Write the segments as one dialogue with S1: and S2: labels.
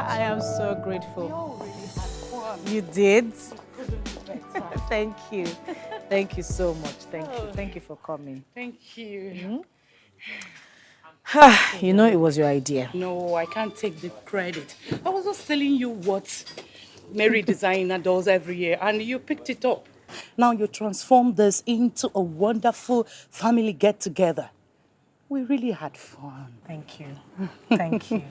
S1: I am so grateful.
S2: We all really had fun.
S1: You did?
S2: Couldn't be better.
S1: Thank you. Thank you so much. Thank you. Thank you for coming.
S2: Thank you.
S1: You know it was your idea.
S2: No, I can't take the credit. I was just telling you what Mary Designer does every year, and you picked it up. Now you transformed this into a wonderful family get-together. We really had fun.
S1: Thank you. Thank you.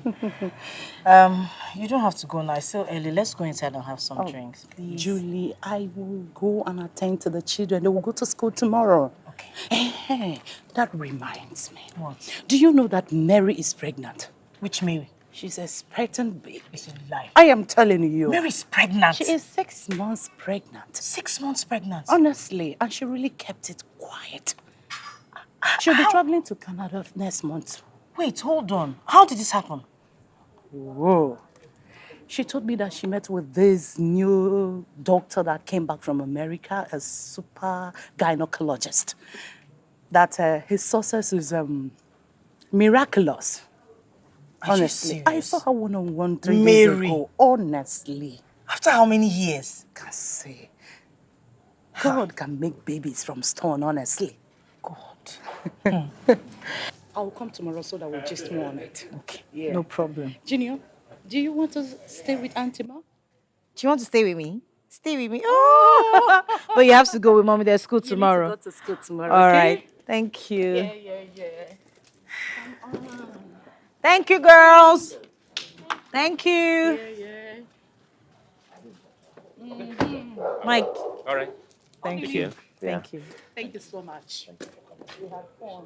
S1: You don't have to go now. It's still early. Let's go inside and have some drinks, please.
S2: Julie, I will go and attend to the children. They will go to school tomorrow.
S1: Okay.
S2: Hey, that reminds me.
S1: What?
S2: Do you know that Mary is pregnant?
S1: Which Mary?
S2: She's expecting baby.
S1: It's a lie.
S2: I am telling you.
S1: Mary's pregnant.
S2: She is 6 months pregnant.
S1: 6 months pregnant.
S2: Honestly, and she really kept it quiet. She'll be traveling to Canada next month.
S1: Wait, hold on. How did this happen?
S2: Whoa. She told me that she met with this new doctor that came back from America, a super gynecologist. That his success is miraculous. Honestly, I saw her one-on-one 3 days ago. Honestly.
S1: After how many years?
S2: Can't say. God can make babies from stone, honestly. God. I'll come tomorrow so that we'll just more on it.
S1: Okay,
S2: Yeah.
S1: no problem.
S2: Junior, do you want to stay with Auntie Ma?
S1: Do you want to stay with me? Stay with me. Oh! But you have to go with mommy. There's school tomorrow.
S2: You need to go to school tomorrow,
S1: All
S2: okay?
S1: right. Thank you.
S2: Yeah. Come on.
S1: Thank you, girls. Thank you.
S2: Yeah.
S1: Mike.
S3: All right.
S1: Thank you. Thank you.
S2: Thank you so much. We had fun.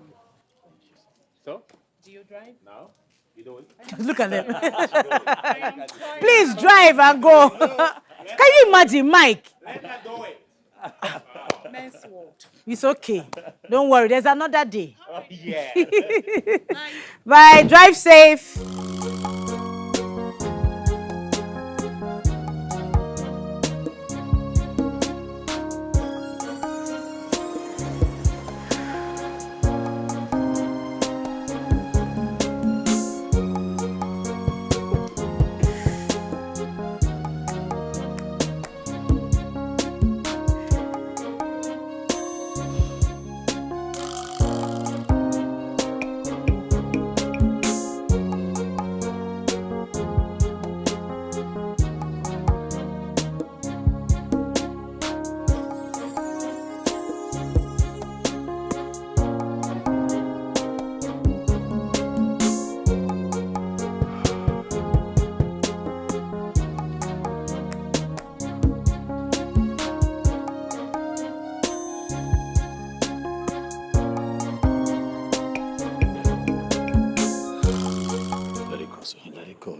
S3: So,
S2: Do you drive?
S3: now, you do it.
S1: Look at them. Please drive and go. Can you imagine, Mike?
S3: Let her do it.
S2: Men's world.
S1: It's okay. Don't worry. There's another day.
S3: Oh, yeah.
S1: Bye. Drive safe.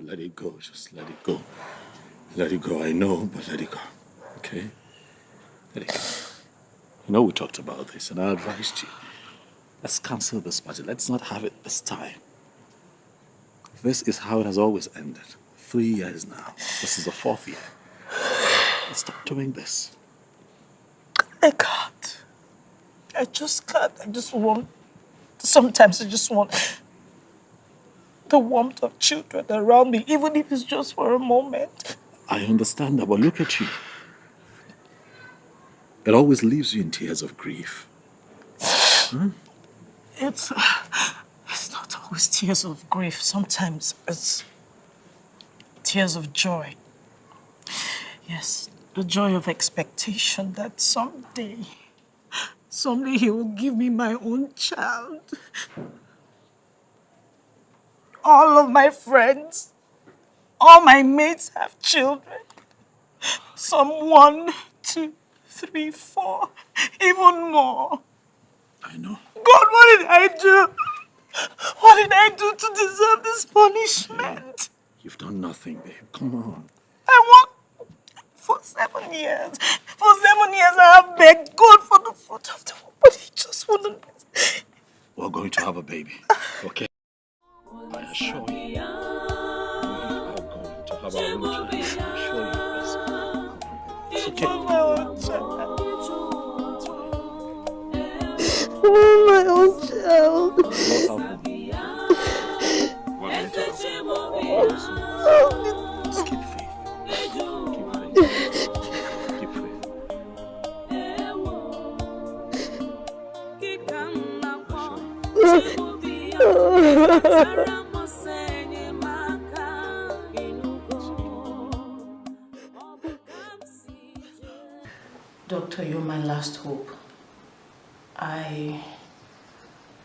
S4: Let it go. Just let it go. Let it go. I know, but let it go. Okay? Let it go. You know we talked about this, and I advised you. Let's cancel this party. Let's not have it this time. This is how it has always ended. 3 years now. This is the 4th year. Let's stop doing this.
S1: I can't. I just can't. Sometimes I just want the warmth of children around me, even if it's just for a moment.
S4: I understand that, but look at you. It always leaves you in tears of grief. Huh?
S1: It's not always tears of grief. Sometimes it's tears of joy. Yes, the joy of expectation that someday he will give me my own child. All of my friends, all my mates have children. Some 1, 2, 3, 4, even more.
S4: I know.
S1: God, what did I do? What did I do to deserve this punishment?
S4: You've done nothing, babe. Come on.
S1: I worked for 7 years. For 7 years, I have begged God for the fruit of the womb, but he just wouldn't.
S4: We're going to have a baby, okay? I assure you. We're going to have our own child. I assure you this. It's okay.
S1: My own child. My own child.
S4: What happened? What happened?
S1: Doctor, you're my last hope. I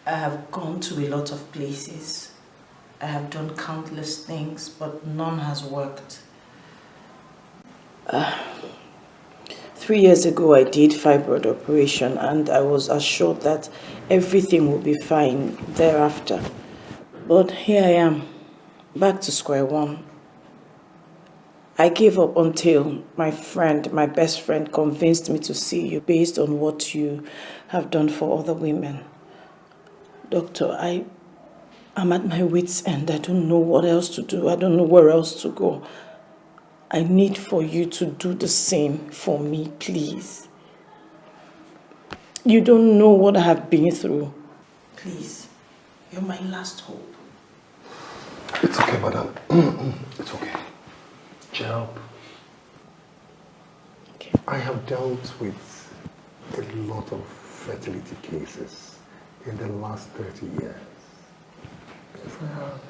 S1: have gone to a lot of places. I have done countless things, but none has worked. 3 years ago, I did fibroid operation and I was assured that everything will be fine thereafter. But here I am, back to square one. I gave up until my best friend, convinced me to see you based on what you have done for other women. Doctor, I'm at my wit's end. I don't know what else to do. I don't know where else to go. I need for you to do the same for me, please. You don't know what I have been through. Please, you're my last hope.
S5: It's okay, madam. It's okay. Help.
S1: Okay.
S5: I have dealt with a lot of fertility cases in the last 30 years. Yes, I have.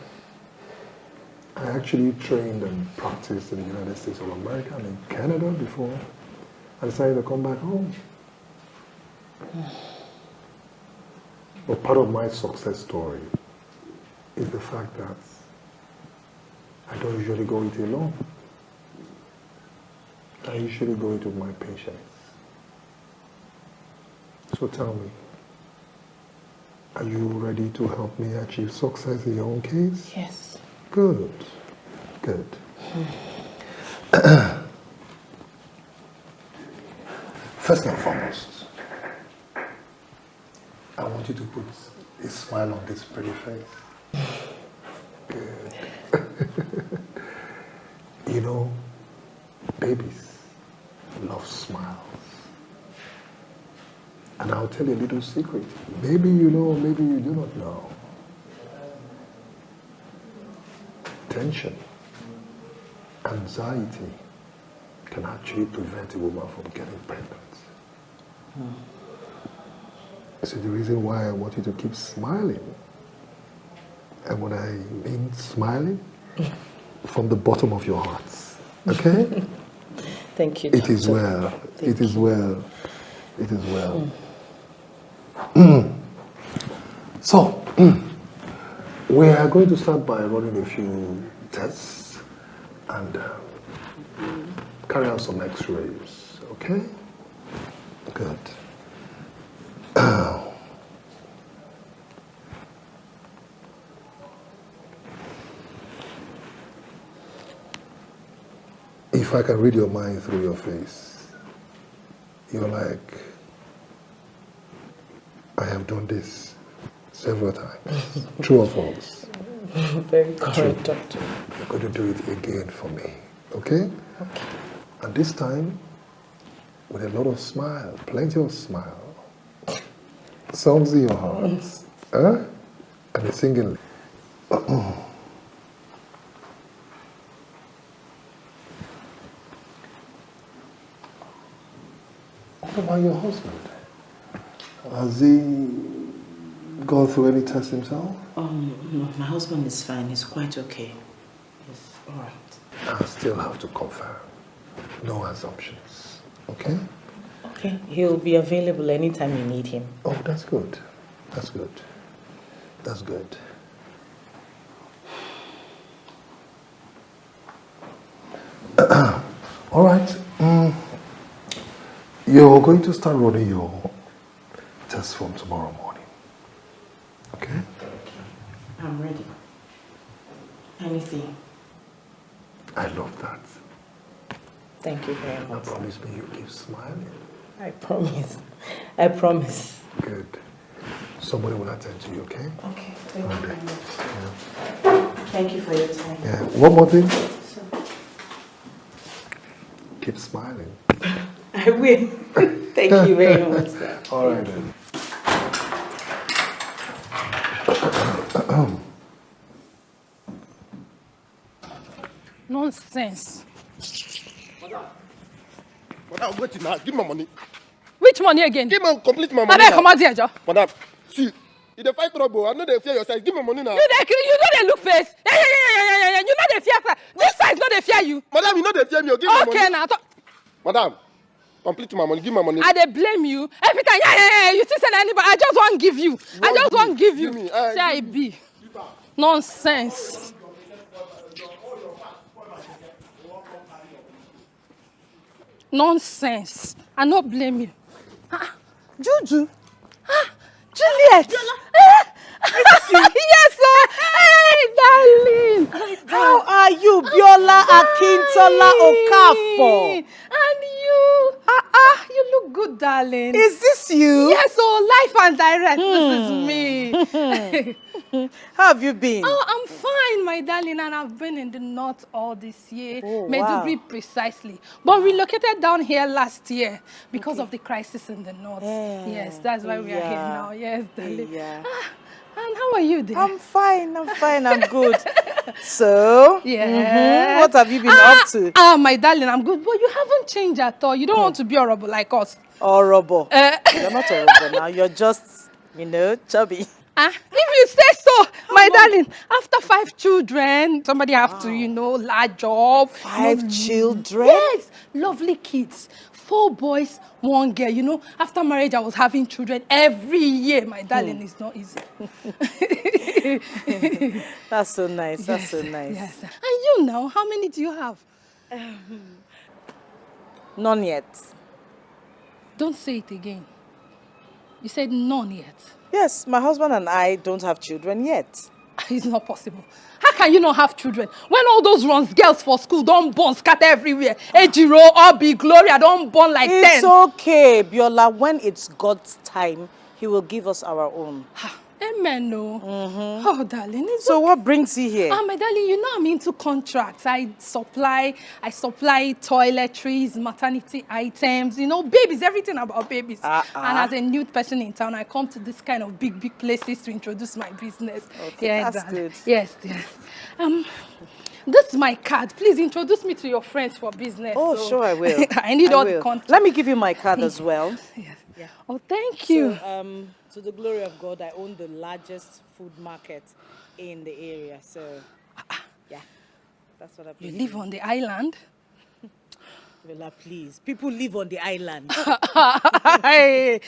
S5: I actually trained and practiced in the United States of America and in Canada before I decided to come back home. But part of my success story is the fact that I don't usually go it alone. I usually go it with my patients. So tell me, are you ready to help me achieve success in your own case?
S1: Yes.
S5: Good, good. First and foremost, I want you to put a smile on this pretty face. Good. You know, babies love smiles. And I'll tell you a little secret. Maybe you know, maybe you do not know. Tension, anxiety can actually prevent a woman from getting pregnant. So the reason why I want you to keep smiling, and when I mean smiling, from the bottom of your hearts, okay?
S1: Thank you,
S5: It
S1: Doctor.
S5: is well.
S1: Thank
S5: It is
S1: you.
S5: well. It is well. So, we are going to start by running a few tests and carry out some x-rays, okay? Good. If I can read your mind through your face, you're like, I have done this several times. True or false?
S1: Very correct, Doctor.
S5: You're going to do it again for me, okay?
S1: Okay.
S5: And this time, with a lot of smile, plenty of smile. Songs in your heart, huh? And a singing. What about your husband? Has he gone through any tests himself?
S1: No, my husband is fine. He's quite okay. He's all right.
S5: I still have to confirm. No assumptions, okay?
S1: Okay. He'll be available anytime you need him.
S5: Oh, that's good. That's good. That's good. All right. You're going to start running your test from tomorrow morning. Okay?
S1: I'm ready. Anything.
S5: I love that.
S1: Thank you very
S5: Now
S1: much.
S5: promise me you keep smiling.
S1: I promise. I promise.
S5: Good. Somebody will attend to you, okay?
S1: Okay. Thank you
S5: Okay.
S1: very much.
S5: Yeah.
S1: Thank you for your time.
S5: Yeah. One more thing.
S1: So,
S5: Keep smiling.
S1: I will. Thank you very much, sir.
S5: All right then.
S6: Nonsense.
S3: Madam, wait now. Give me my money.
S6: Which money again?
S3: Give me complete my money.
S6: Abeg,
S3: now.
S6: come out here, Joe.
S3: Madam, see, you dey fight trouble. I know they fear your size. Give me money now.
S6: You know they look face. Yeah. You know they fear. This size no they fear you.
S3: Madam, you know they fear me. Give me my money.
S6: Okay, now.
S3: Madam, Complete my money. Give my money.
S6: I dey blame you. Every time, yeah. You still send anybody. I just want give you. I just want give you.
S3: Give me,
S6: Say I be. Nonsense. Nonsense. I not blame you. Juju. Juliet. Yes, sir. Hey, darling.
S1: How are you, Biola Akintola Okafor?
S6: And you. You look good, darling.
S1: Is this you?
S6: Yes, life and direct. This is me.
S1: How have you been?
S6: Oh, I'm fine, my darling, and I've been in the north all this year.
S1: Oh,
S6: Maiduguri
S1: wow.
S6: Precisely. But relocated down here last year because of the crisis in the north.
S1: Yeah.
S6: Yes, that's why we are here now. Yes, darling.
S1: Yeah.
S6: And how are you there?
S1: I'm fine, I'm good. So,
S6: Yeah.
S1: what have you been up to?
S6: My darling, I'm good. But you haven't changed at all. You don't want to be horrible like us.
S1: Horrible. You're not horrible now, you're just, chubby.
S6: If you say so, my darling, after 5 children, somebody have to, large job.
S1: 5 children?
S6: Yes, lovely kids. 4 boys, 1 girl. After marriage, I was having children every year. My darling, it's not easy.
S1: That's so nice, that's so nice.
S6: Yes. And you now, how many do you have?
S1: None yet.
S6: Don't say it again. You said none yet.
S1: Yes, my husband and I don't have children yet.
S6: It's not possible. How can you not have children? When all those girls for school don't born, scatter everywhere. Ejiro, Obi, Gloria don't born like 10.
S1: It's okay, Biola. When it's God's time, He will give us our own.
S6: Amen, no. Oh, darling.
S1: So what brings you here?
S6: My darling, I'm into contracts. I supply toiletries, maternity items, babies, everything about babies. And as a new person in town, I come to this kind of big places to introduce my business.
S1: Okay,
S6: Yeah,
S1: that's
S6: darling.
S1: good.
S6: Yes. This is my card. Please introduce me to your friends for business.
S1: Oh,
S6: So
S1: sure, I will.
S6: I need all the contacts.
S1: Let me give you my card as well.
S6: Yeah. Oh, thank you.
S1: So, to the glory of God, I own the largest food market in the area. So, yeah, that's what I
S6: You live on the island?
S1: Bella, please. People live on the island.
S6: Hey,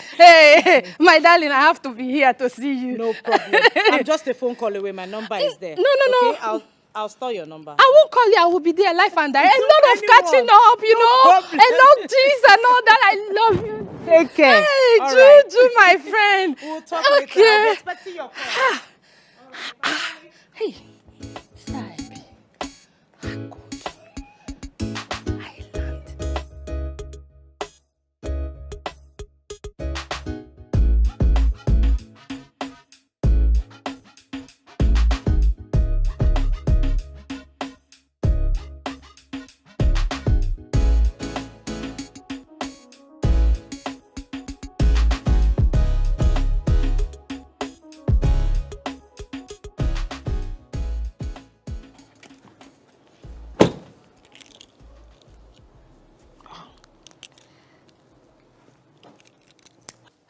S6: my darling, I have to be here to see you.
S1: No problem. I'm just a phone call away. My number is there.
S6: No.
S1: Okay, I'll store your number.
S6: I won't call you. I will be there, life and direct. A lot of
S1: anyone.
S6: catching up,
S1: problem.
S6: A lot of cheese and all that. I love you.
S1: Take care.
S6: Hey,
S1: All
S6: Juju, my friend.
S1: We'll talk later.
S6: Okay.
S1: I'll be expecting your call.
S6: Hey, Saibi. Island.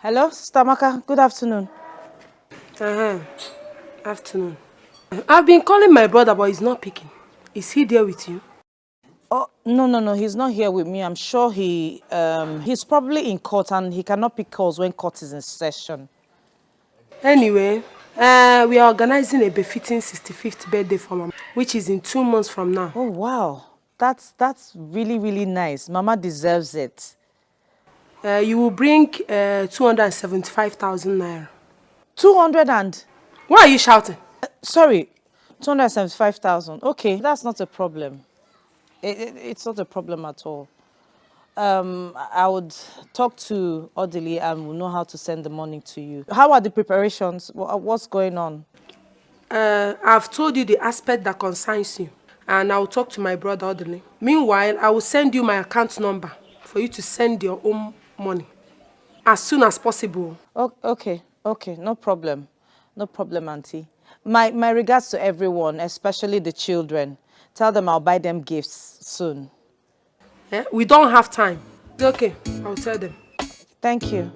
S1: Hello, Sister Maka. Good afternoon.
S7: Afternoon. I've been calling my brother, but he's not picking. Is he there with you?
S1: Oh, no. He's not here with me. I'm sure he's probably in court and he cannot pick calls when court is in session.
S7: Anyway, we are organizing a befitting 65th birthday for Mama, which is in 2 months from now.
S1: Oh, wow. That's really, really nice. Mama deserves it.
S7: You will bring 275,000 naira.
S1: 200 and...
S7: Why are you shouting?
S1: Sorry, 275,000. Okay, that's not a problem. It's not a problem at all. I would talk to Odili and we'll know how to send the money to you. How are the preparations? What's going on?
S7: I've told you the aspect that concerns you, and I'll talk to my brother Odili. Meanwhile, I will send you my account number for you to send your own money as soon as possible.
S1: Okay, no problem. No problem, Auntie. My regards to everyone, especially the children. Tell them I'll buy them gifts soon.
S7: Yeah? We don't have time. It's okay, I'll tell them.
S1: Thank you.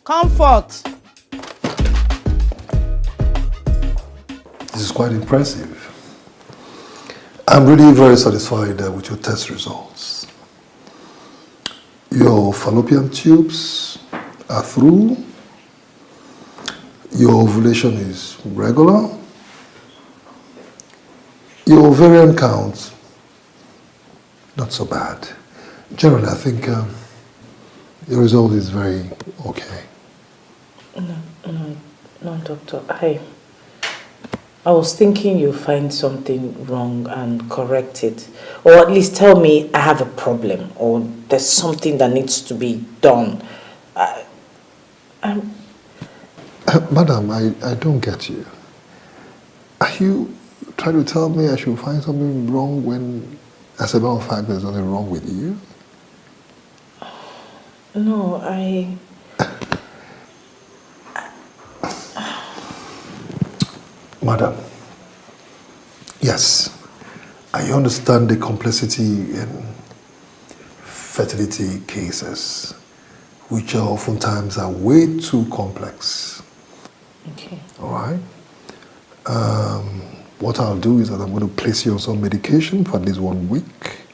S1: Comfort.
S5: quite impressive. I'm really very satisfied with your test results. Your fallopian tubes are through. Your ovulation is regular. Your ovarian count, not so bad. Generally, I think the result is very okay.
S8: No, doctor. I was thinking you'll find something wrong and correct it. Or at least tell me I have a problem or there's something that needs to be done.
S5: Madam, I don't get you. Are you trying to tell me I should find something wrong when, as a matter of fact, there's nothing wrong with you?
S8: No,
S5: Madam, yes, I understand the complexity in fertility cases, which oftentimes are way too complex.
S8: Okay.
S5: All right? What I'll do is that I'm going to place you on some medication for at least 1 week.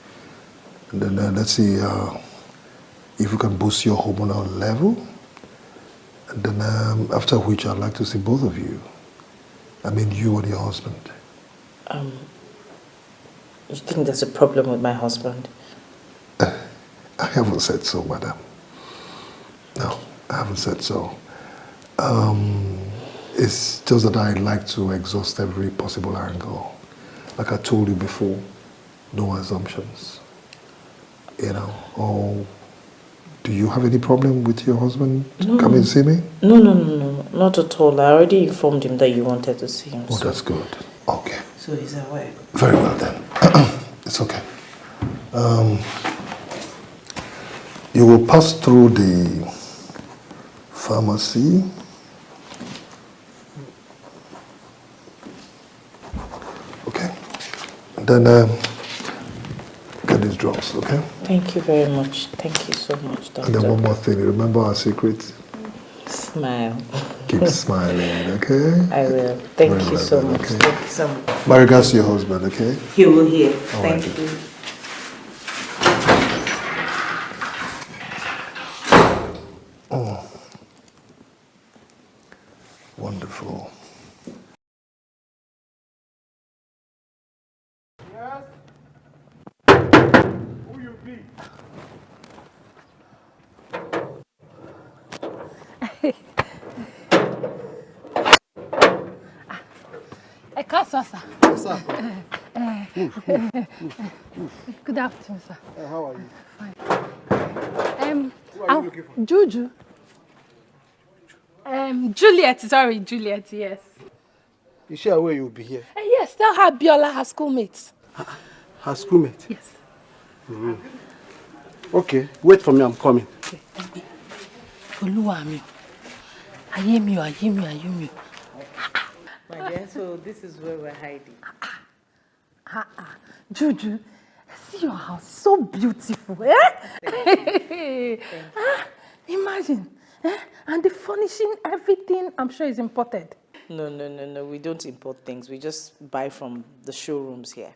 S5: And then let's see if we can boost your hormonal level. And then after which I'd like to see both of you. I mean, you and your husband.
S8: You think there's a problem with my husband?
S5: I haven't said so, madam. No, I haven't said so. It's just that I like to exhaust every possible angle. Like I told you before, no assumptions. You know, or do you have any problem with your husband to come and see me?
S8: No, not at all. I already informed him that you wanted to see him.
S5: Oh, that's good. Okay.
S8: So he's aware.
S5: Very well then. It's okay. You will pass through the pharmacy. Okay. And then get these drops, okay?
S8: Thank you very much. Thank you so much, doctor.
S5: And then one more thing. Remember our secret?
S8: Smile.
S5: Keep smiling, okay?
S8: I will. Thank
S5: Very
S8: you
S5: well
S8: so
S5: then,
S8: much.
S5: okay?
S8: Thank you so much.
S5: My regards to your husband, okay?
S8: He will hear.
S5: All
S8: Thank
S5: right.
S8: you.
S5: Oh. Wonderful.
S3: Yes? Who you be?
S6: Sir. Good afternoon, sir.
S3: How are you?
S6: Who
S3: are you looking for?
S6: Juju. Juliet, sorry, Juliet, yes.
S3: Is she aware you'll be here?
S6: Yes, tell her Biola, her schoolmate.
S3: Her schoolmate?
S6: Yes.
S3: Okay, wait for me, I'm coming.
S6: Oluwami. Ayemi.
S8: My dear, so this is where we're hiding.
S6: Juju, see your house, so beautiful, eh? Imagine, and the furnishing, everything, I'm sure is imported.
S8: No, we don't import things. We just buy from the showrooms here.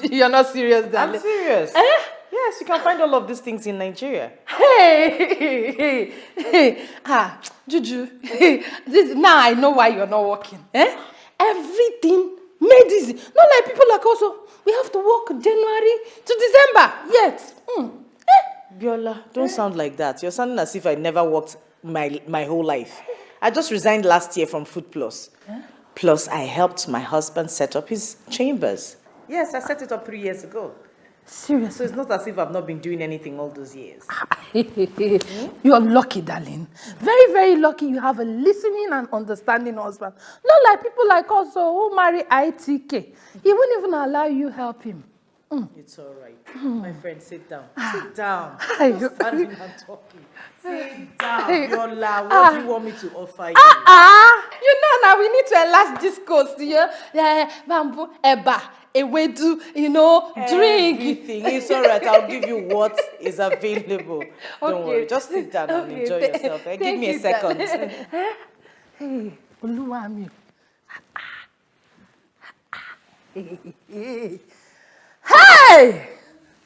S6: You're not serious, darling.
S8: I'm serious. Yes, you can find all of these things in Nigeria.
S6: Hey. Juju, now I know why you're not working. Everything made easy. Not like people like us, we have to work January to December. Yet.
S8: Biola, don't sound like that. You're sounding as if I never worked my whole life. I just resigned last year from Food Plus. Plus, I helped my husband set up his chambers. Yes, I set it up 3 years ago.
S6: Seriously?
S8: So it's not as if I've not been doing anything all those years.
S6: You're lucky, darling. Very, very lucky you have a listening and understanding husband. Not like people like us who marry ITK. He won't even allow you help him.
S8: It's all right. My friend, sit down. Sit down.
S6: You're
S8: standing and talking. Sit down. Biola, what do you want me to offer you?
S6: You know now we need to enlarge this coast, bamboo, eba, ewedu, drink.
S8: Everything. It's all right. I'll give you what is available. Don't worry. Just sit down and enjoy yourself. Give me a second.
S6: Hey, Oluwami. Hey!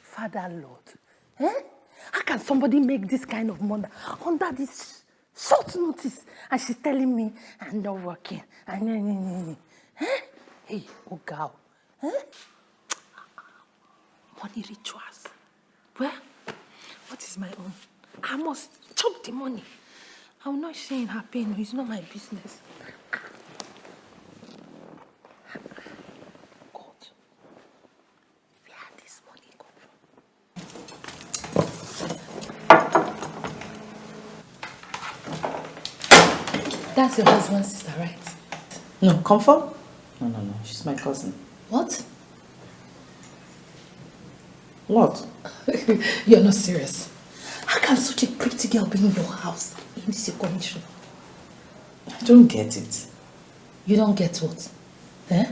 S6: Father Lord, eh? How can somebody make this kind of money under this short notice? And she's telling me I'm not working. Eh? Hey, oh girl. Eh? Money rituals. Well, what is my own? I must chop the money. I'm not sharing her pain. It's not my business. God, where this money come from? That's your husband's sister, right?
S8: No, Comfort? No. She's my cousin.
S6: What?
S8: What?
S6: You're not serious. How can such a pretty girl be in your house in this condition?
S8: I don't get it.
S6: You don't get what? Eh?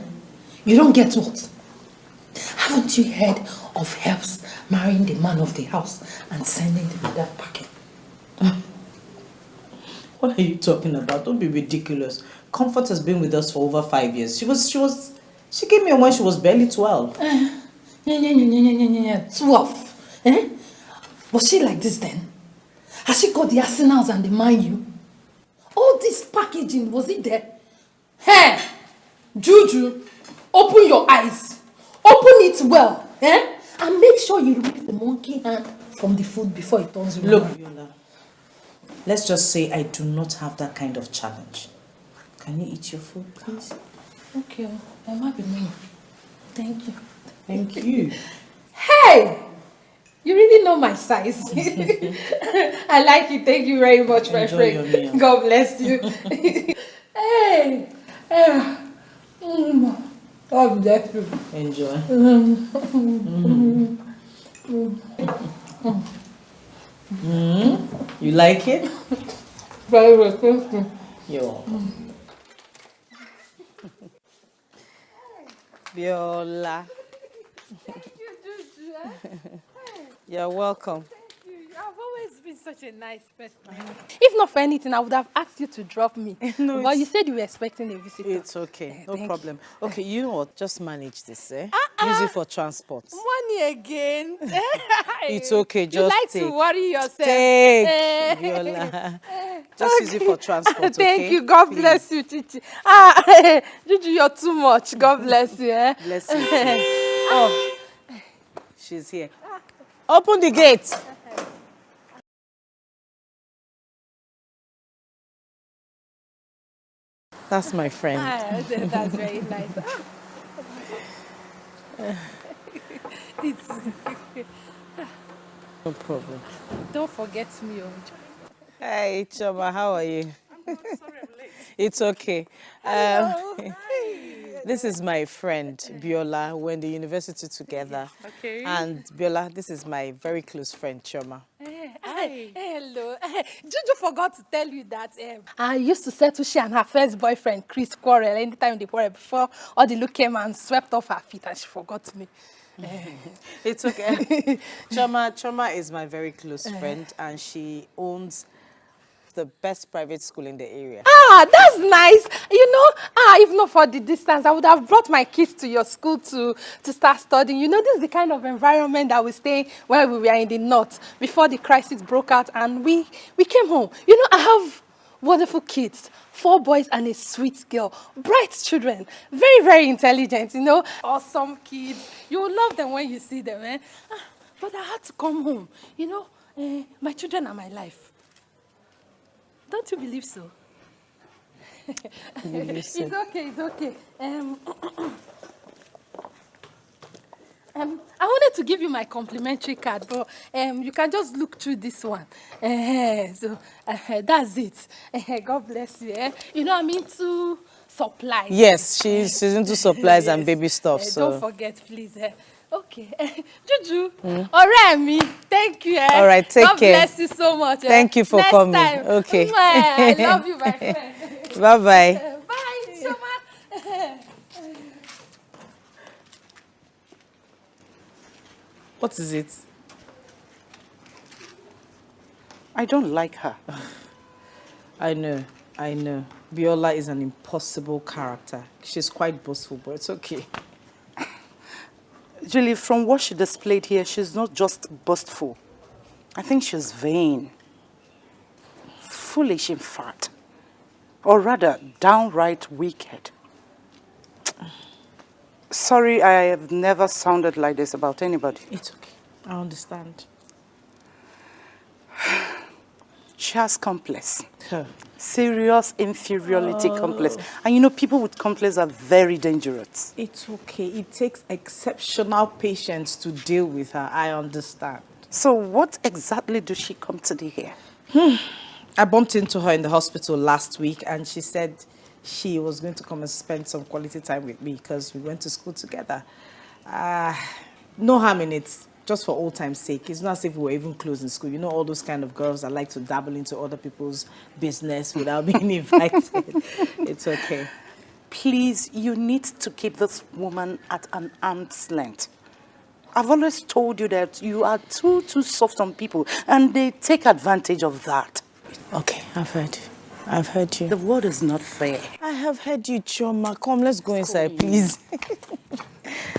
S6: You don't get what? Haven't you heard of helps marrying the man of the house and sending them with that packet?
S8: What are you talking about? Don't be ridiculous. Comfort has been with us for over 5 years. She came here when she was barely 12.
S6: 12. Eh? Was she like this then? Has she got the arsenals and the mind you? All this packaging, was it there? Hey! Juju, open your eyes. Open it well. Eh? And make sure you remove the monkey hand from the food before it turns around.
S8: Look, Viola, let's just say I do not have that kind of challenge. Can you eat your food, please?
S6: Okay, I might be me. Thank you.
S8: Thank you.
S6: Hey! You really know my size. I like it. Thank you very much, my
S8: Enjoy your
S6: friend.
S8: meal.
S6: God bless you. Hey! God bless you.
S8: Enjoy. You like it?
S6: Very well, thank you.
S8: You're welcome. Viola. You're welcome.
S6: I've always been such a nice person. If not for anything, I would have asked you to drop me.
S8: No,
S6: but you said you were expecting a visitor.
S8: It's okay. No
S6: Thank
S8: problem. Okay, you know what? Just manage this, eh? Use it for transport.
S6: Money again.
S8: It's okay.
S6: You
S8: Just
S6: like
S8: take.
S6: to worry yourself.
S8: Take, Viola. Just use it for transport,
S6: Thank
S8: okay?
S6: you. God
S8: Please.
S6: bless you, Chichi. Juju, you're too much. God bless you. Eh?
S8: Bless you. Oh, she's here. Open the gate. That's my friend.
S6: That's very nice.
S8: No problem.
S6: Don't forget me.
S8: Hey, Chioma, how are you?
S6: I'm sorry I'm late.
S8: It's okay.
S6: Hello.
S8: This is my friend, Biola. We're in the university together.
S6: Okay.
S8: And Biola, this is my very close friend, Chioma.
S6: Hello. Juju forgot to tell you that I used to settle she and her first boyfriend, Chris, quarrel anytime they quarrel before all the look came and swept off her feet and she forgot me.
S8: It's okay. Chioma is my very close friend and she owns the best private school in the area.
S6: Ah, that's nice. You know, if not for the distance, I would have brought my kids to your school to start studying. You know, this is the kind of environment that we stay in when we were in the north before the crisis broke out and we came home. You know, I have wonderful kids, 4 boys and a sweet girl, bright children, very, very intelligent, you know, awesome kids. You will love them when you see them, eh? But I had to come home. You know, my children are my life. Don't you believe so? It's okay, it's okay. I wanted to give you my complimentary card, but you can just look through this one. So that's it. God bless you. You know, I'm into supplies.
S8: Yes, she's into supplies and baby stuff. So
S6: Don't forget, please. Okay. Juju, ọ̀rẹ́ mi, thank you.
S8: All right, take
S6: God
S8: care.
S6: bless you so much.
S8: Thank you for
S6: Next
S8: coming.
S6: Time.
S8: Okay.
S6: I love you, my friend.
S8: Bye-bye.
S6: Bye, Chioma.
S2: What is it? I don't like her.
S8: I know. Biola is an impossible character. She's quite boastful, but it's okay.
S2: Julie, from what she displayed here, she's not just boastful. I think she's vain. Foolish, in fact. Or rather, downright wicked. Sorry, I have never sounded like this about anybody.
S1: It's okay. I understand.
S2: She has complex.
S1: Huh.
S2: Serious inferiority complex. And you know, people with complex are very dangerous.
S1: It's okay. It takes exceptional patience to deal with her. I understand.
S2: So what exactly does she come to do here?
S1: I bumped into her in the hospital last week and she said she was going to come and spend some quality time with me because we went to school together. No harm in it, just for old time's sake. It's not as if we were even close in school. You know all those kind of girls that like to dabble into other people's business without being invited. It's okay.
S2: Please, you need to keep this woman at an arm's length. I've always told you that you are too soft on people and they take advantage of that.
S1: Okay, I've heard you. I've heard you.
S2: The world is not fair.
S1: I have heard you, Chioma. Come, let's go inside, please.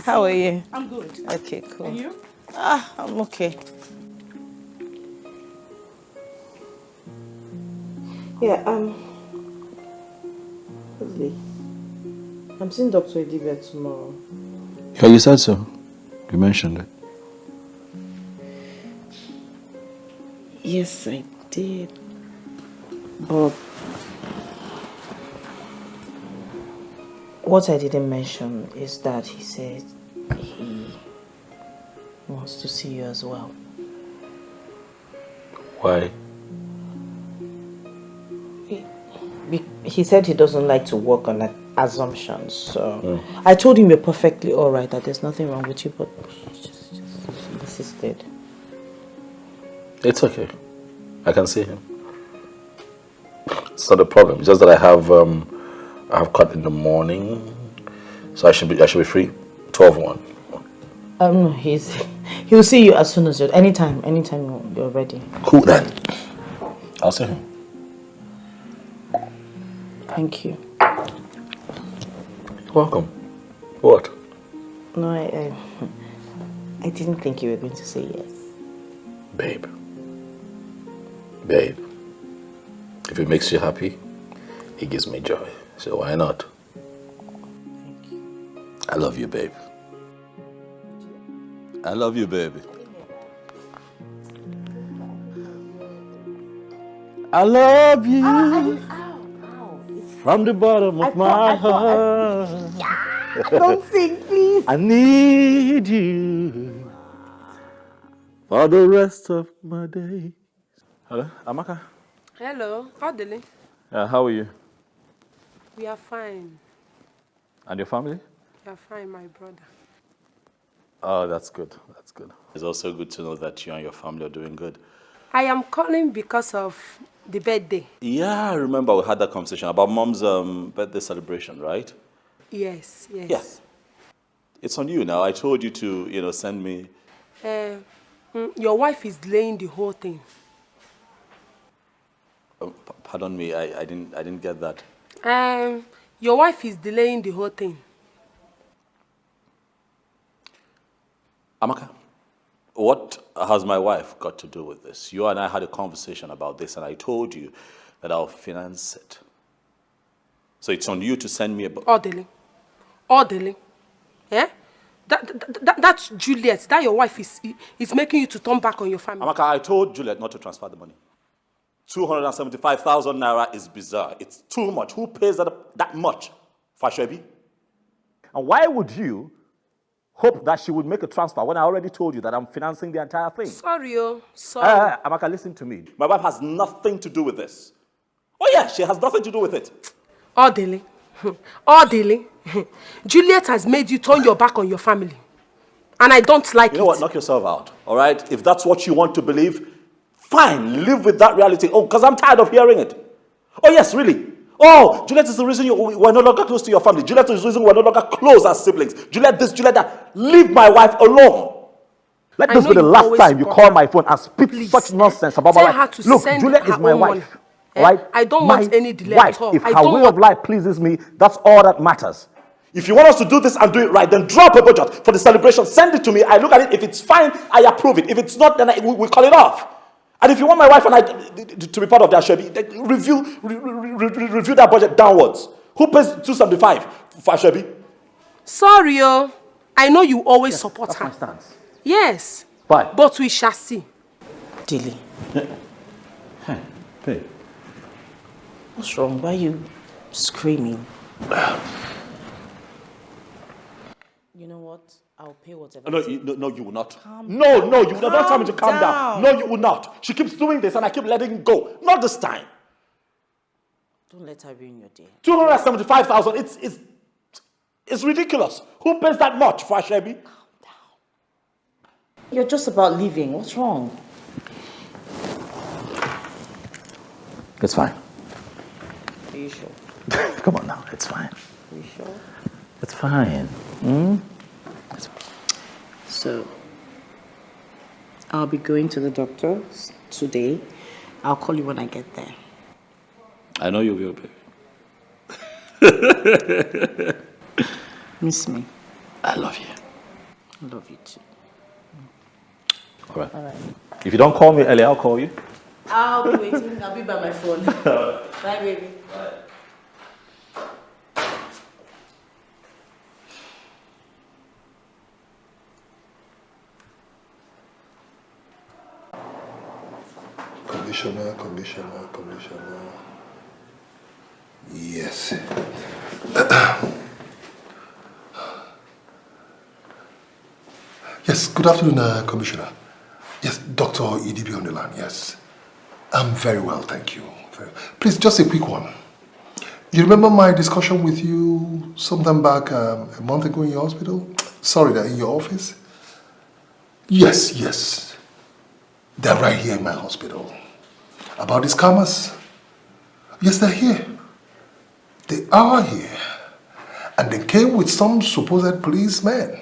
S1: How are you?
S2: I'm good.
S1: Okay, cool.
S2: And you?
S1: I'm okay. Yeah, Leslie, I'm seeing Dr. Dikeh tomorrow.
S4: Yeah, you said so. You mentioned it.
S1: Yes, I did. But what I didn't mention is that he said he wants to see you as well.
S4: Why?
S1: He said he doesn't like to work on assumptions, so I told him you're perfectly alright, that there's nothing wrong with you, but he just insisted.
S4: It's okay. I can see him. It's not a problem. It's just that I have cut in the morning, so I should be free. 12:01.
S1: No, he'll see you as soon as anytime you're ready.
S4: Cool then. I'll see him.
S1: Thank you.
S4: You're welcome. What?
S1: No, I didn't think you were going to say yes.
S4: Babe. Babe. If it makes you happy, it gives me joy. So why not?
S1: Thank you.
S4: I love you, babe. I love you, baby. I love you. From the bottom of my heart.
S1: Don't sing, please.
S4: I need you for the rest of my days. Hello, Amaka.
S7: Hello, Adele.
S4: How are you?
S7: We are fine.
S4: And your family?
S7: We are fine, my brother.
S4: Oh, that's good. That's good. It's also good to know that you and your family are doing good.
S7: I am calling because of the birthday.
S4: Yeah, I remember we had that conversation about Mom's birthday celebration, right?
S7: Yes.
S4: Yeah. It's on you now. I told you to, send me.
S7: Your wife is delaying the whole thing.
S4: Pardon me, I didn't get that.
S7: Your wife is delaying the whole thing.
S4: Amaka, what has my wife got to do with this? You and I had a conversation about this, and I told you that I'll finance it. So it's on you to send me a...
S7: Orderly. Yeah? That's Juliet. That your wife is making you to turn back on your family.
S4: Amaka, I told Juliet not to transfer the money. 275,000 naira is bizarre. It's too much. Who pays that much for Shebi? And why would you hope that she would make a transfer when I already told you that I'm financing the entire thing?
S7: Sorry.
S4: Amaka, listen to me. My wife has nothing to do with this. Oh yeah, she has nothing to do with it.
S7: Orderly. Juliet has made you turn your back on your family. And I don't like it.
S4: You know what? Knock yourself out, all right? If that's what you want to believe, fine, live with that reality. Oh, because I'm tired of hearing it. Oh, yes, really. Oh, Juliet is the reason we're no longer close to your family. Juliet is the reason we're no longer close as siblings. Juliet this, Juliet that. Leave my wife alone. Let this be the last time you call my phone and speak such nonsense about my wife. Look, Juliet is my wife. Right?
S7: I don't want any delay
S4: wife.
S7: at all.
S4: If her way of life pleases me, that's all that matters. If you want us to do this and do it right, then drop a budget for the celebration. Send it to me. I look at it. If it's fine, I approve it. If it's not, then we call it off. And if you want my wife and I to be part of that, Shebi, review that budget downwards. Who pays 275 for Shebi?
S7: Sorry, I know you always support her.
S4: That's my stance.
S7: Yes.
S4: Why?
S7: But we shall see.
S8: Dilly,
S4: Hey.
S8: what's wrong? Why are you screaming? You know what? I'll pay whatever.
S4: No, you will not. No, you will not. Don't tell me to calm down. No, you will not. She keeps doing this and I keep letting go. Not this time.
S8: Don't let her ruin your day.
S4: 275,000. It's ridiculous. Who pays that much for Ashebi?
S8: Calm down. You're just about leaving. What's wrong?
S4: It's fine.
S8: Are you sure?
S4: Come on now. It's fine.
S8: Are you sure?
S4: It's fine.
S8: So, I'll be going to the doctor today. I'll call you when I get there.
S4: I know you'll be okay.
S8: Miss me.
S4: I love you.
S8: I love you too.
S4: All right. If you don't call me early, I'll call you.
S8: I'll be waiting. I'll be by my phone. Bye, baby.
S4: Bye.
S5: Commissioner. Yes. Yes, good afternoon, Commissioner. Yes, Dr. Ini Edo on the line, yes. I'm very well, thank you. Please, just a quick one. You remember my discussion with you sometime back a month ago in your hospital? Sorry, in your office? Yes. They're right here in my hospital. About these scammers? Yes, they're here. They are here. And they came with some supposed policemen.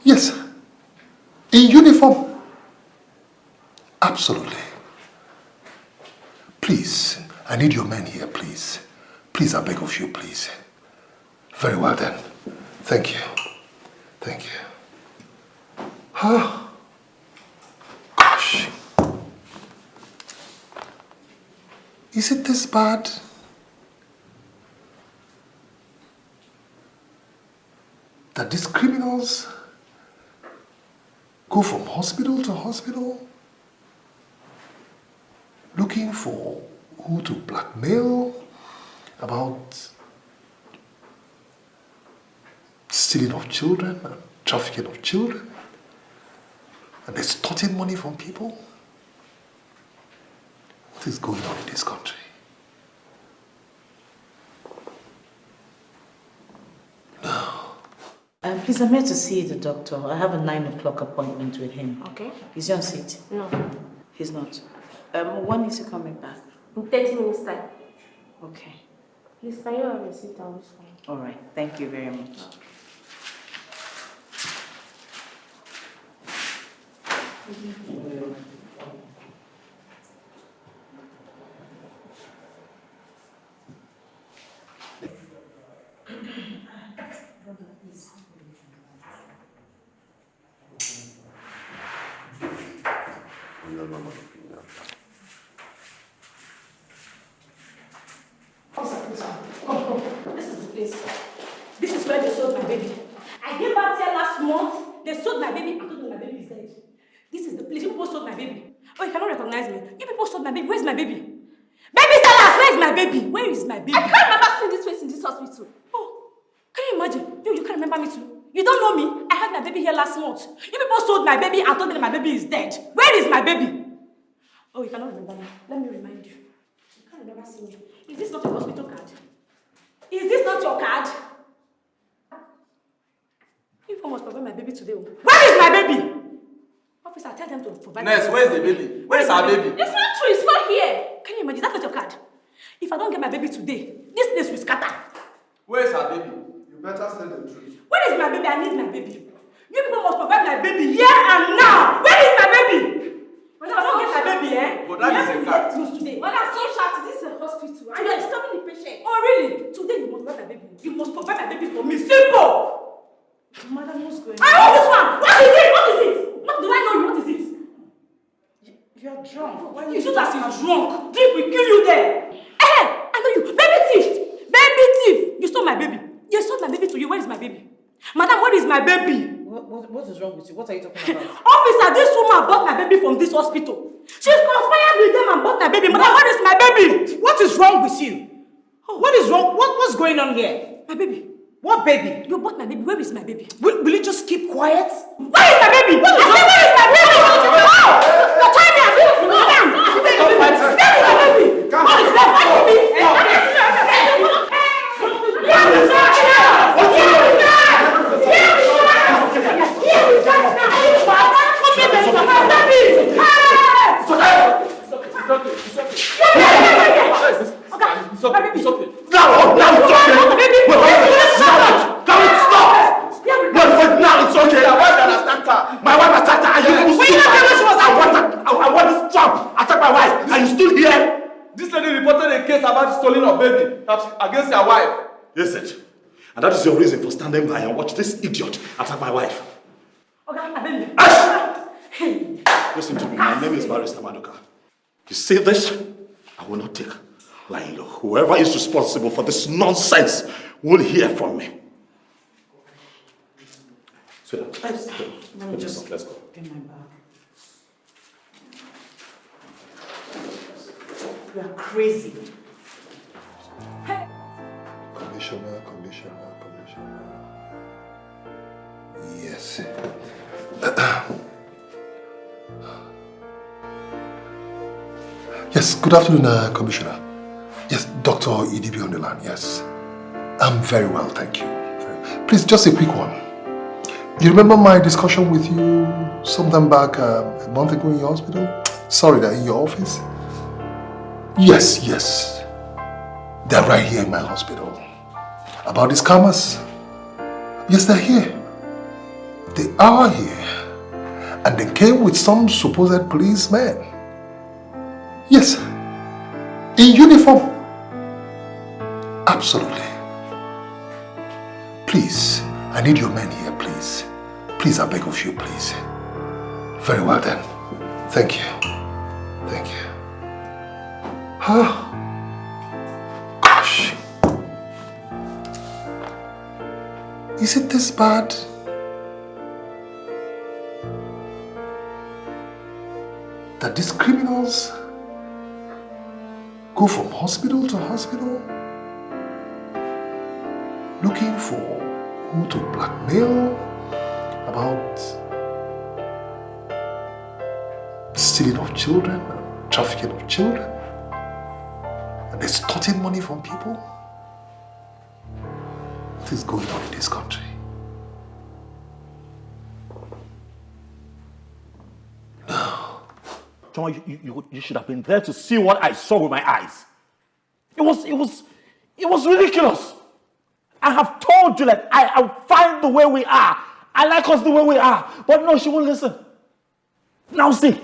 S5: Yes. In uniform. Absolutely. Please, I need your men here, please. Please, I beg of you, please. Very well then. Thank you. Gosh. Is it this bad? That these criminals go from hospital to hospital looking for who to blackmail about stealing of children and trafficking of children and extorting money from people? What is going on in this country? No.
S8: Please, I'm here to see the doctor. I have a 9 o'clock appointment with him.
S9: Okay.
S8: Is he on seat?
S9: No.
S8: He's not. When is he coming back?
S9: In 30 minutes time.
S8: Okay.
S9: Please, can you have a seat on this phone?
S8: All right. Thank you very much.
S6: This is the place. This is where they sold my baby. I gave birth here last month. They sold my baby. I told them my baby is dead. This is the place. You people sold my baby. Oh, you cannot recognize me. You people sold my baby. Where's my baby? Baby sellers, where is my baby? Where is my baby? I can't remember seeing this face in this hospital. Oh, can you imagine? You can't remember me too. You don't know me. I had my baby here last month. You people sold my baby. I told them my baby is dead. Where is my baby? Oh, you cannot remember me. Let me remind you. You can't remember seeing me. Is this not your hospital card? Is this not your card? You must provide my baby today. Where is my baby? Officer, tell them to provide.
S3: Nurse, where is the baby? Where is our baby?
S6: It's not true. It's not here. Can you imagine? That's not your card. If I don't get my baby today, this place will scatter.
S3: Where is our baby? You better tell the truth.
S6: Where is my baby? I need my baby. You people must provide my baby here and now. Where is my baby? When I don't get my baby,
S3: But that is a card.
S6: Today. Well, that's so sharp. This is a hospital. And you are disturbing the patient. Oh, really? Today you must provide my baby. You must provide my baby
S10: to you. Where is my baby? Madam, where is my baby?
S8: What is wrong with you? What are you talking about?
S10: Officer, this woman brought my baby from this hospital. She's conspired with them and brought my baby. Madam, where is my baby?
S8: What is wrong with you? What is wrong? What's going on here?
S10: My baby.
S8: What baby?
S10: You brought my baby. Where is my baby?
S8: Will you just keep quiet?
S10: Where is my baby? Where is my baby? You're trying to abuse me, madam. Where is my baby? What is that?
S4: It's okay. Now it's okay. Wait, now it's okay. My wife attacked her. And you I want this trap. Attack my wife. And you still here?
S3: This lady reported a case about the stealing of baby against her wife.
S4: Yes, it. And that is your reason for standing by and watch this idiot attack my wife.
S10: Okay,
S4: Listen to me. My name is Barrister Maduka. You see this? I will not take lying low. Whoever is responsible for this nonsense will hear from me. Sweetheart,
S8: Let me just
S4: let's go.
S8: get my bag. You are crazy.
S5: Commissioner. Yes. Yes, good afternoon, Commissioner. Yes, Dr. Idibi on the line, yes. I'm very well, thank you. Please, just a quick one. You remember my discussion with you sometime back a month ago in your hospital? Sorry, in your office? Yes. They're right here in my hospital. About these scammers? Yes, they're here. They are here. And they came with some supposed policemen. Yes. In uniform. Absolutely. Please, I need your men here, please. Please, I beg of you, please. Very well then. Thank you. Thank you. Gosh. Is it this bad? That these criminals go from hospital to hospital looking for who to blackmail about stealing of children, trafficking of children, and extorting money from people? What is going on in this country?
S4: You should have been there to see what I saw with my eyes. It was ridiculous. I have told you that I'm fine the way we are. I like us the way we are. But no, she won't listen. Now see,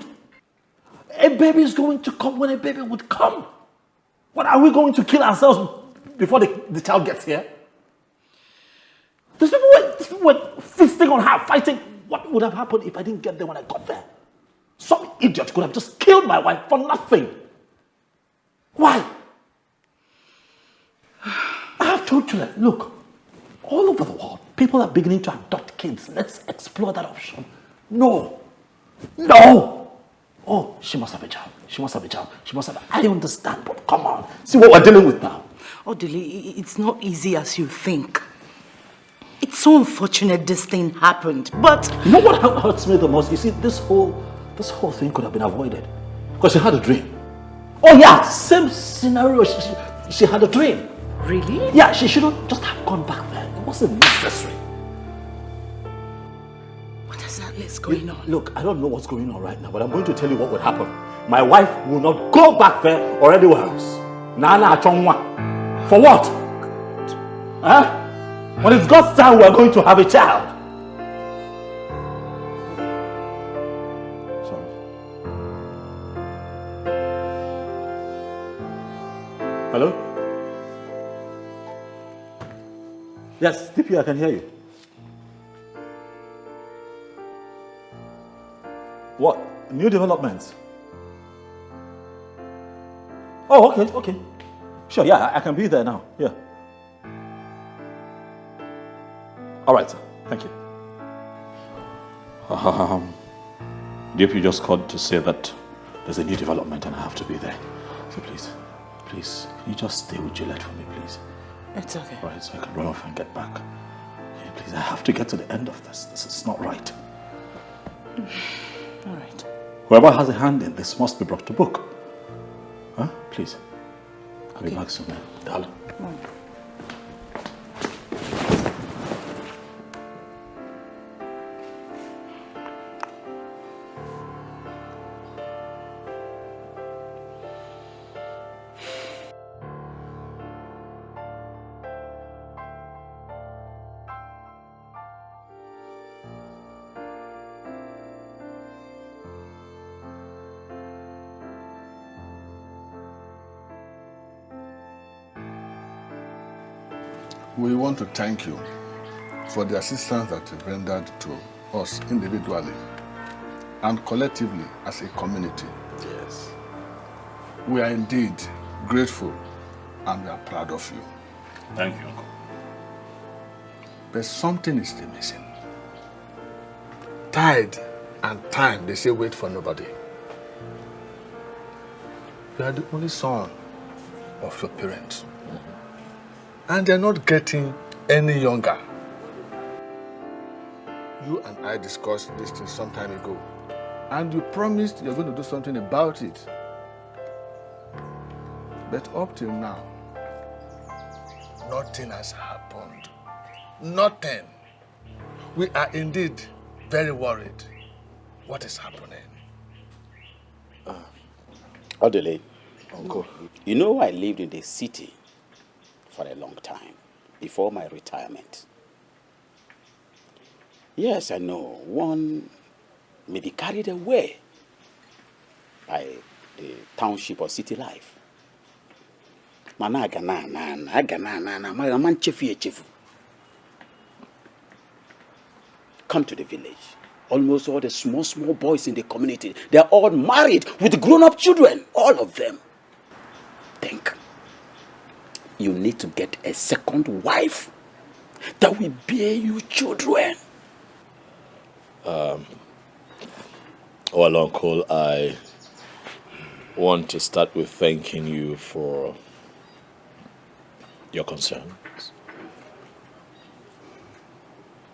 S4: a baby is going to come when a baby would come. What, are we going to kill ourselves before the child gets here? These people were feasting on her, fighting. What would have happened if I didn't get there when I got there? Some idiot could have just killed my wife for nothing. Why? I have told you that, look, all over the world, people are beginning to adopt kids. Let's explore that option. No. Oh, she must have a job. She must have a job. I understand, but come on. See what we're dealing with now.
S2: Odili, it's not easy as you think. It's so unfortunate this thing happened, but...
S4: You know what hurts me the most? You see, this whole thing could have been avoided. Because she had a dream. Oh yeah, same scenario. She had a dream.
S2: Really?
S4: Yeah, she shouldn't just have gone back there. It wasn't necessary.
S2: What exactly is going on?
S4: Look, I don't know what's going on right now, but I'm going to tell you what would happen. My wife will not go back there or anywhere else. Nana Chongwa. For what? Huh? When it's God's time, we're going to have a child. Sorry. Hello? Yes, DP, I can hear you. What? New developments? Oh, okay. Sure, yeah, I can be there now. Yeah. All right, sir. Thank you. DP just called to say that there's a new development and I have to be there. So please, can you just stay with Juliet for me, please?
S8: It's okay.
S4: All right, so I can run off and get back. Okay, please, I have to get to the end of this. This is not right.
S8: All right.
S4: Whoever has a hand in this must be brought to book. Huh? Please. I'll be back soon, darling.
S5: We want to thank you for the assistance that you rendered to us individually and collectively as a community.
S4: Yes.
S5: We are indeed grateful and we are proud of you.
S4: Thank you, Uncle.
S5: But something is still missing. Tide and time, they say wait for nobody. You are the only son of your parents. And they're not getting any younger. You and I discussed this thing some time ago. And you promised you're going to do something about it. But up till now, nothing has happened. Nothing. We are indeed very worried. What is happening?
S11: Odele, Uncle, you know I lived in the city for a long time, before my retirement. Yes, I know, one may be carried away by the township or city life. Come to the village. Almost all the small boys in the community, they are all married with grown-up children, all of them. Think. You need to get a second wife that will bear you children.
S4: Well, Uncle, I want to start with thanking you for your concerns.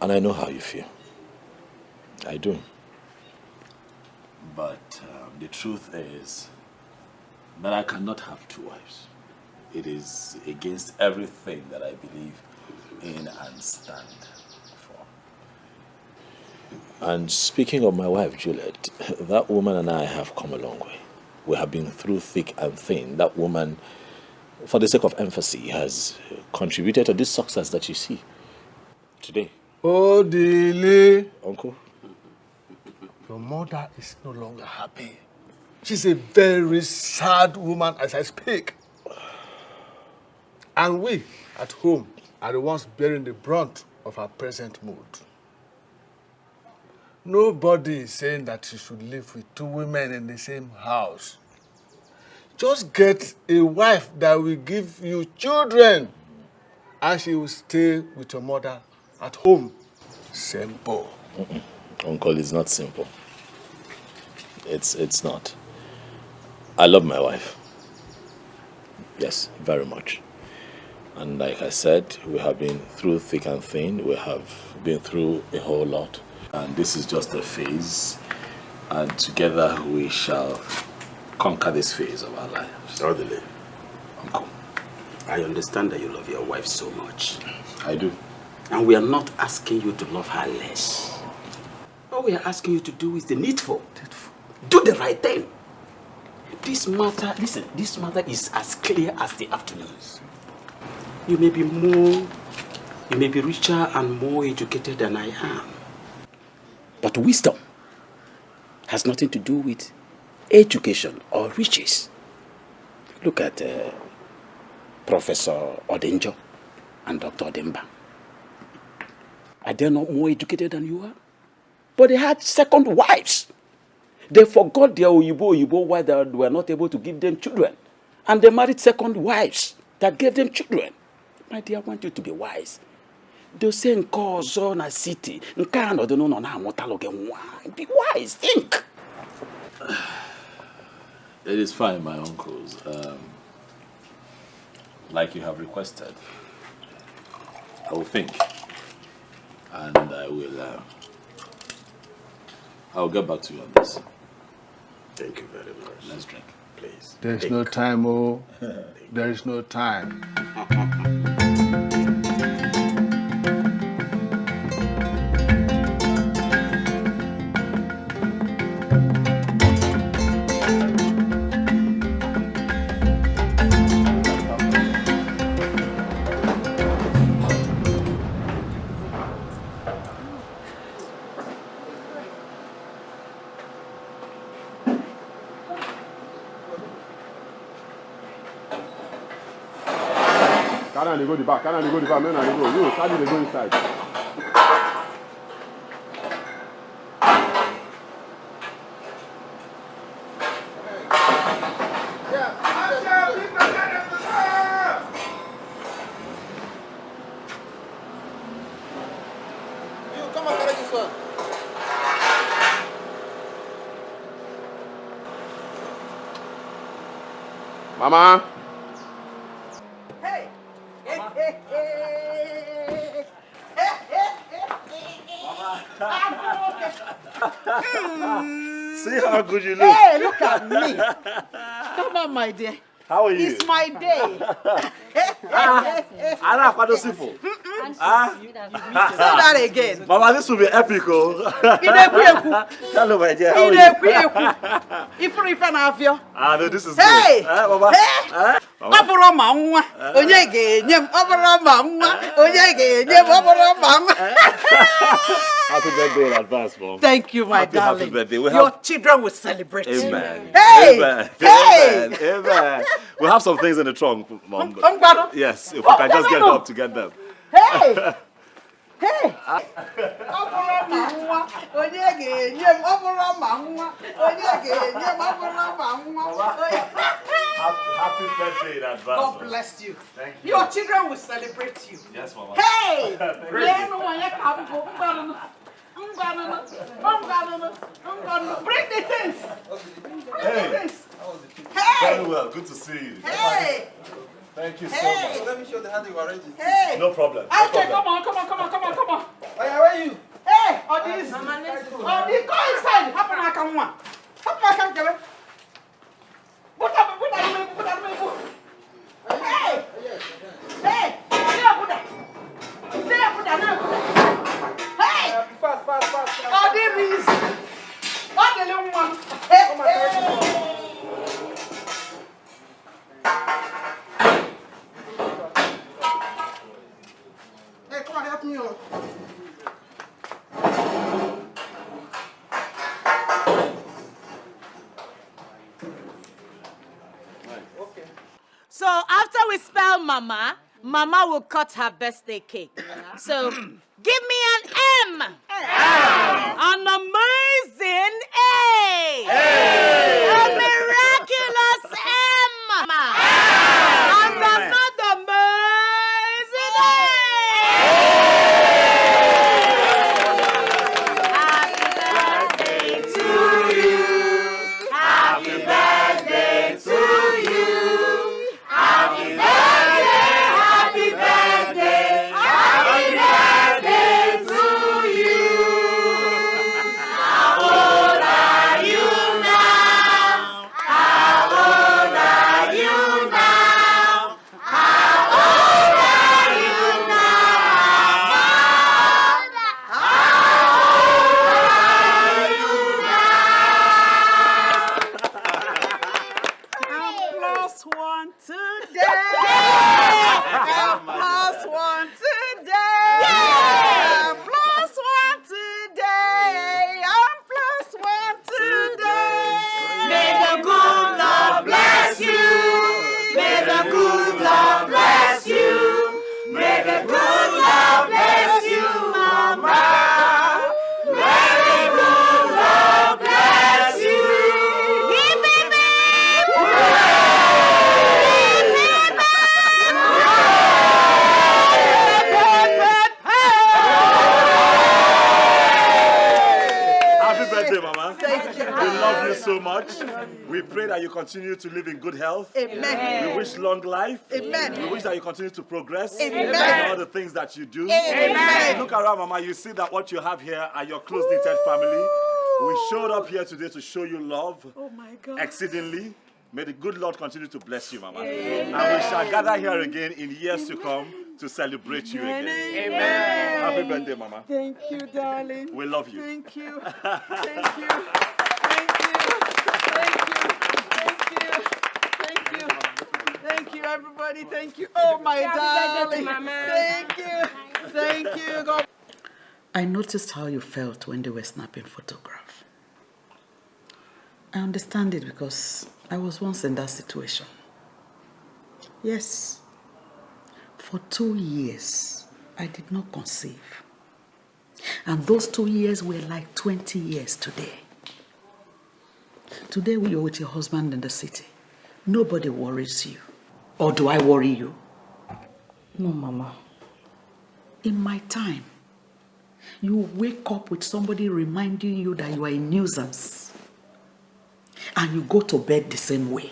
S4: And I know how you feel. I do. But the truth is that I cannot have two wives. It is against everything that I believe in and stand for. And speaking of my wife, Juliet, that woman and I have come a long way. We have been through thick and thin. That woman, for the sake of emphasis, has contributed to this success that you see today.
S5: Oh, Dile.
S4: Uncle?
S5: Your mother is no longer happy. She's a very sad woman as I speak. And we, at home, are the ones bearing the brunt of her present mood. Nobody is saying that you should live with two women in the same house. Just get a wife that will give you children, and she will stay with your mother at home. Simple.
S4: Uncle, it's not simple. It's not. I love my wife. Yes, very much. And like I said, we have been through thick and thin. We have been through a whole lot. And this is just a phase. And together we shall conquer this phase of our lives.
S11: Odele,
S4: Uncle,
S11: I understand that you love your wife so much.
S4: I do.
S11: And we are not asking you to love her less. All we are asking you to do is the needful. Do the right thing. This matter, listen, this matter is as clear as the afternoons. You may be richer and more educated than I am. But wisdom has nothing to do with education or riches. Look at Professor Odenjo and Dr. Odemba. Are they not more educated than you are? But they had second wives. They forgot their Oyibo wives that were not able to give them children. And they married second wives that gave them children. My dear, I want you to be wise. They say in Kozona City, in Kano, they don't know how to be wise, think.
S4: It is fine, my uncles. Like you have requested. I will think. And I'll get back to you on this.
S11: Thank you very much.
S4: Let's drink, please.
S5: There's no time, oh. There is no time.
S3: Can I go the back? Can I go the back? Men, I go. You, Sadi, they go inside.
S10: You come and carry this one.
S3: Mama.
S4: See how good you look.
S8: Hey, look at me. Come on, my dear.
S4: How are you?
S8: It's my day.
S4: Anna, what does it for?
S8: Say that again.
S4: Mama, this will be epic, oh. Hello, my dear. How are you? No, this is
S8: Hey!
S4: good. Mama.
S8: Hey!
S4: Happy birthday in advance, Mom.
S8: Thank you, my darling.
S4: Happy birthday.
S8: Your children will celebrate.
S4: Amen.
S8: Hey!
S4: Amen.
S8: Hey!
S4: Amen. Amen. We have some things in the trunk, Mom. Yes, if we can just get up to get them.
S8: Hey! Hey!
S4: Happy birthday in advance.
S8: God bless you.
S4: Thank you.
S8: Your children will celebrate you.
S4: Yes, Mama.
S8: Hey! Bring the things.
S4: Hey.
S8: Hey!
S4: Very well. Good to see you.
S8: Hey!
S4: Thank you so
S8: Hey!
S4: much.
S10: Let me show the hand you arranged.
S8: Hey!
S4: No problem. No
S8: Okay,
S4: problem.
S8: come on.
S10: Where are you?
S8: Hey! All these. Go inside. Happen. Put up. Hey! Hey! Hey!
S10: Fast.
S8: All these. All the little one. Hey!
S10: Hey, come on, help me.
S8: So after we spell Mama, Mama will cut her birthday cake. So give me an M. An amazing A. A miraculous M. And another amazing A. Happy birthday to you. Happy birthday to you. Happy birthday to you. How old are you now? How old are you now? How old are you now? I'm plus one today. I'm plus one today. I'm plus one today. I'm plus one today. May the good Lord bless you. May the good Lord bless you. May the good Lord bless you, Mama. May the good Lord bless you. Hip, hip, hip. Hip, hip, hip.
S4: so much. We pray that you continue to live in good health.
S10: Amen.
S4: We wish long life.
S10: Amen.
S4: We wish that you continue to progress
S10: Amen.
S4: in all the things that you do.
S10: Amen.
S4: Look around, Mama. You see that what you have here are your close-knitted family. We showed up here today to show you love exceedingly. May the good Lord continue to bless you, Mama.
S10: Amen.
S4: And we shall gather here again in years to come to celebrate you again.
S10: Amen.
S4: Happy birthday, Mama.
S10: Thank you, darling.
S4: We love you.
S10: Thank you. Thank you. Thank you. Thank you. Thank you. Thank you, everybody. Thank you. Oh, my darling. Thank you. Thank you. God.
S2: I noticed how you felt when they were snapping photographs. I understand it because I was once in that situation. Yes. For 2 years, I did not conceive. And those 2 years were like 20 years today. Today we are with your husband in the city. Nobody worries you. Or do I worry you?
S8: No, Mama.
S2: In my time, you wake up with somebody reminding you that you are a nuisance. And you go to bed the same way.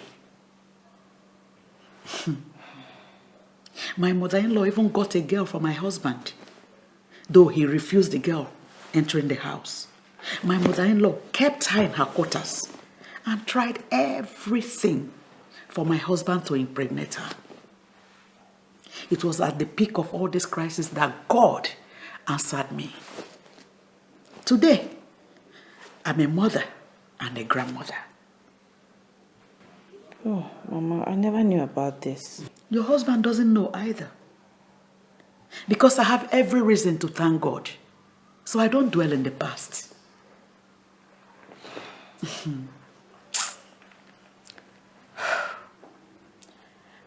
S2: My mother-in-law even got a girl for my husband, though he refused the girl entering the house. My mother-in-law kept her in her quarters and tried everything for my husband to impregnate her. It was at the peak of all this crisis that God answered me. Today, I'm a mother and a grandmother.
S8: Oh, Mama, I never knew about this.
S2: Your husband doesn't know either. Because I have every reason to thank God. So I don't dwell in the past.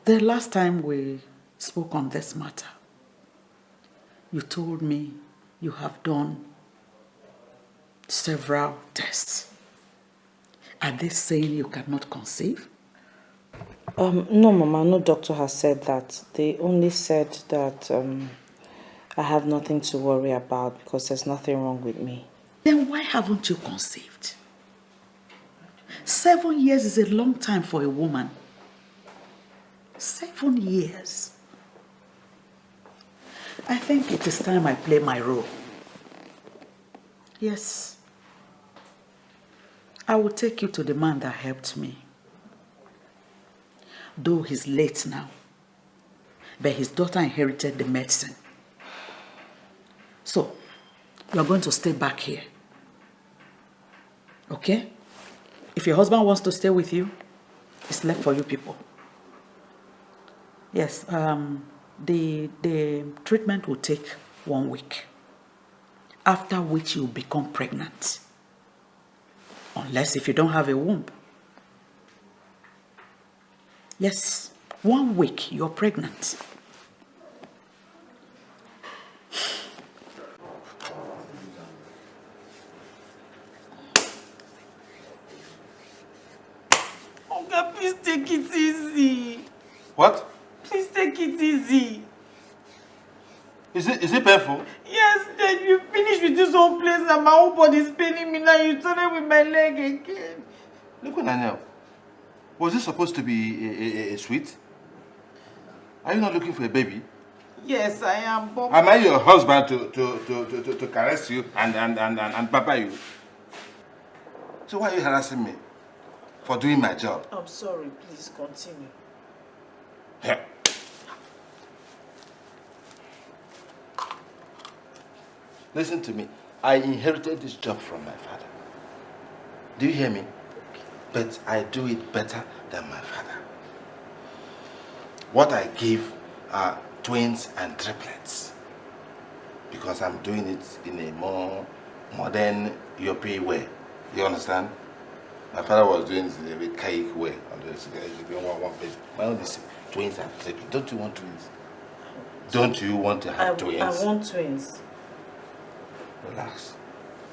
S2: The last time we spoke on this matter, you told me you have done several tests. Are they saying you cannot conceive?
S8: No, Mama, no doctor has said that. They only said that I have nothing to worry about because there's nothing wrong with me.
S2: Then why haven't you conceived? 7 years is a long time for a woman. 7 years. I think it is time I play my role. Yes. I will take you to the man that helped me. Though he's late now, but his daughter inherited the medicine. So, you're going to stay back here. Okay? If your husband wants to stay with you, it's left for you people. Yes, the treatment will take 1 week, after which you'll become pregnant. Unless if you don't have a womb. Yes, 1 week, you're pregnant.
S1: Oga, please take it easy.
S12: What?
S1: Please take it easy.
S12: Is it painful?
S1: Yes, then you finish with this whole place and my whole body is paining me now. You started with my leg again.
S12: Look what I know. Was this supposed to be a sweet? Are you not looking for a baby?
S1: Yes, I am. But
S12: Am I your husband to caress you and pamper you? So why are you harassing me for doing my job?
S8: I'm sorry, please continue.
S12: Yeah. Listen to me. I inherited this job from my father. Do you hear me? But I do it better than my father. What I give are twins and triplets. Because I'm doing it in a more modern European way. You understand? My father was doing it in a very cake way. My own is twins and triplets. Don't you want twins? Don't you want to have twins?
S8: I want twins.
S12: Relax.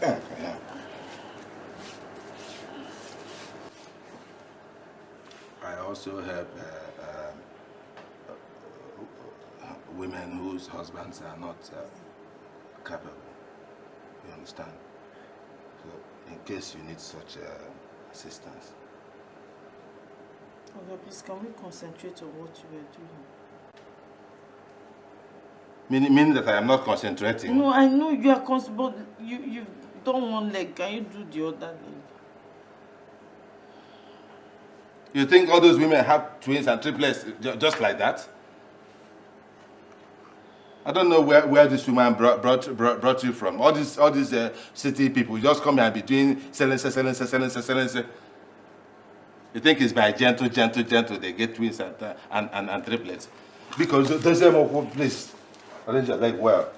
S12: Yeah. I also have women whose husbands are not capable. You understand? So, in case you need such assistance.
S1: Okay, please, can we concentrate on what you were doing?
S12: Meaning that I am not concentrating?
S1: No, I know you are but you've done one leg. Can you do the other leg?
S12: You think all those women have twins and triplets just like that? I don't know where this woman brought you from. All these city people just come here and be doing selling. You think it's by gentle they get twins and triplets? Because there's a more place. Arrange your leg well.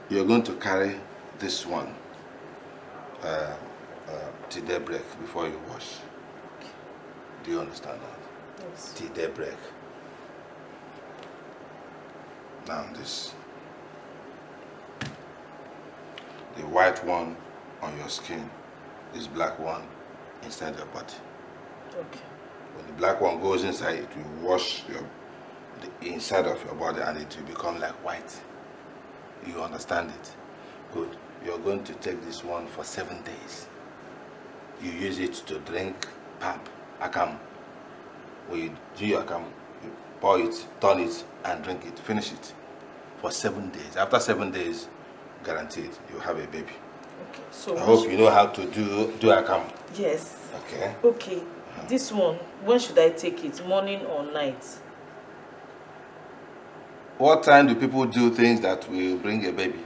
S12: You're going to carry this one till daybreak before you wash. Do you understand that?
S1: Yes.
S12: Till daybreak. Now this. The white one on your skin, this black one inside your body.
S1: Okay.
S12: When the black one goes inside, it will wash the inside of your body and it will become like white. You understand it? Good. You're going to take this one for 7 days. You use it to drink pap, akam. When you do your akam, you pour it, turn it, and drink it. Finish it for 7 days. After 7 days, guaranteed, you'll have a baby.
S1: Okay. So
S12: I hope you know how to do akam.
S1: Yes.
S12: Okay.
S1: Okay. This one, when should I take it? Morning or night?
S12: What time do people do things that will bring a baby?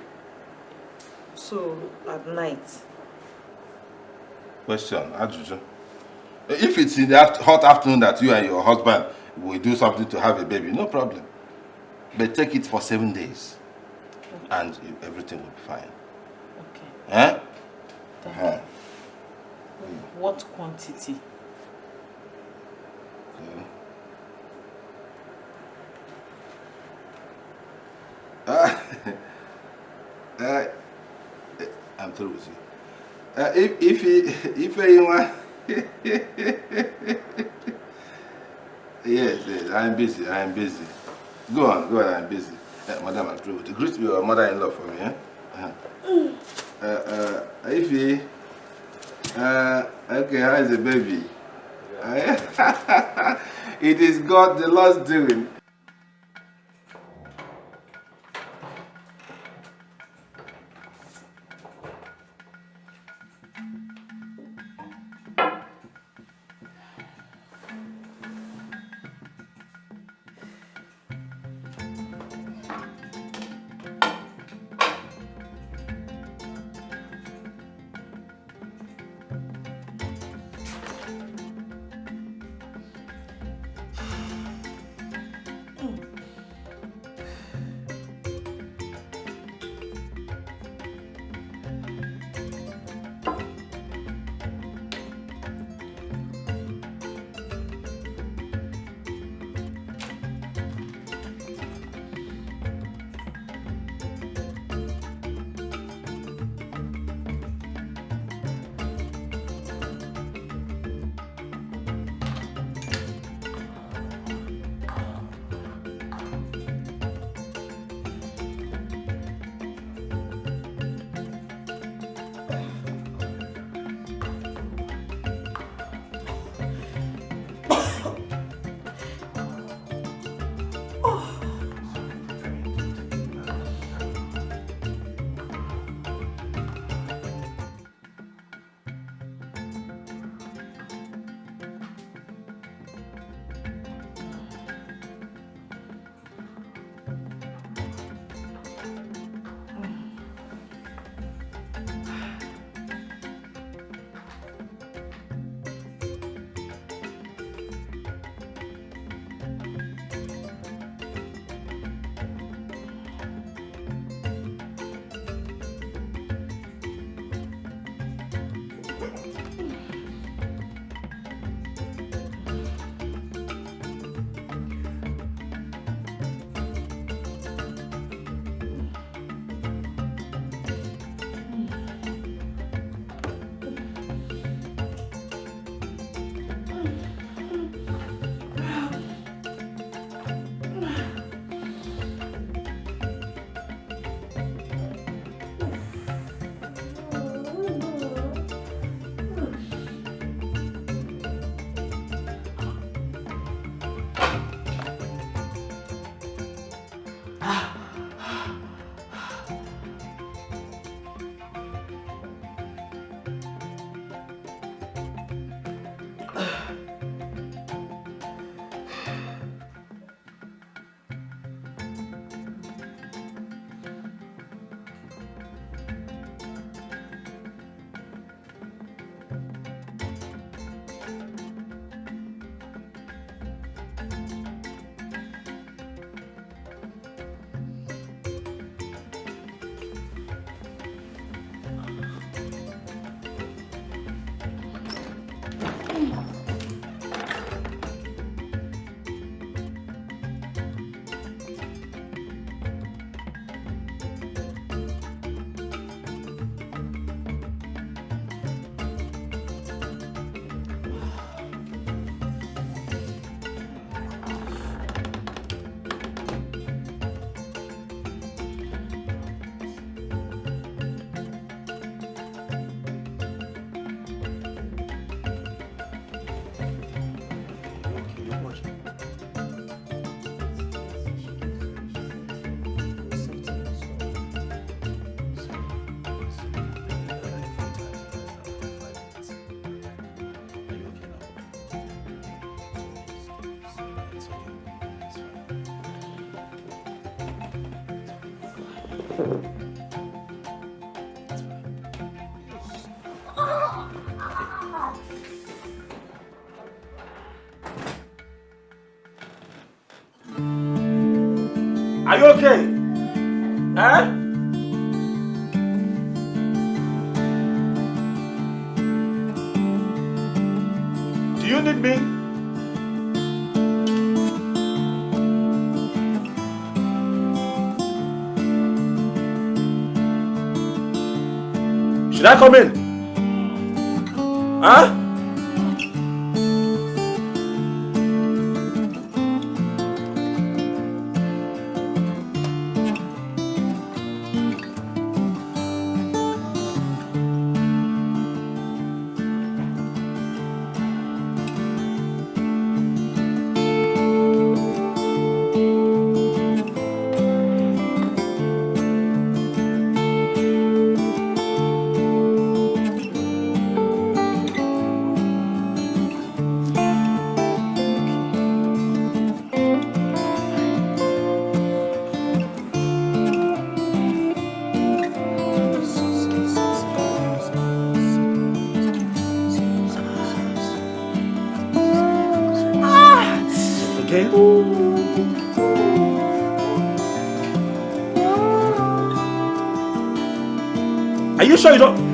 S1: So, at night.
S12: Question, Ajuju. If it's in the hot afternoon that you and your husband will do something to have a baby, no problem. But take it for 7 days. Okay. And everything will be fine.
S1: Okay.
S12: Eh?
S1: Thank you. What quantity? I'm through with you. If you want, yes, I'm busy. Go on, I'm busy. Madam, I'm through with you. Greet your mother-in-law for me, Ify, okay, how is the baby? It is God, the Lord's doing.
S11: Are you okay? Huh? Do you need me? Should I come in? Huh? Are you sure you don't?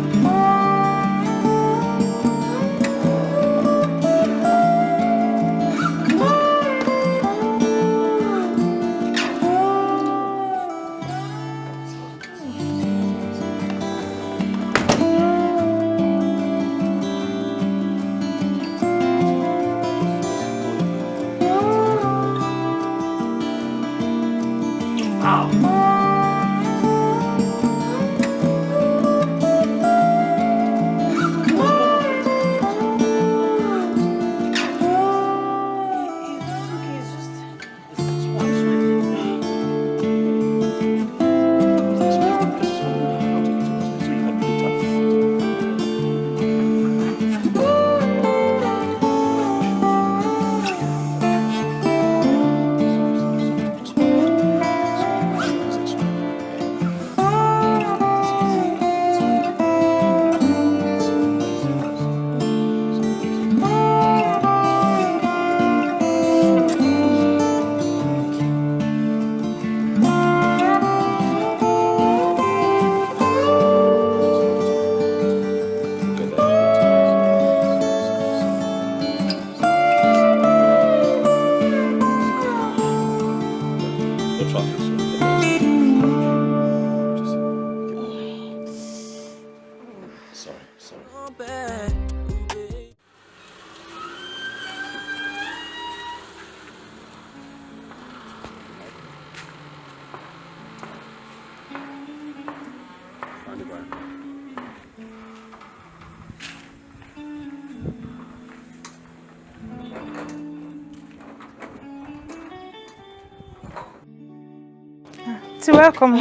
S6: So welcome.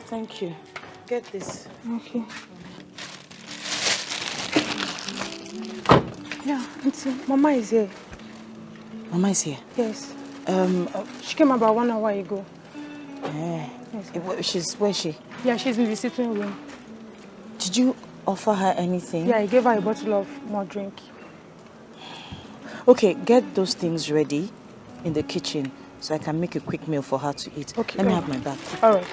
S8: Thank you. Get this.
S6: Okay. Yeah, Auntie, Mama is here.
S8: Mama is here?
S6: Yes. She came about 1 hour ago.
S8: Yes. Where's she?
S6: Yeah, she's in the sitting room.
S8: Did you offer her anything?
S6: Yeah, I gave her a bottle of more drink.
S8: Okay, get those things ready in the kitchen so I can make a quick meal for her to eat.
S6: Okay.
S8: Let me have my bag.
S6: All right.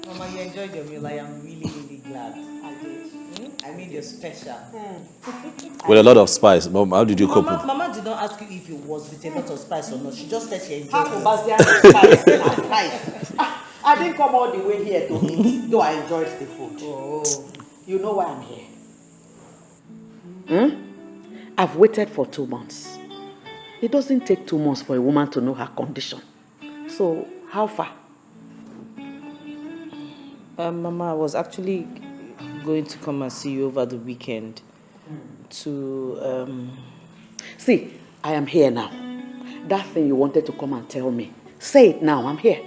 S8: Mama, you enjoyed your meal. I am really, really glad. I did. I made you special.
S4: With a lot of spice. Mom, how did you cope with it?
S8: Mama did not ask you if it was with a lot of spice or not. She just said she enjoyed
S10: How
S8: it.
S10: spice? I didn't come all the way here to eat, though I enjoyed the food. Oh. You know why I'm here? I've waited for 2 months. It doesn't take 2 months for a woman to know her condition. So, how far?
S8: Mama, I was actually going to come and see you over the weekend to...
S10: See, I am here now. That thing you wanted to come and tell me, say it now, I'm here.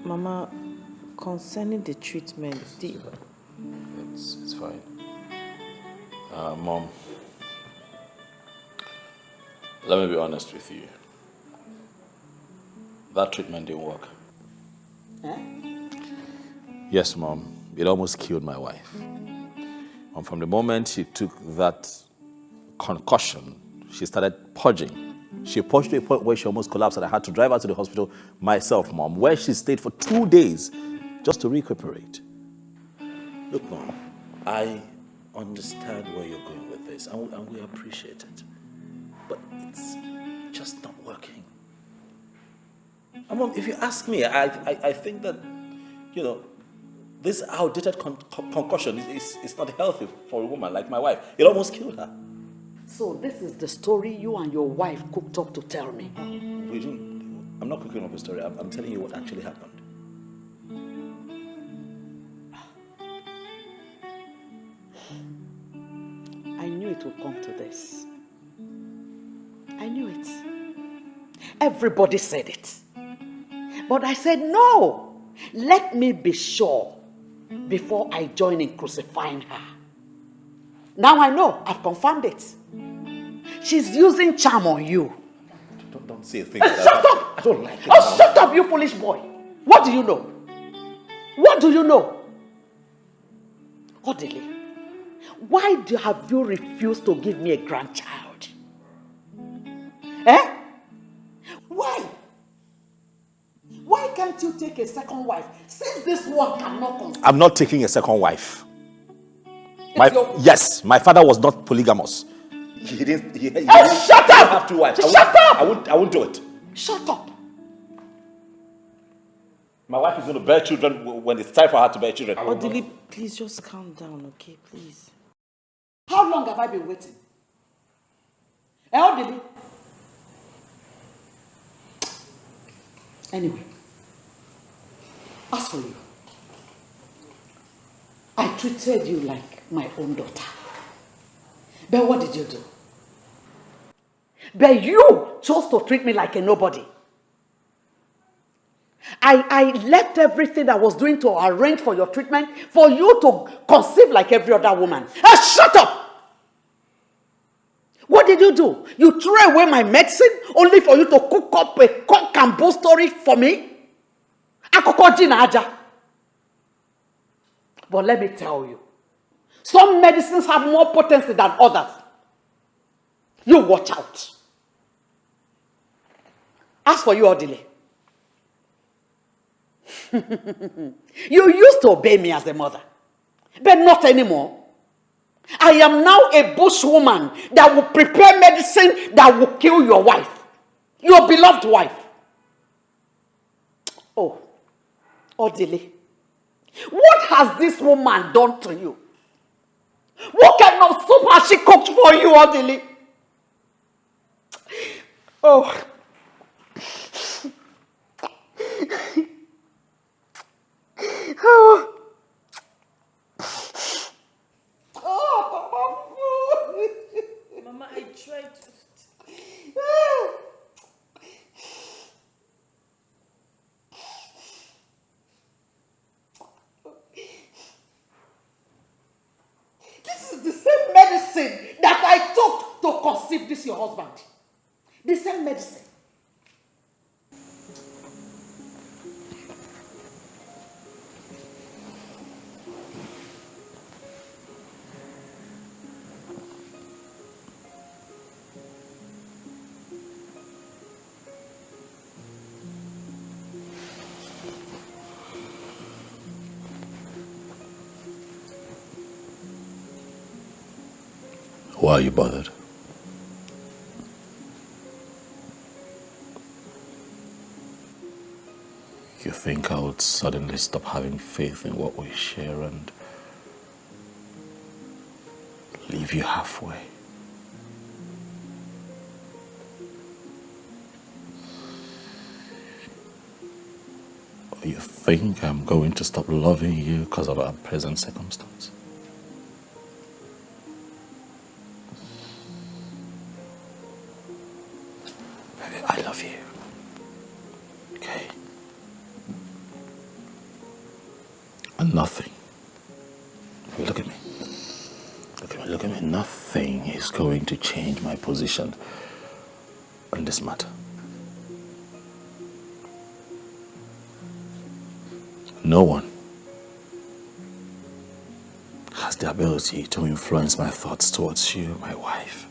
S8: Mama, concerning the treatment,
S4: It's fine. Mom, let me be honest with you. That treatment didn't work.
S10: Eh?
S4: Yes, Mom. It almost killed my wife. And from the moment she took that concussion, she started purging. She purged to a point where she almost collapsed, and I had to drive her to the hospital myself, Mom, where she stayed for 2 days just to recuperate. Look, Mom, I understand where you're going with this, and we appreciate it. But it's just not working. And Mom, if you ask me, I think that, this outdated concussion is not healthy for a woman like my wife. It almost killed her.
S10: So this is the story you and your wife cooked up to tell me.
S4: I'm not cooking up a story. I'm telling you what actually happened.
S10: I knew it would come to this. I knew it. Everybody said it. But I said, no, let me be sure before I join in crucifying her. Now I know, I've confirmed it. She's using charm on you.
S4: Don't say a thing like that.
S10: Shut up!
S4: I don't like it.
S10: Oh, shut up, you foolish boy. What do you know? What do you know? Odile, why have you refused to give me a grandchild? Eh? Why? Why can't you take a second wife since this one cannot conceive?
S4: I'm not taking a second wife. Yes, my father was not polygamous. He didn't.
S10: Shut up!
S4: Have 2 wives.
S10: Shut up!
S4: I won't do it.
S10: Shut up!
S4: My wife is going to bear children when it's time for her to bear children.
S8: Odili, please just calm down, okay? Please.
S10: How long have I been waiting? Odili? Anyway, as for you, I treated you like my own daughter. But what did you do? But you chose to treat me like a nobody. I left everything I was doing to arrange for your treatment for you to conceive like every other woman. Shut up! What did you do? You threw away my medicine only for you to cook up a cock and bull story for me? But let me tell you, some medicines have more potency than others. You watch out. As for you, Odile, you used to obey me as a mother, but not anymore. I am now a bushwoman that will prepare medicine that will kill your wife, your beloved wife. Oh, Odile, what has this woman done to you? What kind of soup has she cooked for you, Odile? Oh. Oh.
S8: Mama, I tried to.
S10: This is the same medicine that I took to conceive this your husband. The same medicine.
S4: Why are you bothered? You think I would suddenly stop having faith in what we share and leave you halfway? Or you think I'm going to stop loving you because of our present circumstance? Baby, I love you. Okay? And nothing. Look at me. Look at me. Nothing is going to change my position on this matter. No one has the ability to influence my thoughts towards you, my wife.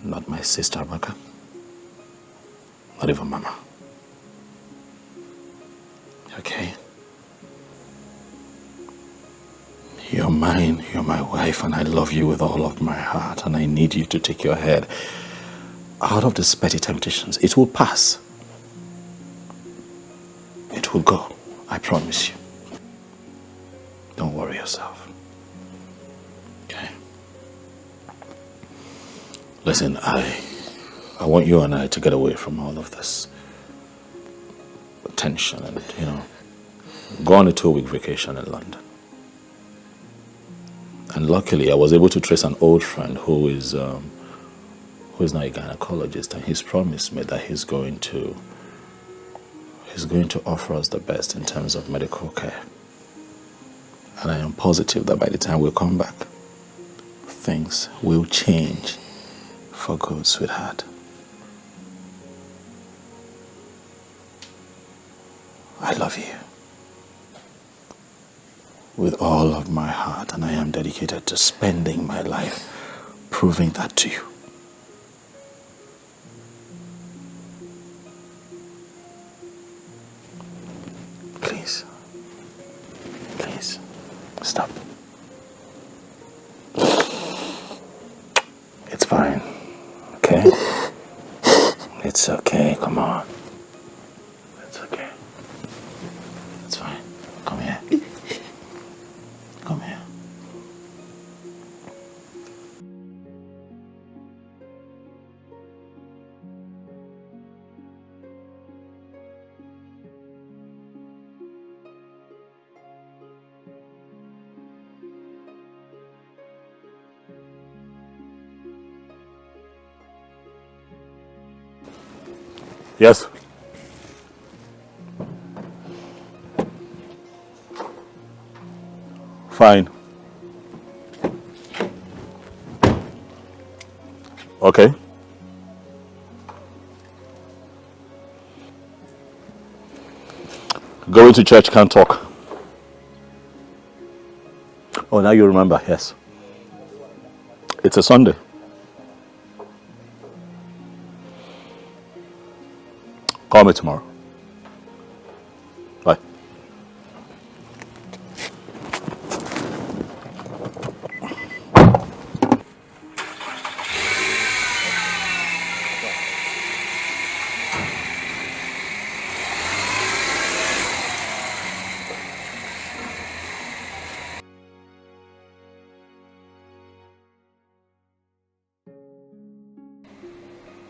S4: Not my sister, Amaka. Not even Mama. Okay? You're mine, you're my wife, and I love you with all of my heart, and I need you to take your head out of these petty temptations. It will pass. It will go. I promise you. Don't worry yourself. Okay? Listen, I want you and I to get away from all of this tension and, go on a 2-week vacation in London. And luckily, I was able to trace an old friend who is now a gynecologist, and he's promised me that he's going to offer us the best in terms of medical care. And I am positive that by the time we come back, things will change for good, sweetheart. I love you with all of my heart, and I am dedicated to spending my life proving that to you. Please. Please. Stop. It's fine. Okay? It's okay. Come on. It's okay. It's fine. Come here. Come here. Yes. Fine. Okay. Going to church, can't talk. Oh, now you remember, yes. It's a Sunday. Call me tomorrow. Bye.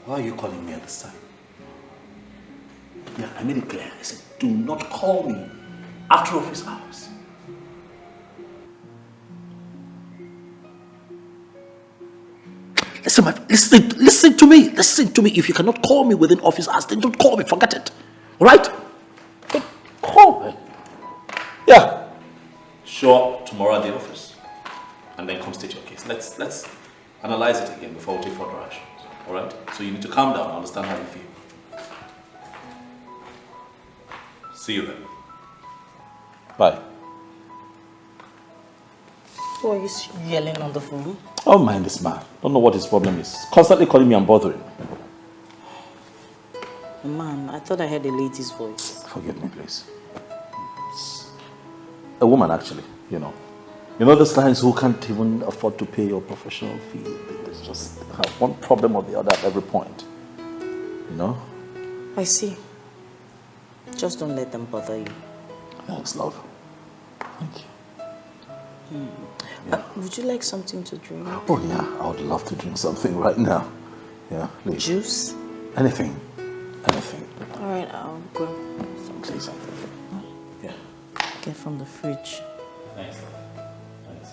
S4: Why are you calling me at this time? Yeah, I made it clear. I said, do not call me after office hours. Listen to me. Listen to me. If you cannot call me within office hours, then don't call me. Forget it. All right? Don't call me. Yeah. Show up tomorrow at the office, and then come state your case. Let's analyze it again before we take further actions. All right? So you need to calm down and understand how you feel. See you then. Bye.
S8: Why are you yelling on the phone?
S4: Oh, mind this man. Don't know what his problem is. Constantly calling me and bothering me.
S8: Man, I thought I heard a lady's voice.
S4: Forgive me, please. It's a woman, actually, You know those clients who can't even afford to pay your professional fee. They just have one problem or the other at every point.
S8: I see. Just don't let them bother you.
S4: Thanks, love. Thank you. Yeah.
S8: Would you like something to drink?
S4: Oh, yeah. I would love to drink something right now. Yeah, please.
S8: Juice?
S4: Anything. Anything.
S8: All right, I'll grab some.
S4: Please. Yeah.
S8: Get from the fridge.
S4: Thanks. Thanks.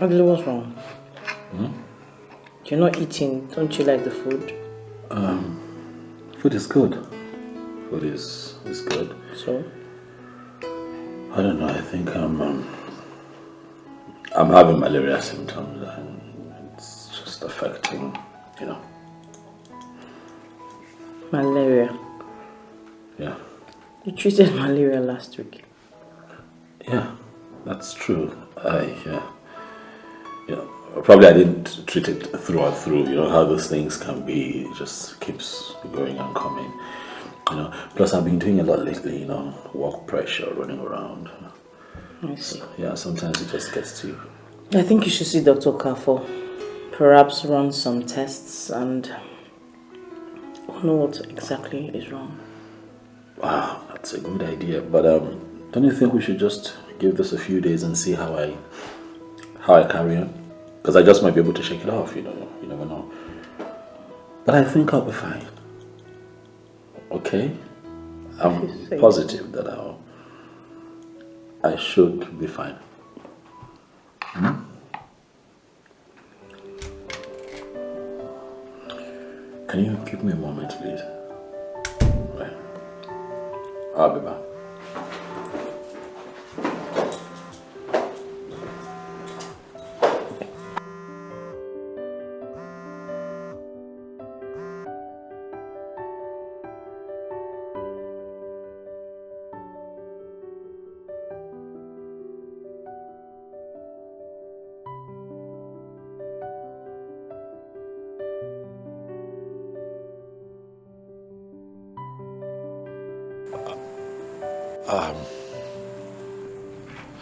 S8: Ugly, what's wrong? You're not eating. Don't you like the food?
S4: Food is good. Food is good.
S8: So?
S4: I don't know. I think I'm having malaria symptoms, and it's just affecting, you know.
S8: Malaria?
S4: Yeah.
S8: You treated malaria last week.
S4: Yeah, that's true. Probably I didn't treat it through and through. You know how those things can be. It just keeps going and coming. You know. Plus, I've been doing a lot lately. You know, work pressure, running around.
S8: I see.
S4: Yeah, sometimes it just gets to you.
S8: I think you should see Dr. Kafo. Perhaps run some tests and know what exactly is wrong.
S4: Wow, that's a good idea. But don't you think we should just give this a few days and see how I carry on? Because I just might be able to shake it off, you know. You never know. But I think I'll be fine. Okay? I'm positive that I should be fine. Can you give me a moment, please? Right. I'll be back.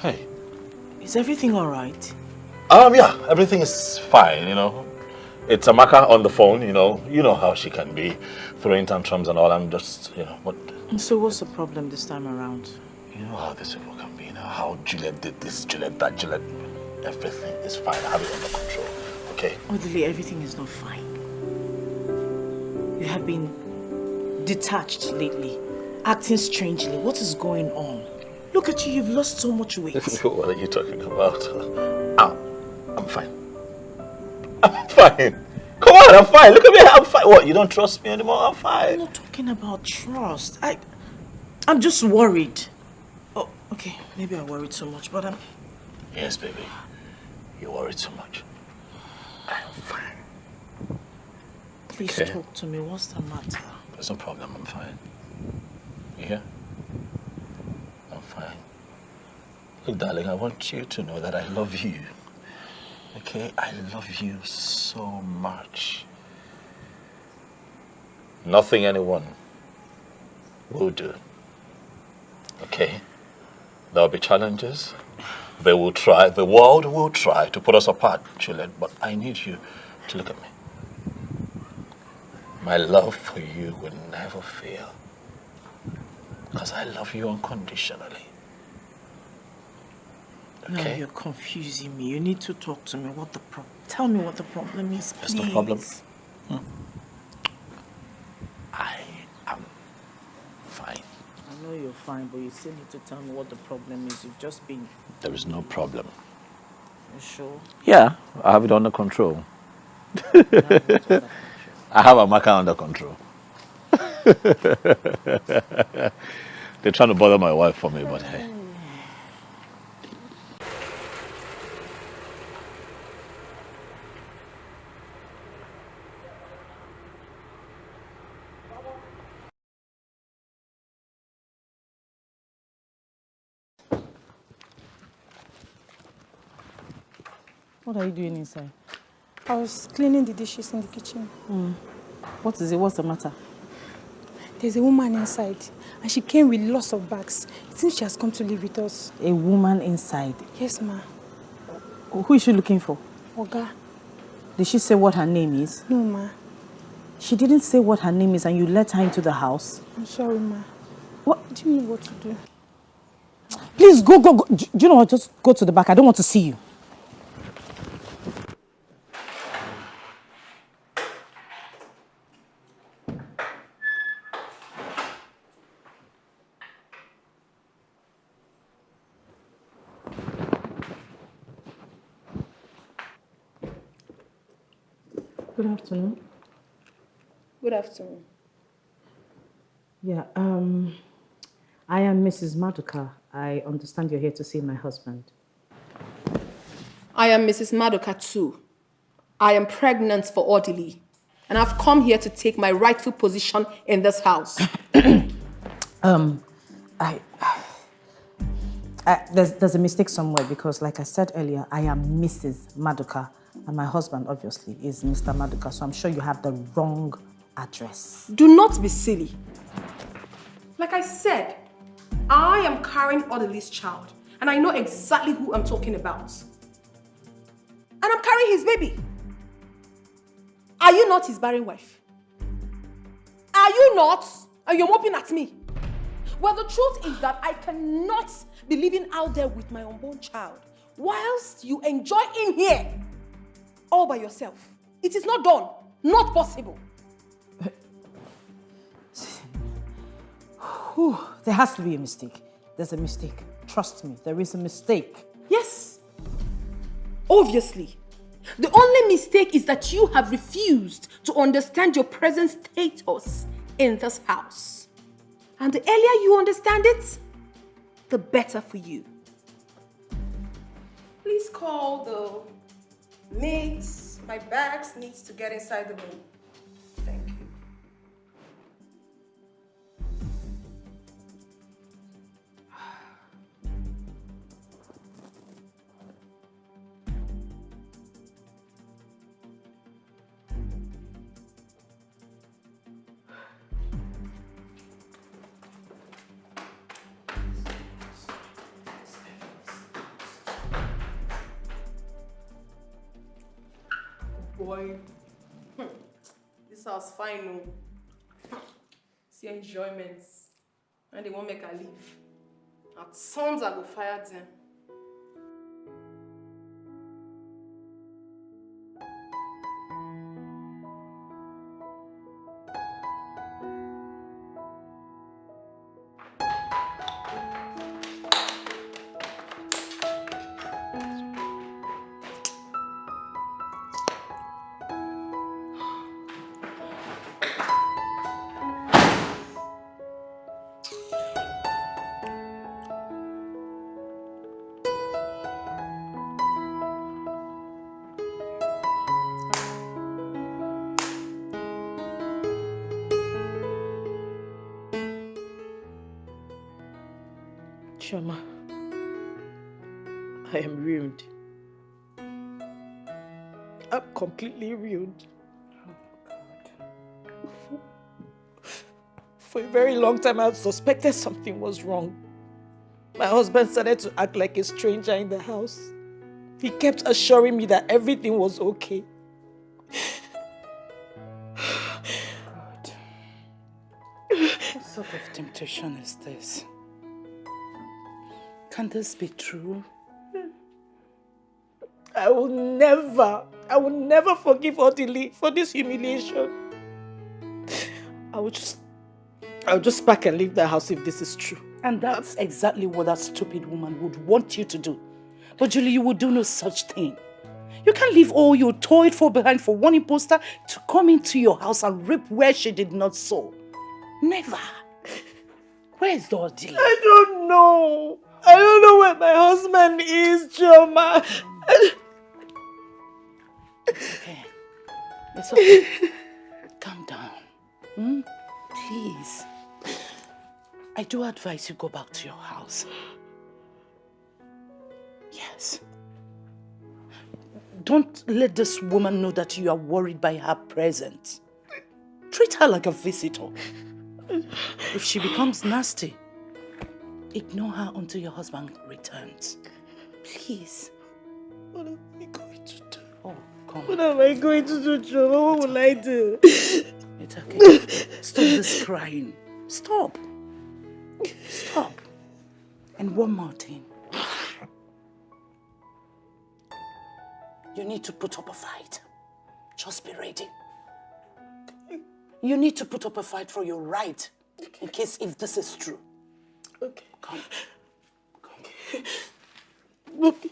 S4: Hey.
S8: Is everything all right?
S4: Yeah, everything is fine, you know. It's Amaka on the phone, you know how she can be, throwing tantrums and all. I'm just, you know, what...
S8: So what's the problem this time around?
S4: You know how these people can be, you know, how Juliet did this, Juliet that, Juliet... Everything is fine, I have it under control, okay?
S8: Odile, everything is not fine. You have been detached lately, acting strangely. What is going on? Look at you, you've lost so much weight.
S4: What are you talking about? I'm fine. I'm fine. Come on, I'm fine. Look at me, I'm fine. What, you don't trust me anymore? I'm fine.
S8: I'm not talking about trust. I'm just worried. Oh, okay, maybe I worried too much, but I'm...
S4: Yes, baby. You worry too much. I'm fine.
S8: Please talk to me. What's the matter?
S4: There's no problem. I'm fine. You hear? I'm fine. Look, darling, I want you to know that I love you. Okay? I love you so much. Nothing anyone will do. Okay? There'll be challenges. They will try, the world will try to put us apart, Juliet, but I need you to look at me. My love for you will never fail. Because I love you unconditionally. Okay?
S8: No, you're confusing me. You need to talk to me. Tell me what the problem is, please.
S4: There's no problem. I am fine.
S8: I know you're fine, but you still need to tell me what the problem is. You've just been...
S4: There is no problem.
S8: You sure?
S4: Yeah, I have it under control. I have Amaka under control. They're trying to bother my wife for me, but hey.
S8: What are you doing inside?
S6: I was cleaning the dishes in the kitchen.
S8: What is it? What's the matter?
S6: There's a woman inside, and she came with lots of bags. It seems she has come to live with us.
S8: A woman inside?
S6: Yes, ma.
S8: Who is she looking for?
S6: Oga.
S8: Did she say what her name is?
S6: No, ma.
S8: She didn't say what her name is and you let her into the house?
S6: I'm sorry, ma.
S8: What?
S6: Do you know what to do?
S8: Please, go. Do you know what? Just go to the back. I don't want to see you. Good afternoon.
S9: Good afternoon.
S8: Yeah, I am Mrs. Maduka. I understand you're here to see my husband.
S7: I am Mrs. Maduka too. I am pregnant for Odili, and I've come here to take my rightful position in this house.
S8: There's a mistake somewhere because, like I said earlier, I am Mrs. Maduka, and my husband, obviously, is Mr. Maduka, so I'm sure you have the wrong address.
S7: Do not be silly. Like I said, I am carrying Odili's child, and I know exactly who I'm talking about. And I'm carrying his baby. Are you not his barren wife? Are you not? And you're moping at me. Well, the truth is that I cannot be living out there with my unborn child whilst you enjoy in here all by yourself. It is not done. Not possible.
S8: Whew, there has to be a mistake. There's a mistake. Trust me, there is a mistake.
S7: Yes. Obviously. The only mistake is that you have refused to understand your present status in this house. And the earlier you understand it, the better for you. Please call the maids. My bags needs to get inside the room. Thank you. Boy, this house fine, no. See enjoyments. And they won't make her leave. At sons I go fire them.
S1: Chioma, I am ruined. I'm completely ruined. Oh, God. For a very long time, I suspected something was wrong. My husband started to act like a stranger in the house. He kept assuring me that everything was okay. God. What sort of temptation is this? Can this be true? I will never forgive Odili for this humiliation. I'll just pack and leave the house if this is true.
S2: And that's exactly what that stupid woman would want you to do. But Julie, you would do no such thing. You can't leave all your toiled for behind for one imposter to come into your house and rip where she did not sow. Never. Where is the Odili?
S1: I don't know. I don't know where my husband is, Chioma.
S2: It's okay. It's okay. Calm down. Please. I do advise you go back to your house. Yes. Don't let this woman know that you are worried by her presence. Treat her like a visitor. If she becomes nasty, ignore her until your husband returns. Please.
S1: What am I going to do?
S2: Oh, come
S1: What
S2: on.
S1: am I going to do, Chioma? What will I do?
S2: It's okay. Stop this crying. Stop. Stop. And one more thing. You need to put up a fight. Just be ready. You need to put up a fight for your right. In case if this is true.
S1: Okay.
S2: Come.
S1: Okay.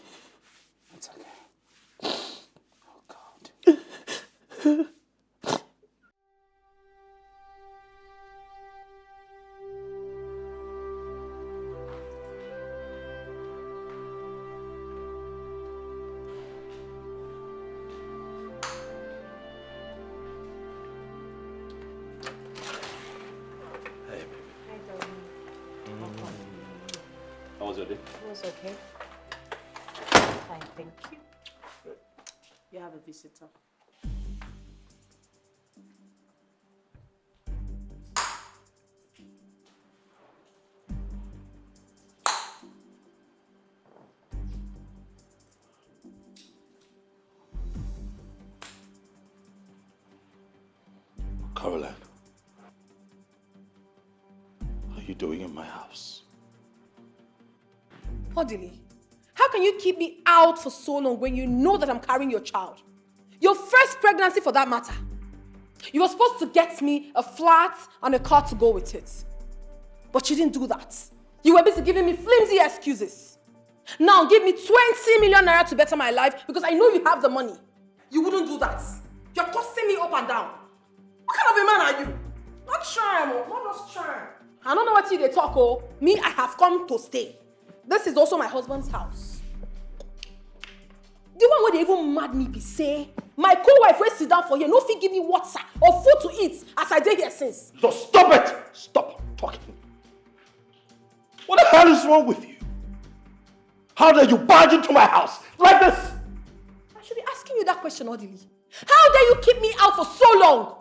S2: It's okay. Oh, God.
S8: was okay. Fine, thank you. You have a visitor.
S4: Caroline, what are you doing in my house?
S7: Odili, how can you keep me out for so long when you know that I'm carrying your child? Your first pregnancy for that matter. You were supposed to get me a flat and a car to go with it. But you didn't do that. You were busy giving me flimsy excuses. Now give me 20 million naira to better my life because I know you have the money. You wouldn't do that. You're tossing me up and down. What kind of a man are you? Not charm, not just charm. I don't know what they talk, oh. Me, I have come to stay. This is also my husband's house. The one where they even mad me be say, my co-wife will sit down for here, no fit give me water or food to eat as I did here since.
S4: So stop it! Stop talking. What the hell is wrong with you? How dare you barge into my house like this?
S7: I should be asking you that question, Odili. How dare you keep me out for so long?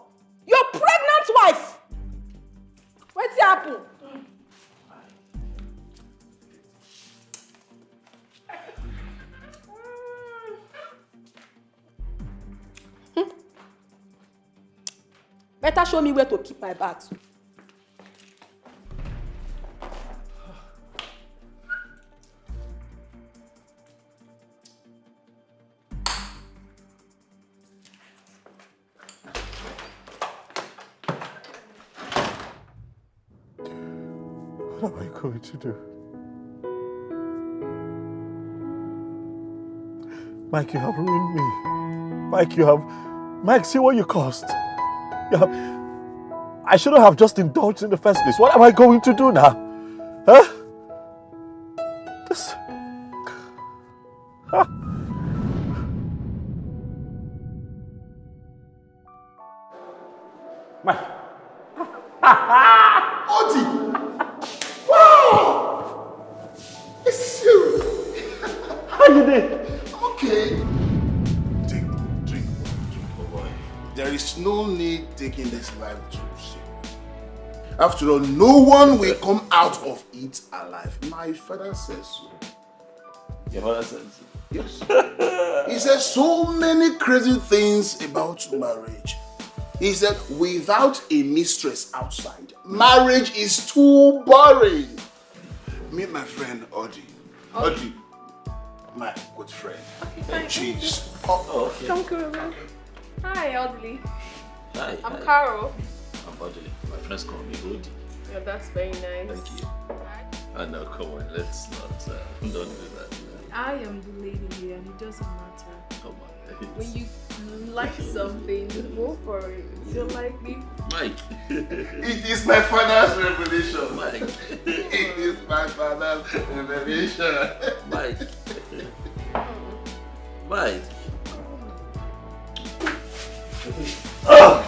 S7: Your pregnant wife! What's happened? Better show me where to keep my bags.
S4: What am I going to do? Mike, you have ruined me. Mike, see what you caused. I shouldn't have just indulged in the first place. What am I going to do now? Huh? This... Mike.
S3: Odi! Wow! This is you!
S4: How you doing?
S3: Okay. Drink, oh boy. There is no need taking this life too seriously. After all, no one will come out of it alive. My father says so.
S4: Your father says so?
S3: Yes. He said so many crazy things about marriage. He said, without a mistress outside, marriage is too boring. Meet my friend, Odi. Odi, my good friend.
S9: Okay,
S3: Cheese.
S4: Oh, okay.
S9: Thank you. Hi, Audley.
S4: Hi.
S9: I'm Carol.
S4: I'm Audley. My friends call me Odi.
S9: Yeah, that's very nice.
S4: Thank you. No, come on, let's not, don't do that.
S9: I am the lady here and it doesn't matter.
S4: Come on.
S9: When you like something, go for it. You don't like me?
S4: Mike.
S3: It is my father's revelation.
S4: Mike.
S3: It is my father's revelation.
S4: Mike. Mike. Oh!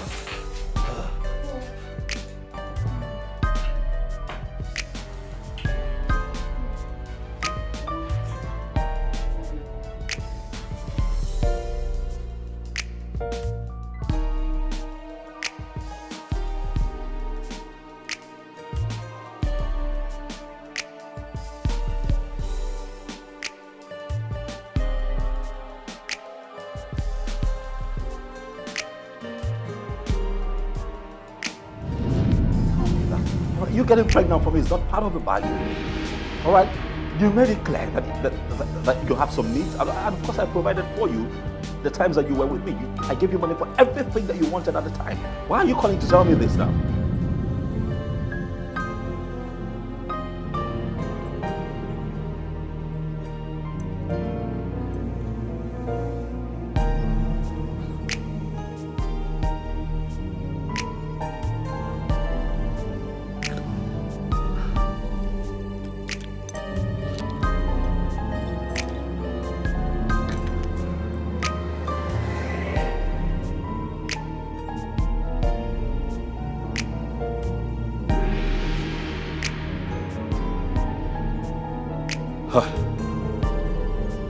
S4: You getting pregnant for me is not part of the bargain. All right? You made it clear that you have some needs, and of course I provided for you the times that you were with me. I gave you money for everything that you wanted at the time. Why are you calling to tell me this now?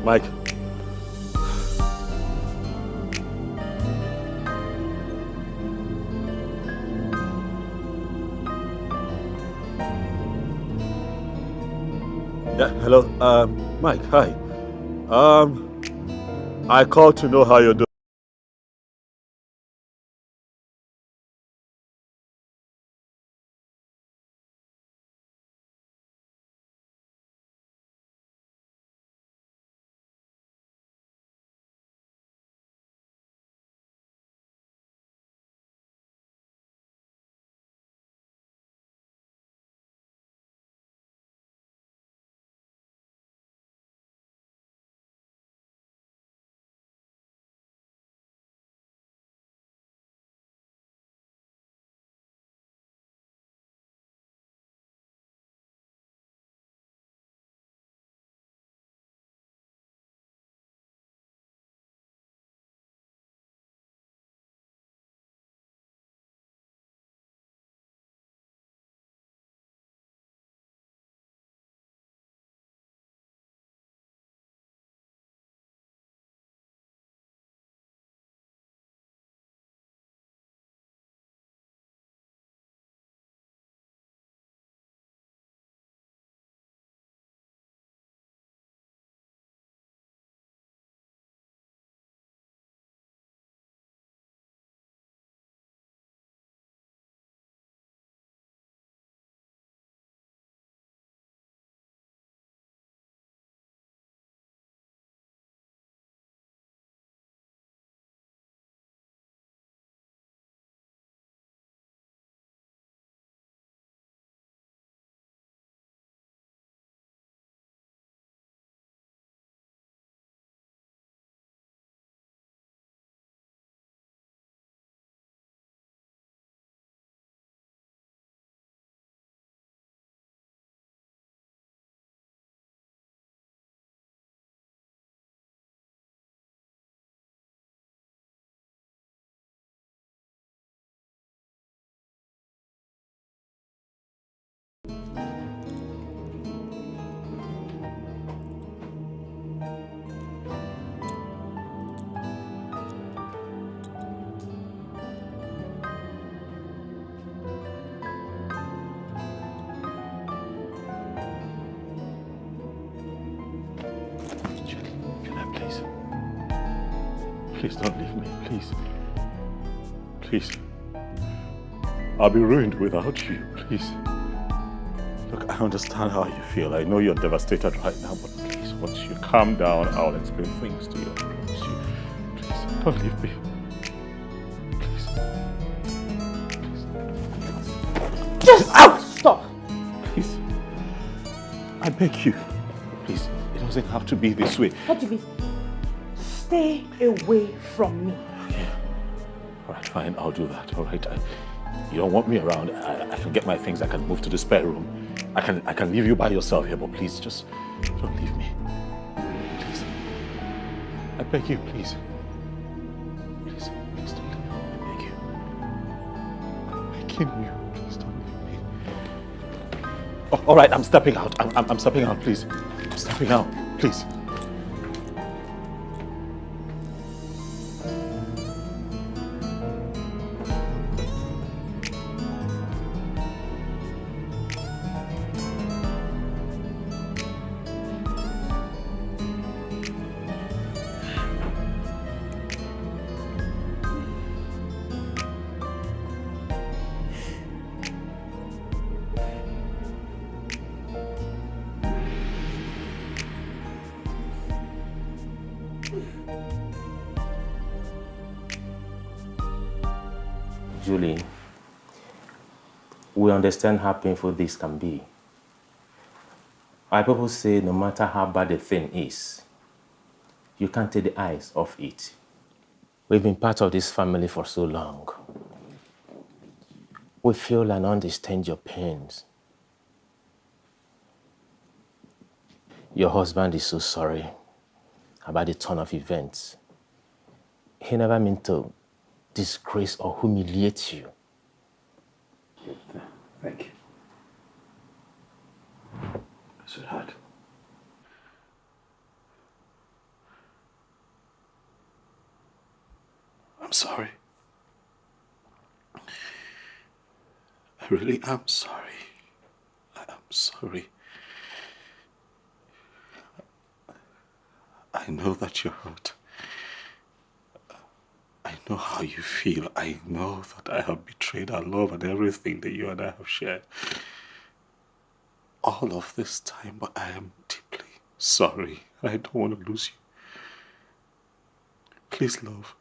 S4: Mike. Yeah, hello. Mike, hi. I called to know how you're doing. Please don't leave me, please. Please. I'll be ruined without you, please. Look, I understand how you feel. I know you're devastated right now, but please, once you calm down, I'll explain things to you. I promise you. Please, don't leave me. Please. Please.
S8: Just stop.
S4: Please. I beg you. Please, it doesn't have to be this way.
S8: What do you mean? Stay away from me.
S4: Okay. All right, fine, I'll do that. All right. You don't want me around. I can get my things. I can move to the spare room. I can leave you by yourself here, but please, just don't leave me. Please. I beg you, please. Please, please don't leave me. I beg you. I'm begging you. Please don't leave me. Oh, all right, I'm stepping out. I'm stepping out, please. I'm stepping out, please.
S13: Julie, we understand how painful this can be. Our people say no matter how bad the thing is, you can't take the eyes off it. We've been part of this family for so long. We feel and understand your pains. Your husband is so sorry about the turn of events. He never meant to disgrace or humiliate you.
S11: Thank you. Sweetheart.
S4: I'm sorry. I really am sorry. I am sorry. I know that you're hurt. I know how you feel. I know that I have betrayed our love and everything that you and I have shared. All of this time, but I am deeply sorry. I don't want to lose you. Please, love.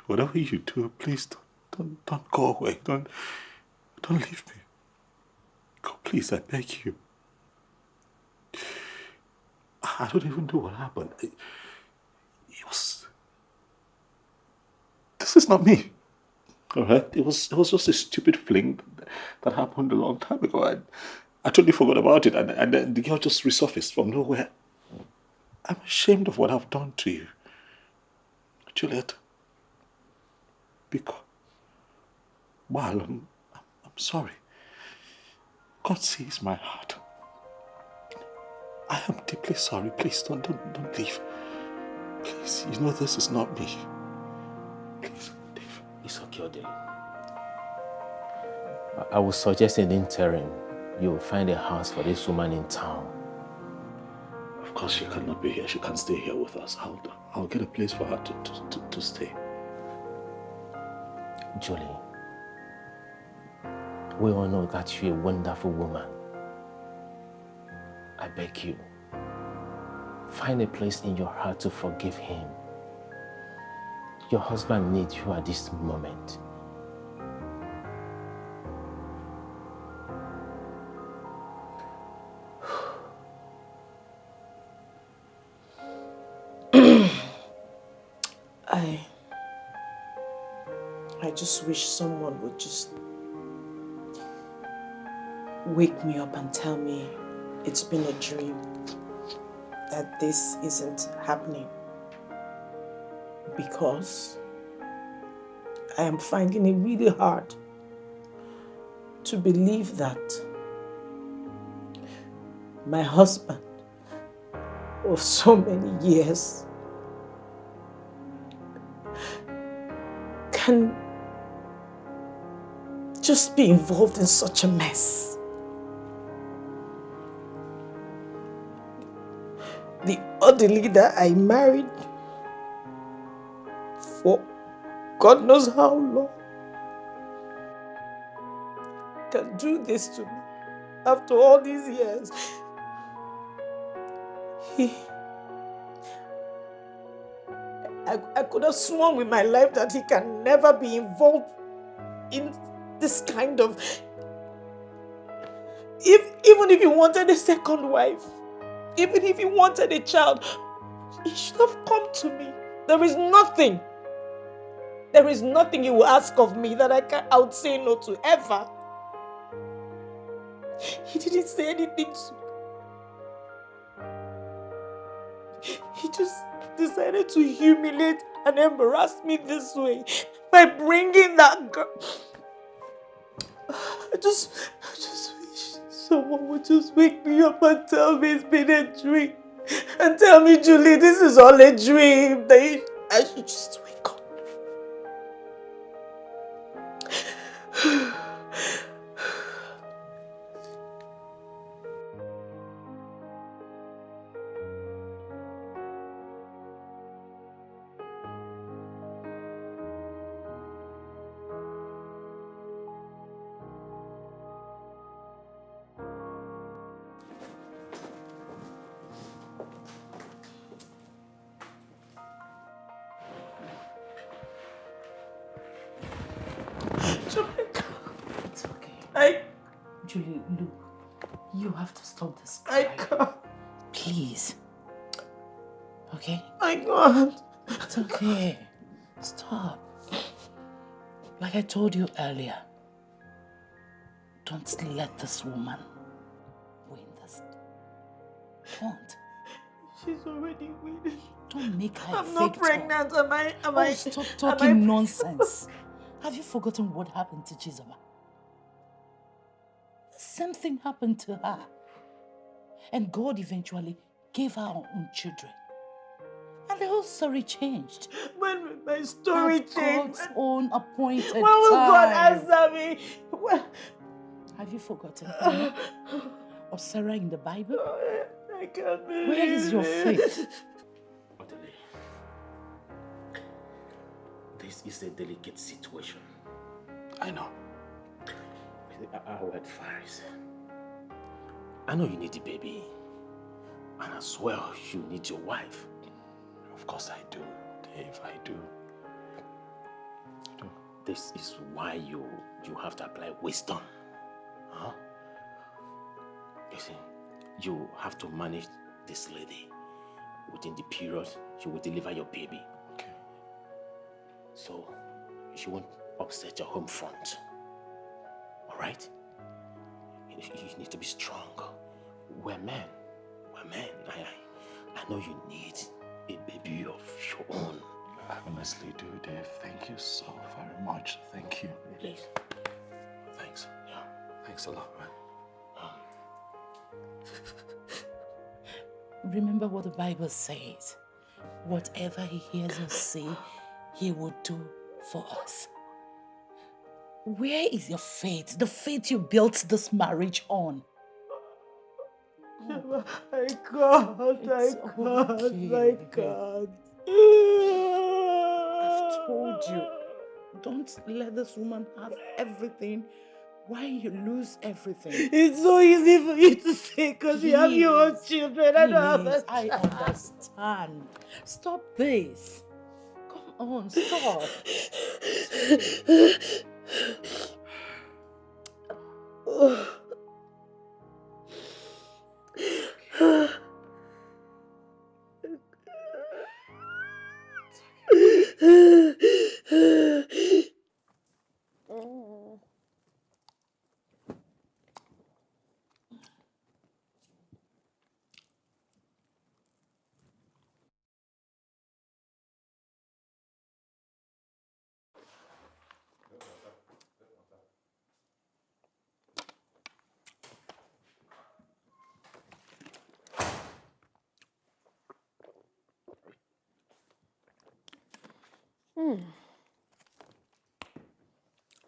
S4: Whatever you do, please don't go away. Don't leave me. Go, please, I beg you. I don't even know what happened. It was... This is not me. All right? It was just a stupid fling that happened a long time ago. I totally forgot about it, and then the girl just resurfaced from nowhere. I'm ashamed of what I've done to you. Juliet. Because... Well, I'm sorry. God sees my heart. I am deeply sorry. Please don't leave. Please, you know this is not me. Please, Dave.
S13: It's okay, Odele. I would suggest in the interim, you will find a house for this woman in town.
S4: Of course, she cannot be here. She can't stay here with us. I'll get a place for her to stay.
S13: Julie, we all know that you're a wonderful woman. I beg you, find a place in your heart to forgive him. Your husband needs you at this moment.
S1: I just wish someone would just wake me up and tell me it's been a dream, that this isn't happening. Because I am finding it really hard to believe that my husband of so many years can just be involved in such a mess. The other leader I married for God knows how long can do this to me after all these years. I could have sworn with my life that he can never be involved in this kind of... Even if he wanted a second wife, even if he wanted a child, he should have come to me. There is nothing he will ask of me that I would say no to, ever. He didn't say anything to me. He just decided to humiliate and embarrass me this way by bringing that girl. I just wish someone would just wake me up and tell me it's been a dream. And tell me, Julie, this is all a dream. I should just wake up.
S2: It's okay. Julie, look, you have to stop this crying.
S1: I can't.
S2: Please. Okay?
S1: I can't.
S2: It's okay. Stop. Like I told you earlier, don't let this woman win this. Don't.
S1: She's already winning.
S2: Don't make her
S1: I'm not pregnant. Am I?
S2: Stop talking nonsense. Have you forgotten what happened to Chioma? The same thing happened to her. And God eventually gave her her own children. And the whole story changed.
S1: When will my story
S2: At
S1: change?
S2: God's own appointed
S1: When will God
S2: time.
S1: answer me? When...
S2: Have you forgotten Hannah or Sarah in the Bible?
S1: I can't believe
S2: Where is your faith?
S13: Odele, this is a delicate situation.
S4: I know.
S13: I would advise. I know you need the baby. And as well, you need your wife.
S4: Of course I do, Dave, I do.
S13: This is why you have to apply wisdom. Huh? You see, you have to manage this lady. Within the period, she will deliver your baby.
S4: Okay.
S13: So, she won't upset your home front. Alright? You need to be strong. We're men. We're men. I know you need a baby of your own.
S4: I honestly do, Dave. Thank you so very much. Thank you.
S13: Please.
S4: Thanks. Yeah. Thanks a lot, man.
S2: Remember what the Bible says. Whatever He hears us say, He will do for us. Where is your faith? The faith you built this marriage on.
S1: I can't. I can't.
S2: I've told you, don't let this woman have everything. Why you lose everything?
S1: It's so easy for you to say because you have your own children. I don't have a
S2: I understand. Stop this. Come on, stop.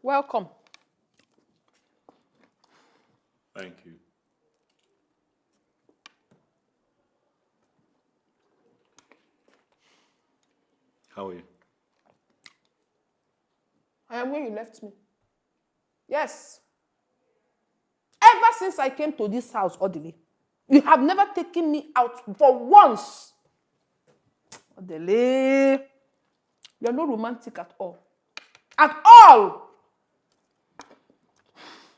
S7: Welcome.
S4: Thank you. How are you?
S7: I am where you left me. Yes. Ever since I came to this house, Odile, you have never taken me out for once. Odile, you are not romantic at all. At all!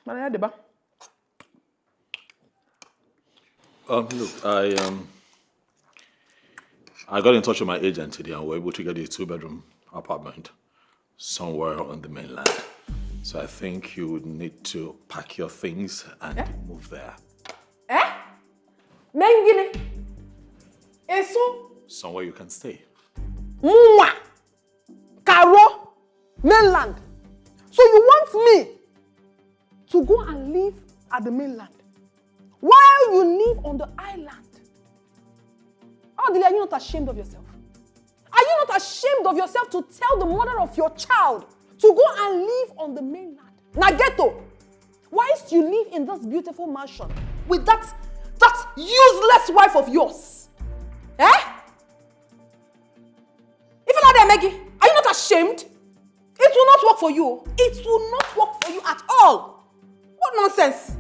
S7: Maria Deba.
S4: Look, I got in touch with my agent today and we're able to get a 2-bedroom apartment somewhere on the mainland. So I think you would need to pack your things and move there.
S7: Mengine. Eso.
S4: Somewhere you can stay.
S7: Mwah. Karo. Mainland. So you want me to go and live at the mainland while you live on the island? Odile, are you not ashamed of yourself? Are you not ashamed of yourself to tell the mother of your child to go and live on the mainland? Nageto, whilst you live in this beautiful mansion with that useless wife of yours? If you're not there, Maggie, are you not ashamed? It will not work for you. It will not work for you at all. What nonsense?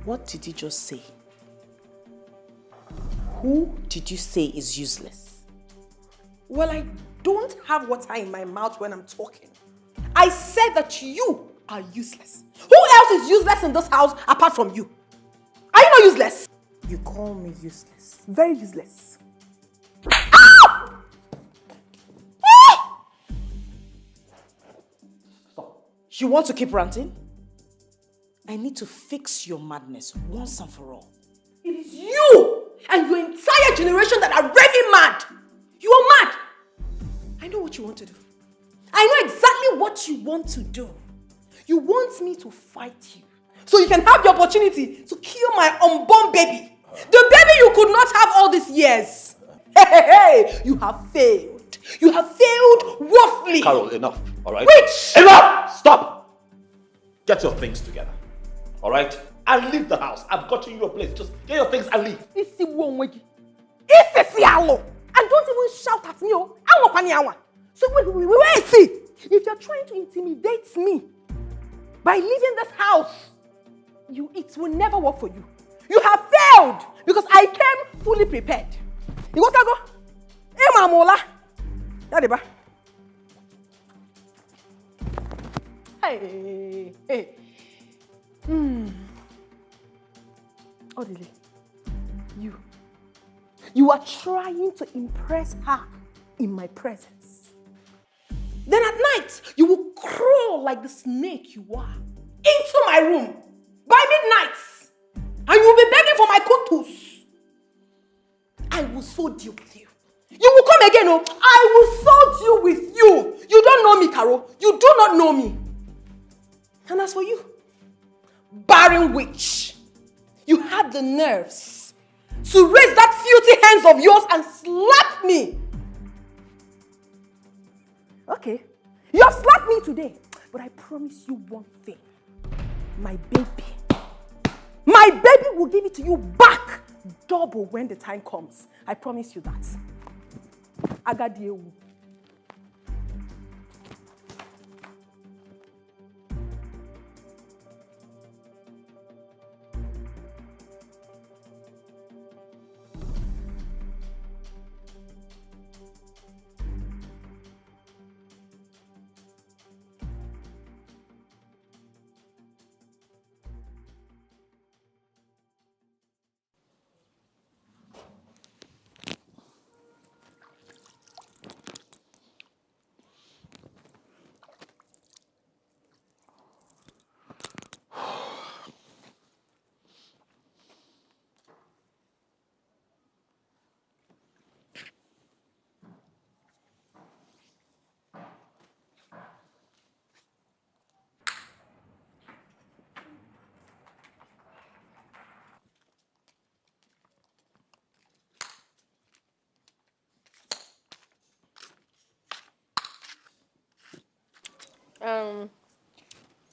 S8: What did you just say? Who did you say is useless?
S7: Well, I don't have water in my mouth when I'm talking. I said that you are useless. Who else is useless in this house apart from you? Are you not useless?
S8: You call me useless.
S7: Very useless.
S8: Stop. You want to keep ranting? I need to fix your madness once and for all.
S7: It is you and your entire generation that are raving mad. You are mad. I know what you want to do. I know exactly what you want to do. You want me to fight you so you can have the opportunity to kill my unborn baby. The baby you could not have all these years. Hey, you have failed. You have failed woefully.
S4: Carol, enough, all right?
S7: Which?
S4: Enough! Stop! Get your things together, all right? And leave the house. I've gotten you a place. Just get your things and leave.
S7: And don't even shout at me. So wait, see. If you're trying to intimidate me by leaving this house, it will never work for you. You have failed because I came fully prepared. You want to go? Hey, Mamola. Daddy, hey. Odile, you are trying to impress her in my presence. Then at night, you will crawl like the snake you are into my room by midnight, and you will be begging for my kutus. I will so deal with you. You will come again, oh, I will so deal with you. You don't know me, Carol. You do not know me. And as for you, barren witch, you had the nerves to raise that filthy hands of yours and slap me. Okay, you have slapped me today, but I promise you one thing. My baby will give it to you back double when the time comes. I promise you that. Agadiewu.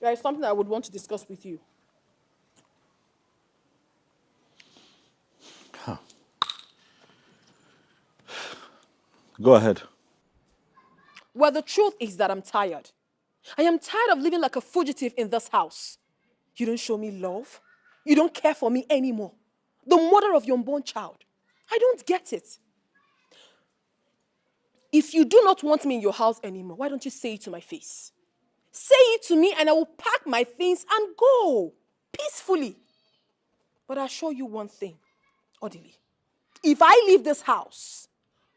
S7: There is something I would want to discuss with you.
S4: Go ahead.
S7: Well, the truth is that I'm tired. I am tired of living like a fugitive in this house. You don't show me love. You don't care for me anymore. The mother of your unborn child. I don't get it. If you do not want me in your house anymore, why don't you say it to my face? Say it to me and I will pack my things and go peacefully. But I assure you one thing, Odile. If I leave this house,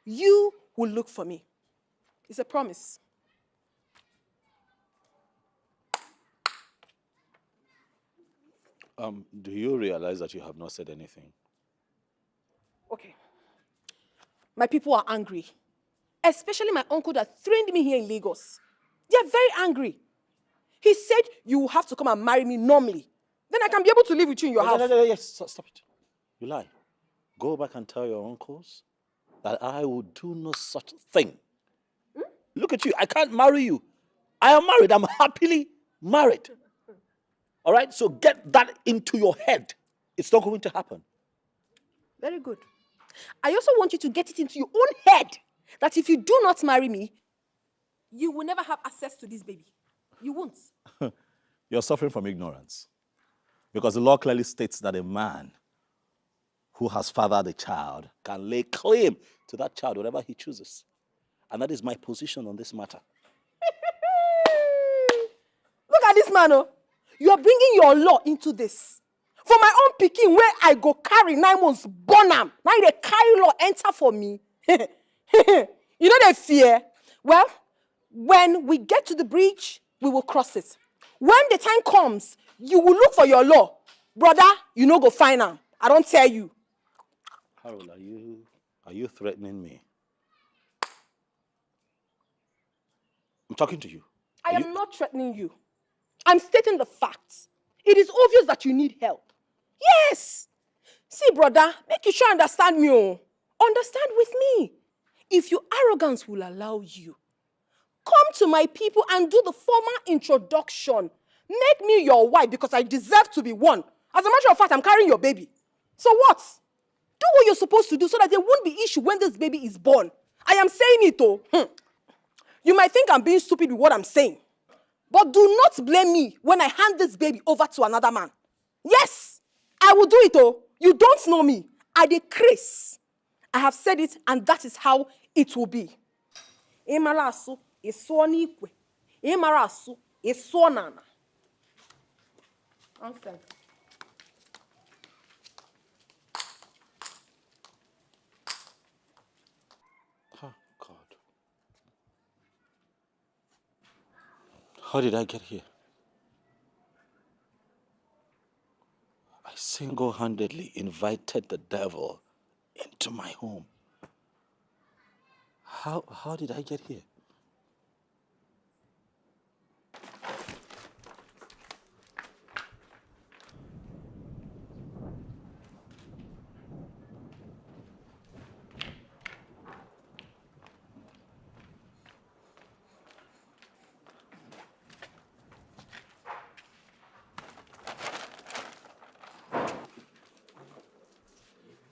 S7: you will look for me. It's a promise.
S4: Do you realize that you have not said anything?
S7: Okay. My people are angry. Especially my uncle that trained me here in Lagos. They are very angry. He said you will have to come and marry me normally. Then I can be able to live with you in your house.
S4: No, yes, stop it. You lie. Go back and tell your uncles that I will do no such thing. Look at you. I can't marry you. I am married. I'm happily married. All right? So get that into your head. It's not going to happen.
S7: Very good. I also want you to get it into your own head that if you do not marry me, you will never have access to this baby. You won't.
S4: You're suffering from ignorance. Because the law clearly states that a man who has fathered a child can lay claim to that child whenever he chooses. And that is my position on this matter.
S7: Look at this man, oh. You are bringing your law into this. For my own picking, where I go carry 9 months, born am. Now they carry law enter for me. You know they fear. Well, when we get to the bridge, we will cross it. When the time comes, you will look for your law. Brother, you know go find am. I don't tell you.
S4: Harold, are you threatening me? I'm talking to you.
S7: I am not threatening you. I'm stating the facts. It is obvious that you need help. Yes. See, brother, make you try understand me. Oh. Understand with me. If your arrogance will allow you, come to my people and do the formal introduction. Make me your wife because I deserve to be one. As a matter of fact, I'm carrying your baby. So what? Do what you're supposed to do so that there won't be issue when this baby is born. I am saying it, oh. You might think I'm being stupid with what I'm saying. But do not blame me when I hand this baby over to another man. Yes, I will do it, oh. You don't know me. I decrease. I have said it, and that is how it will be. Emarasu is so nikwe. Emarasu is so nana. Okay.
S4: Oh, God. How did I get here? I single-handedly invited the devil into my home. How did I get here?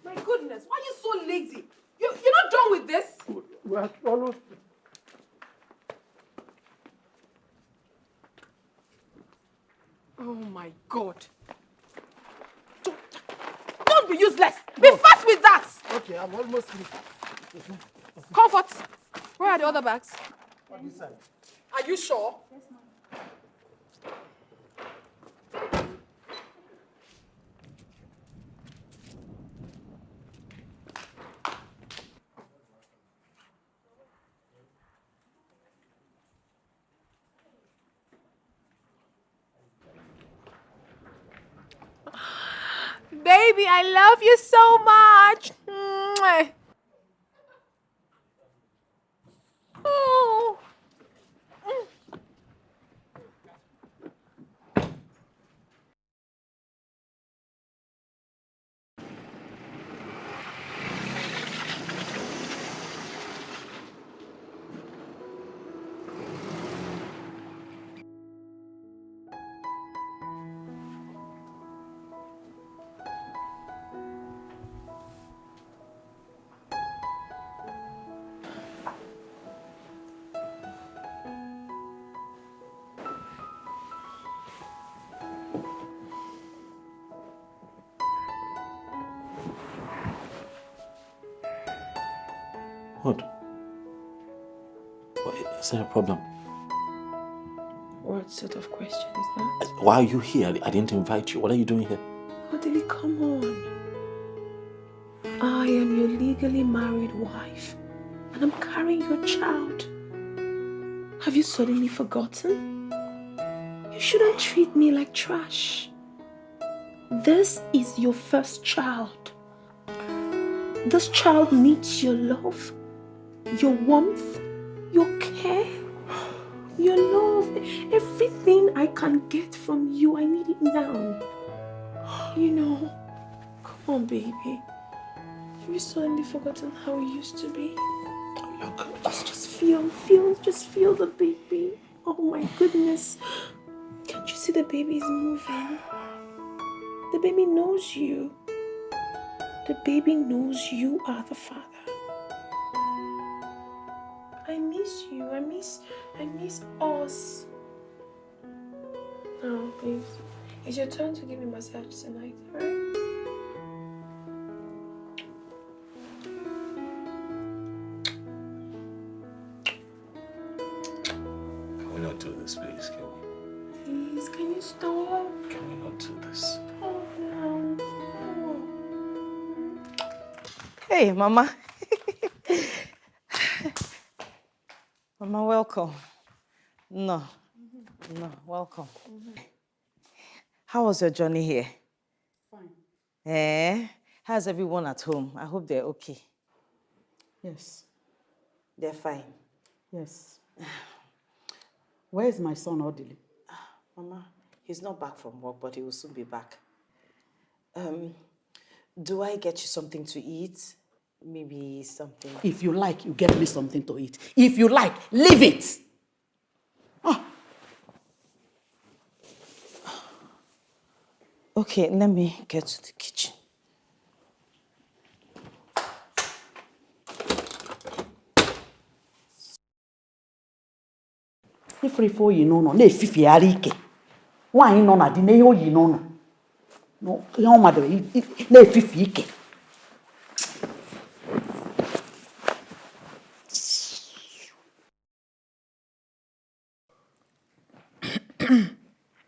S7: My goodness, why are you so lazy? You're not done with this?
S5: We're almost...
S7: Oh my God. Don't be useless. Be fast with that.
S5: Okay, I'm almost finished.
S7: Comfort. Where are the other bags?
S5: On this side.
S7: Are you sure?
S9: Yes, ma'am. Baby, I love you so much. Mwah. Oh.
S4: What? Is there a problem?
S14: What sort of question is that?
S4: Why are you here? I didn't invite you. What are you doing here?
S14: Odili, come on. I am your legally married wife, and I'm carrying your child. Have you suddenly forgotten? You shouldn't treat me like trash. This is your first child. This child needs your love, your warmth, your care, your love. Everything I can get from you, I need it now. You know, come on, baby. Have you suddenly forgotten how it used to be?
S4: Look.
S14: Just feel the baby. Oh my goodness. Can't you see the baby is moving? The baby knows you. The baby knows you are the father. I miss you. I miss us. Now, please. It's your turn to give me massage tonight, alright?
S4: Can we not do this, please? Can we?
S14: Please, can you stop?
S4: Can we not do this?
S14: Oh, no.
S8: Hey, Mama. Mama, welcome. No, welcome. How was your journey here?
S2: Fine.
S8: How's everyone at home? I hope they're okay.
S2: Yes.
S8: They're fine.
S2: Yes. Where is my son, Odili?
S8: Mama, he's not back from work, but he will soon be back. Do I get you something to eat? Maybe something.
S2: If you like, you get me something to eat. If you like, leave it.
S8: Okay, let me get to the kitchen.
S2: Ifrifo yi no na efifi ara ike. Nwaanyị nọ na di na ihe oyi no no. No, ihe ọ madara na efifi ike.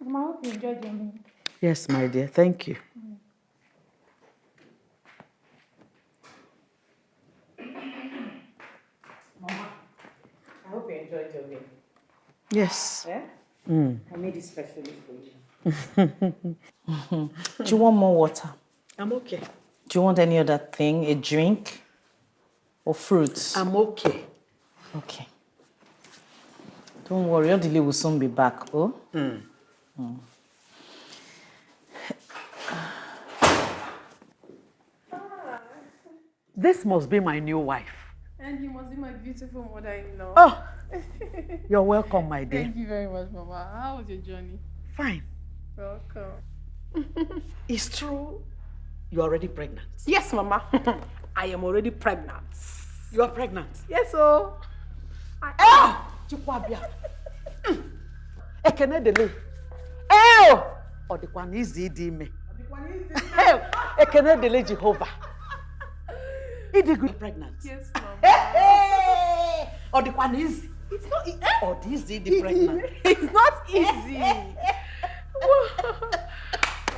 S6: Mama, I hope you enjoyed your meal.
S2: Yes, my dear. Thank you.
S8: Mama, I hope you enjoyed your meal.
S2: Yes.
S8: Yeah?
S2: I
S8: made it specially for you. Do you want more water?
S2: I'm okay.
S8: Do you want any other thing? A drink? Or fruits?
S2: I'm okay.
S8: Okay. Don't worry, your delay will soon be back, oh?
S2: This must be my new wife.
S9: And you must be my beautiful mother-in-law.
S2: Oh, you're welcome, my dear.
S9: Thank you very much, Mama. How was your journey?
S2: Fine.
S9: Welcome.
S2: It's true you're already pregnant.
S7: Yes, Mama. I am already pregnant.
S2: You are pregnant?
S7: Yes, oh.
S2: Chikwabia. Ekene dele. Oh! Odikwan izi di me. Ekene dele Jehovah. Idi good pregnant.
S9: Yes, Mama.
S2: Hey! Odikwan izi. It's not easy. Odi di pregnant.
S7: It's not easy.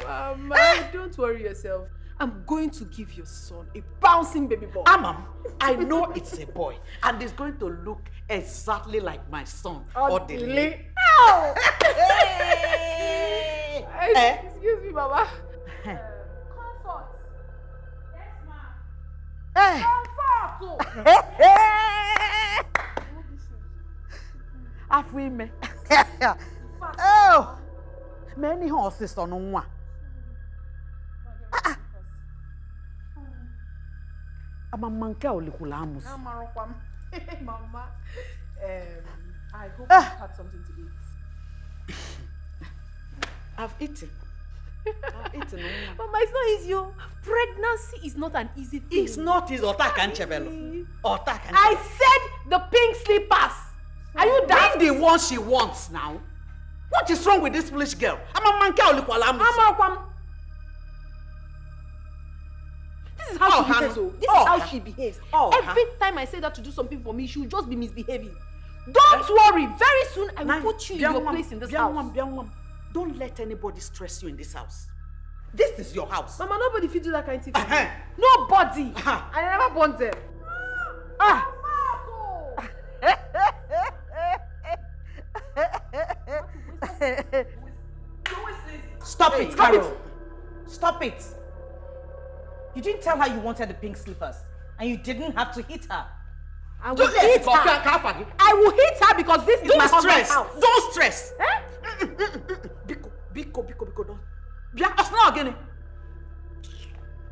S7: Mama, don't worry yourself. I'm going to give your son a bouncing baby boy.
S2: Amam, I know it's a boy, and it's going to look exactly like my son, Odile.
S7: Ow! Excuse me, Mama. Comfort. Yes, ma'am.
S2: Hey! Afwime. Oh! Many horses on one. Amamanka olikulamus.
S7: Mama, I hope you had something to eat.
S2: I've eaten.
S7: Mama, it's not easy. Pregnancy is not an easy thing.
S2: It's not easy.
S7: I said the pink slippers. Are you daft?
S2: Bring the one she wants now. What is wrong with this foolish girl? Amamanka olikulamus.
S7: This is how she behaves. This is how she behaves. Every time I say that to do something for me, she will just be misbehaving. Don't worry. Very soon I will put you in your place in this house.
S2: Don't let anybody stress you in this house. This is your house.
S7: Mama, nobody feed you that kind of thing. Nobody. I never born them.
S8: Stop it, Carol. Stop it. You didn't tell her you wanted the pink slippers, and you didn't have to hit her.
S7: I will hit her. I will hit her because this is my husband's house.
S2: Don't stress. Biko, don't. Bia, asna again.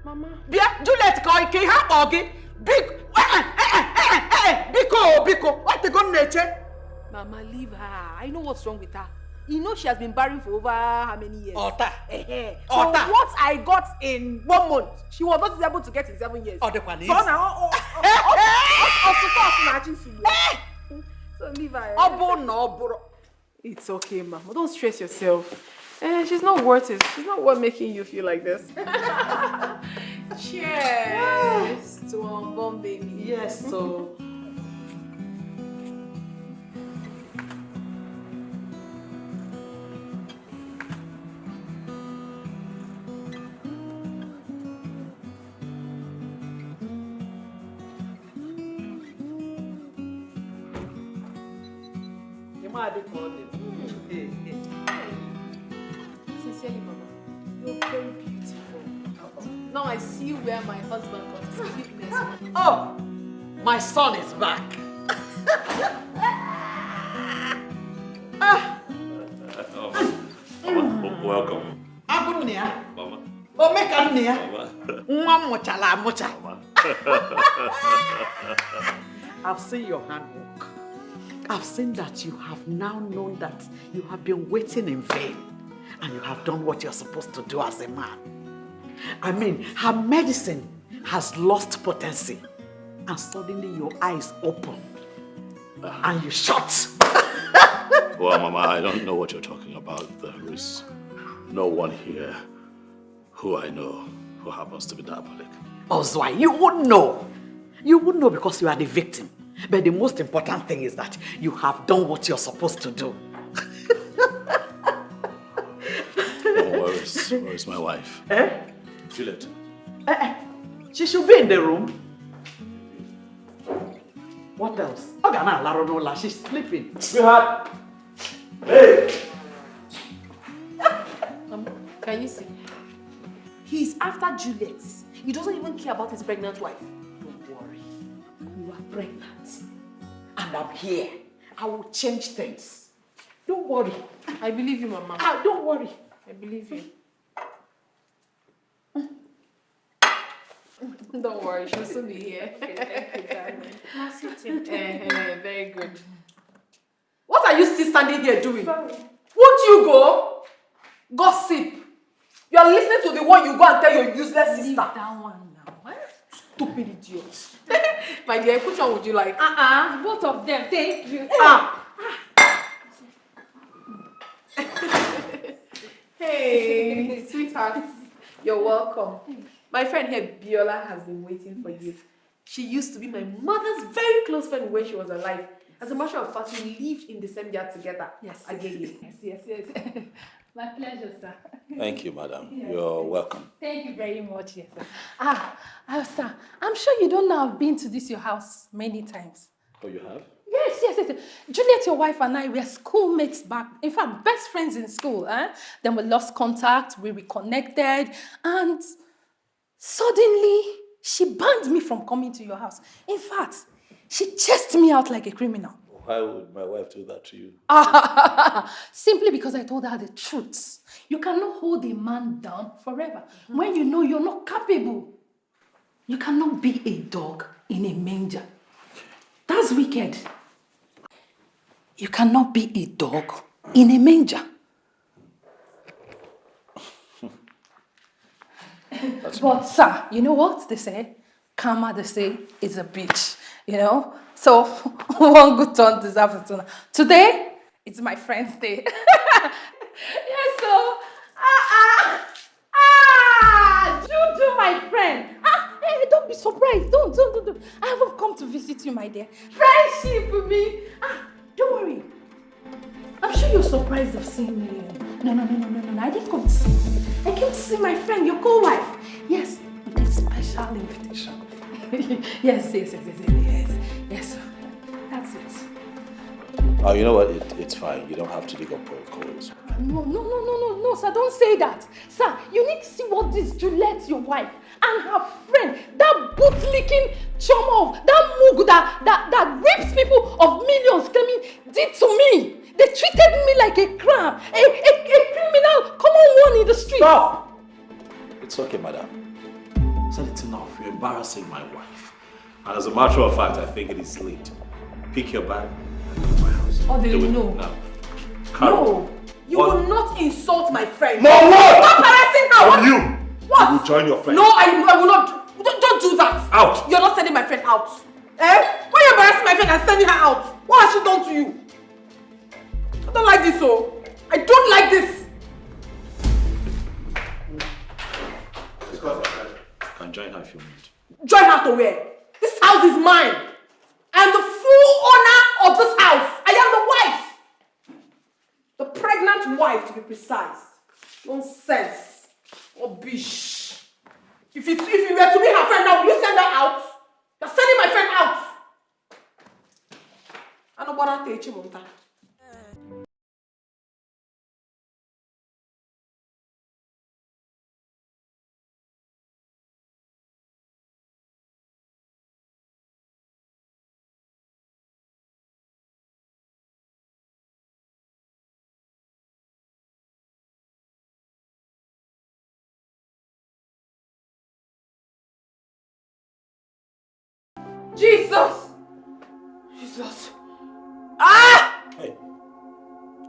S7: Mama.
S2: Bia, Juliet, go ike ha ogi. Biko. What the gun nature?
S7: Mama, leave her. I know what's wrong with her. You know she has been barren for over how many years? So what I got in 1 month, she was not able to get in 7 years.
S2: So
S7: now, so leave her. It's okay, Mama. Don't stress yourself. She's not worth it. She's not worth making you feel like this. Cheers to unborn baby.
S2: Yes, so.
S7: Sincerely, Mama, you're very beautiful. Now I see where my husband got his weakness.
S2: Oh, my son is back.
S4: Welcome.
S2: Mama.
S4: Mama.
S2: Oh, make a
S4: Mama.
S10: I've seen your handwork. I've seen that you have now known that you have been waiting in vain and you have done what you're supposed to do as a man. I mean, her medicine has lost potency and suddenly your eyes open and you shut.
S4: Well, Mama, I don't know what you're talking about. There is no one here who I know who happens to be diabolic.
S10: Ozwai, you wouldn't know. You wouldn't know because you are the victim. But the most important thing is that you have done what you're supposed to do.
S4: Where is my wife? Juliet.
S10: She should be in the room. What else? She's sleeping.
S4: Sweetheart. Hey!
S14: Can you see? He's after Juliet. He doesn't even care about his pregnant wife.
S10: Don't worry. You are pregnant. And I'm here. I will change things. Don't worry.
S14: I believe you, Mama.
S10: Don't worry.
S14: I believe you. Don't worry, she'll soon be here. Very good.
S7: What are you still standing here doing? Sorry. Won't you go? Gossip. You are listening to the one you go and tell your useless sister.
S6: Leave that one now. What?
S7: Stupid idiot. My dear, which one would you like?
S6: Both of them. Thank you.
S14: Hey, sweetheart. You're welcome. My friend here, Biola, has been waiting for you. She used to be my mother's very close friend when she was alive. As a matter of fact, we lived in the same yard together.
S6: Yes.
S14: Again.
S6: Yes. My pleasure, sir.
S4: Thank you, madam.
S6: Yes.
S4: You're welcome.
S6: Thank you very much, yes, sir. Sir, I'm sure you don't know I've been to your house many times.
S4: Oh, you have?
S6: Yes. Juliet, your wife, and I were schoolmates back. In fact, best friends in school. Then we lost contact, we reconnected, and suddenly she banned me from coming to your house. In fact, she chased me out like a criminal.
S4: Why would my wife do that to you?
S6: Simply because I told her the truth. You cannot hold a man down forever when you know you're not capable. You cannot be a dog in a manger. That's wicked. You cannot be a dog in a manger. But sir, you know what they say? Karma, they say, is a bitch. You know? So, one good turn deserves a turn. Today, it's my friend's day. Yes, so, Juju, my friend. Hey, don't be surprised. Don't. I haven't come to visit you, my dear. Friendship with me. Don't worry. I'm sure you're surprised of seeing me. No. I didn't come to see you. I came to see my friend, your co-wife. Yes, with a special invitation. Yes. That's it.
S4: Oh, you know what? It's fine. You don't have to dig up old coals.
S6: No, sir, don't say that. Sir, you need to see what this Juliet, your wife, and her friend, that boot-licking Chioma, that mug that rapes people of millions, claiming did to me. They treated me like a crab, a criminal, common one in the street.
S4: Stop! It's okay, madam. So it's enough. You're embarrassing my wife. And as a matter of fact, I think it is late. Pick your bag and leave my house.
S6: Oh, they
S4: Do it
S6: know.
S4: now. Carol,
S7: No, you will not insult my friend.
S4: No, what?
S7: Stop harassing her.
S4: From you.
S7: What?
S4: You will join your friend.
S7: No, I will not. Don't do that.
S4: Out.
S7: You're not sending my friend out. Why are you embarrassing my friend and sending her out? What has she done to you? I don't like this, I don't like this.
S4: You can join her if you want.
S7: Join her to where? This house is mine. I am the full owner of this house. I am the wife. The pregnant wife, to be precise. Nonsense. Rubbish. If you were to be her friend now, will you send her out? You're sending my friend out. I don't want to take you,
S6: Jesus!
S10: Jesus.
S13: Ah! Hey.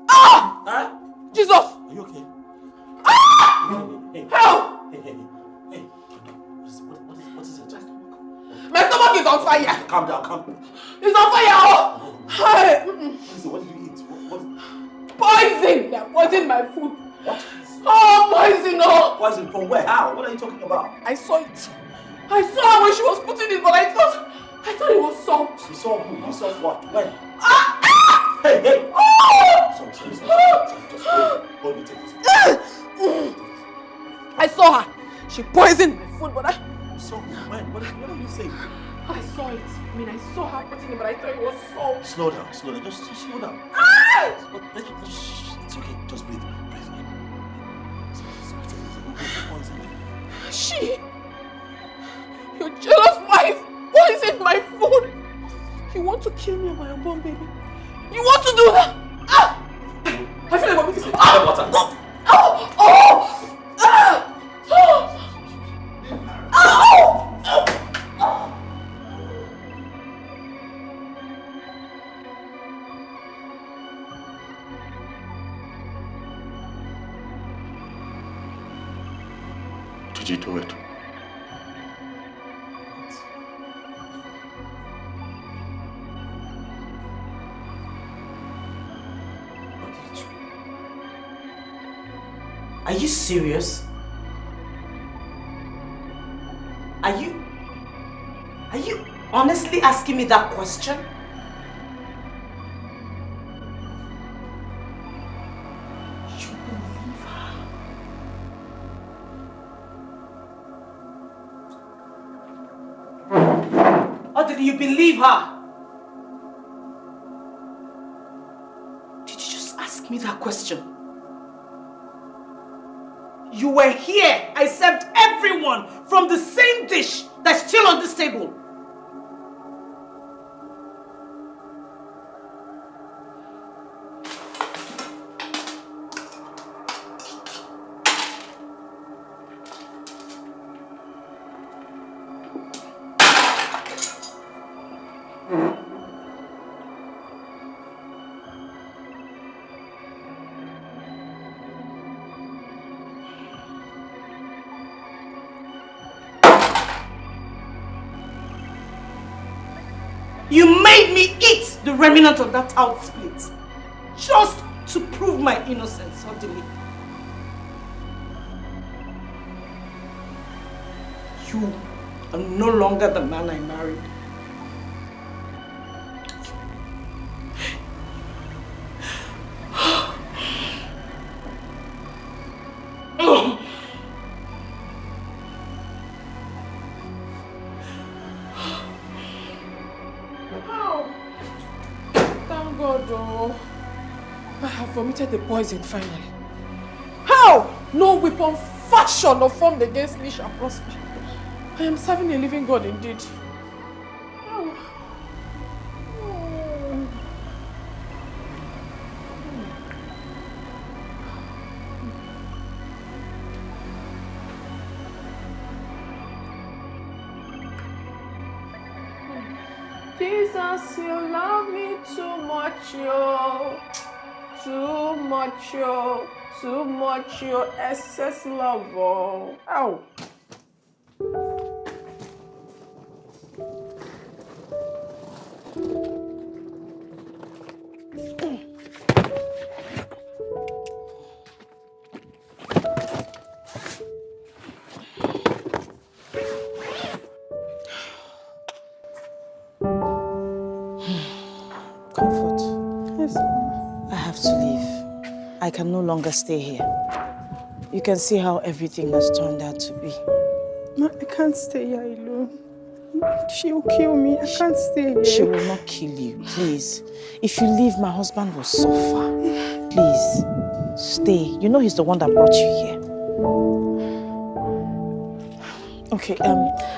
S10: Ah!
S13: Huh?
S10: Jesus!
S13: Are you okay?
S10: Ah!
S13: Hey.
S10: Help!
S13: Hey. What is it?
S10: My stomach is on fire!
S13: Calm down.
S10: It's on fire! Oh! Hey.
S13: Listen, what did you eat?
S10: Poison! They poisoned my food.
S13: What?
S10: Oh, poison! Oh!
S13: Poison from where? How? What are you talking about?
S10: I saw it. I saw her when she was putting it, but I thought it was salt.
S13: You saw who? You saw what? When?
S10: Ah! Ah!
S13: Hey!
S10: Oh!
S13: Sorry. Just wait. Hold me, take this.
S10: I saw her. She poisoned my food, but
S13: You saw who? When? What are you saying?
S10: I saw it. I mean, I saw her putting it, but I thought it was salt.
S13: Slow down. Just slow down.
S10: Ah!
S13: It's okay. Just breathe.
S10: She, your jealous wife, poisoned my food. You want to kill me and my unborn baby? You want to do that? Ah! I feel like vomiting. Ah! Oh! Oh! Oh! Ah! Oh! Oh! Oh!
S4: Did you do it?
S8: Are you serious? Are you honestly asking me that question? You believe her? Or did you believe her? Did you just ask me that question? You were here. I served everyone from the same dish that's still on this table. You made me eat the remnant of that out split just to prove my innocence suddenly. You are no longer the man I married.
S10: Vomited the poison finally. How? No weapon fashioned or formed against me shall prosper. I am serving a living God indeed. Oh. Jesus, you love me too much, yo. Too much, your excess love. Oh. Ow.
S8: Comfort. Yes, I have to leave. I can no longer stay here. You can see how everything has turned out to be.
S6: Ma, I can't stay here alone. She will kill me. I can't stay here.
S8: She will not kill you, please. If you leave, my husband will suffer. Please, stay. You know he's the one that brought you here. Okay,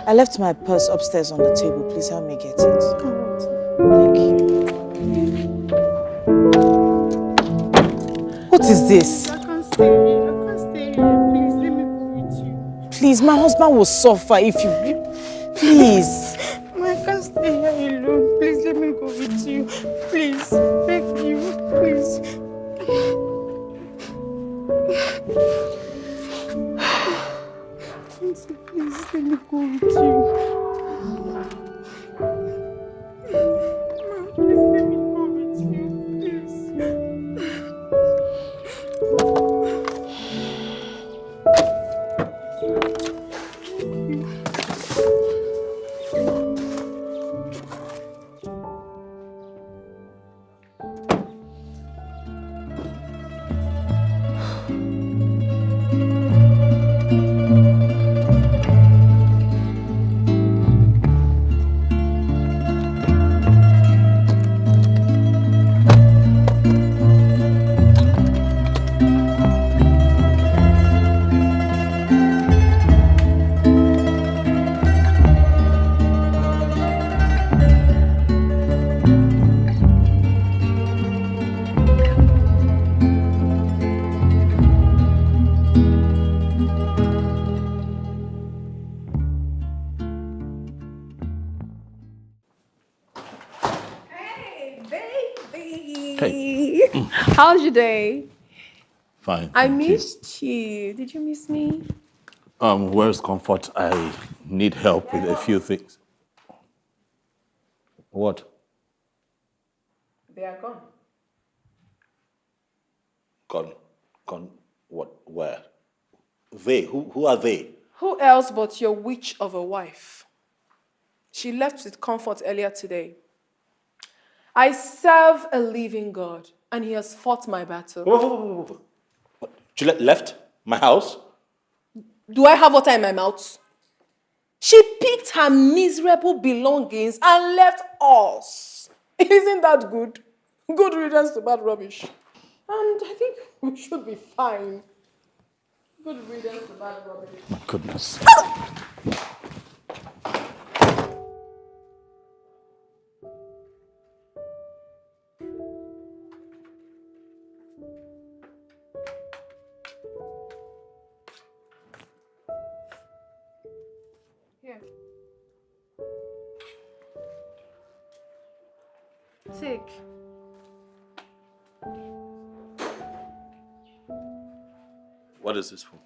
S8: I left my purse upstairs on the table. Please help me get it. Thank you. What is this?
S6: I can't stay here. I can't stay here. Please, let me go with you.
S8: Please, my husband will suffer if you... Please.
S6: Ma, I can't stay here alone. Please let me go with you. Please, beg you, please. Please let me go with you. Please let me go with you, please.
S14: How's your day?
S4: Fine.
S14: I
S4: thank you.
S14: missed you. Did you miss me?
S4: Where's Comfort? I need help with a few things. What?
S14: They are gone.
S4: Gone. What? Where? They? Who are they?
S14: Who else but your witch of a wife? She left with Comfort earlier today. I serve a living God, and he has fought my battle.
S4: Whoa. She left my house?
S14: Do I have water in my mouth? She picked her miserable belongings and left us. Isn't that good? Good riddance to bad rubbish. And I think we should be fine. Good riddance to bad rubbish.
S4: My goodness.
S14: Here. Take.
S4: What is this for?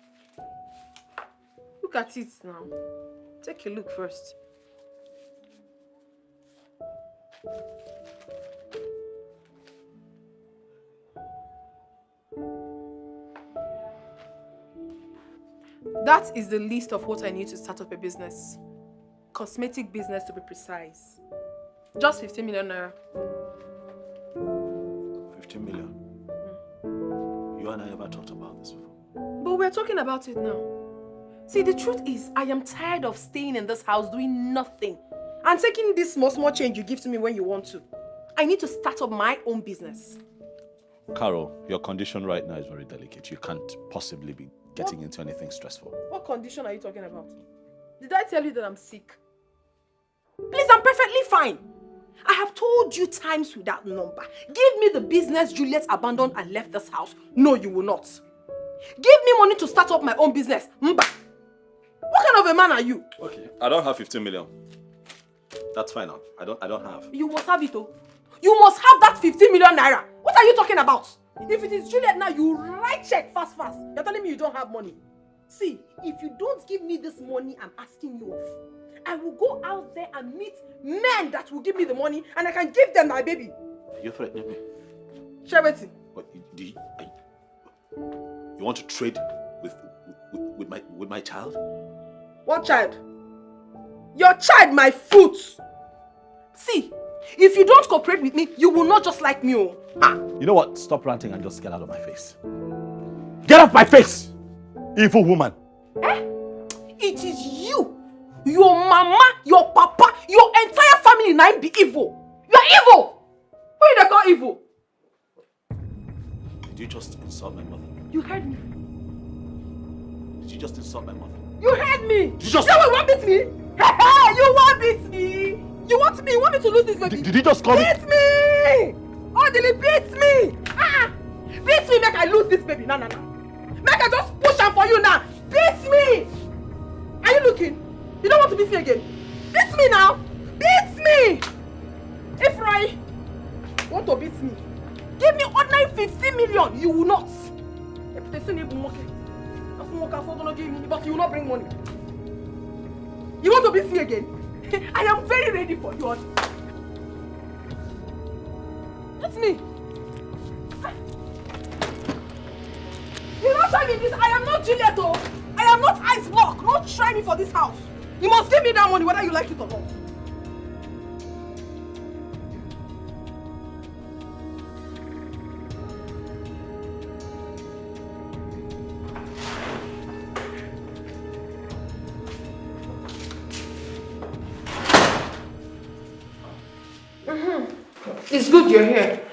S14: Look at it now. Take a look first. That is the list of what I need to start up a business. Cosmetic business to be precise. Just 15 million naira.
S4: 15 million? You and I never talked about this before.
S14: But we're talking about it now. See, the truth is, I am tired of staying in this house doing nothing and taking this small change you give to me when you want to. I need to start up my own business.
S4: Carol, your condition right now is very delicate. You can't possibly be getting into anything stressful.
S14: What condition are you talking about? Did I tell you that I'm sick? Please, I'm perfectly fine. I have told you times without number. Give me the business Juliet abandoned and left this house. No, you will not. Give me money to start up my own business. Mba. What kind of a man are you?
S4: Okay, I don't have 15 million. That's fine now. I don't have.
S14: You must have it, oh. You must have that 15 million naira. What are you talking about? If it is Juliet now, you write check fast. You're telling me you don't have money. See, if you don't give me this money I'm asking you of, I will go out there and meet men that will give me the money and I can give them my baby.
S4: You're threatening me?
S14: Shabeti.
S4: What, you want to trade with my child?
S14: What child? Your child, my foot. See, if you don't cooperate with me, you will not just like me. Oh. Ah.
S4: You know what? Stop ranting and just get out of my face. Get off my face! Evil woman.
S14: It is you, your mama, your papa, your entire family now be evil. You are evil. Who you they call evil?
S4: Did you just insult my mother?
S14: You heard me.
S4: Did you just insult my mother?
S14: You heard me.
S4: Did you just...
S14: You want beat me? You want beat me? You want me? You want me to lose this baby?
S4: Did you just call me?
S14: Beat me! Orderly, beat me! Beat me, make I lose this baby. No. Make I just push her for you now. Beat me! Are you looking? You don't want to beat me again? Beat me now! Beat me!
S7: me! If I want to beat me, give me ordinary 50 million. You will not. If they send you but you will not bring money. You want to beat me again? I am very ready for you. That's me. You don't try me this. I am not Juliet. I am not Ice Block. Don't try me for this house. You must give me that money whether you like it or not.
S14: It's good you're here.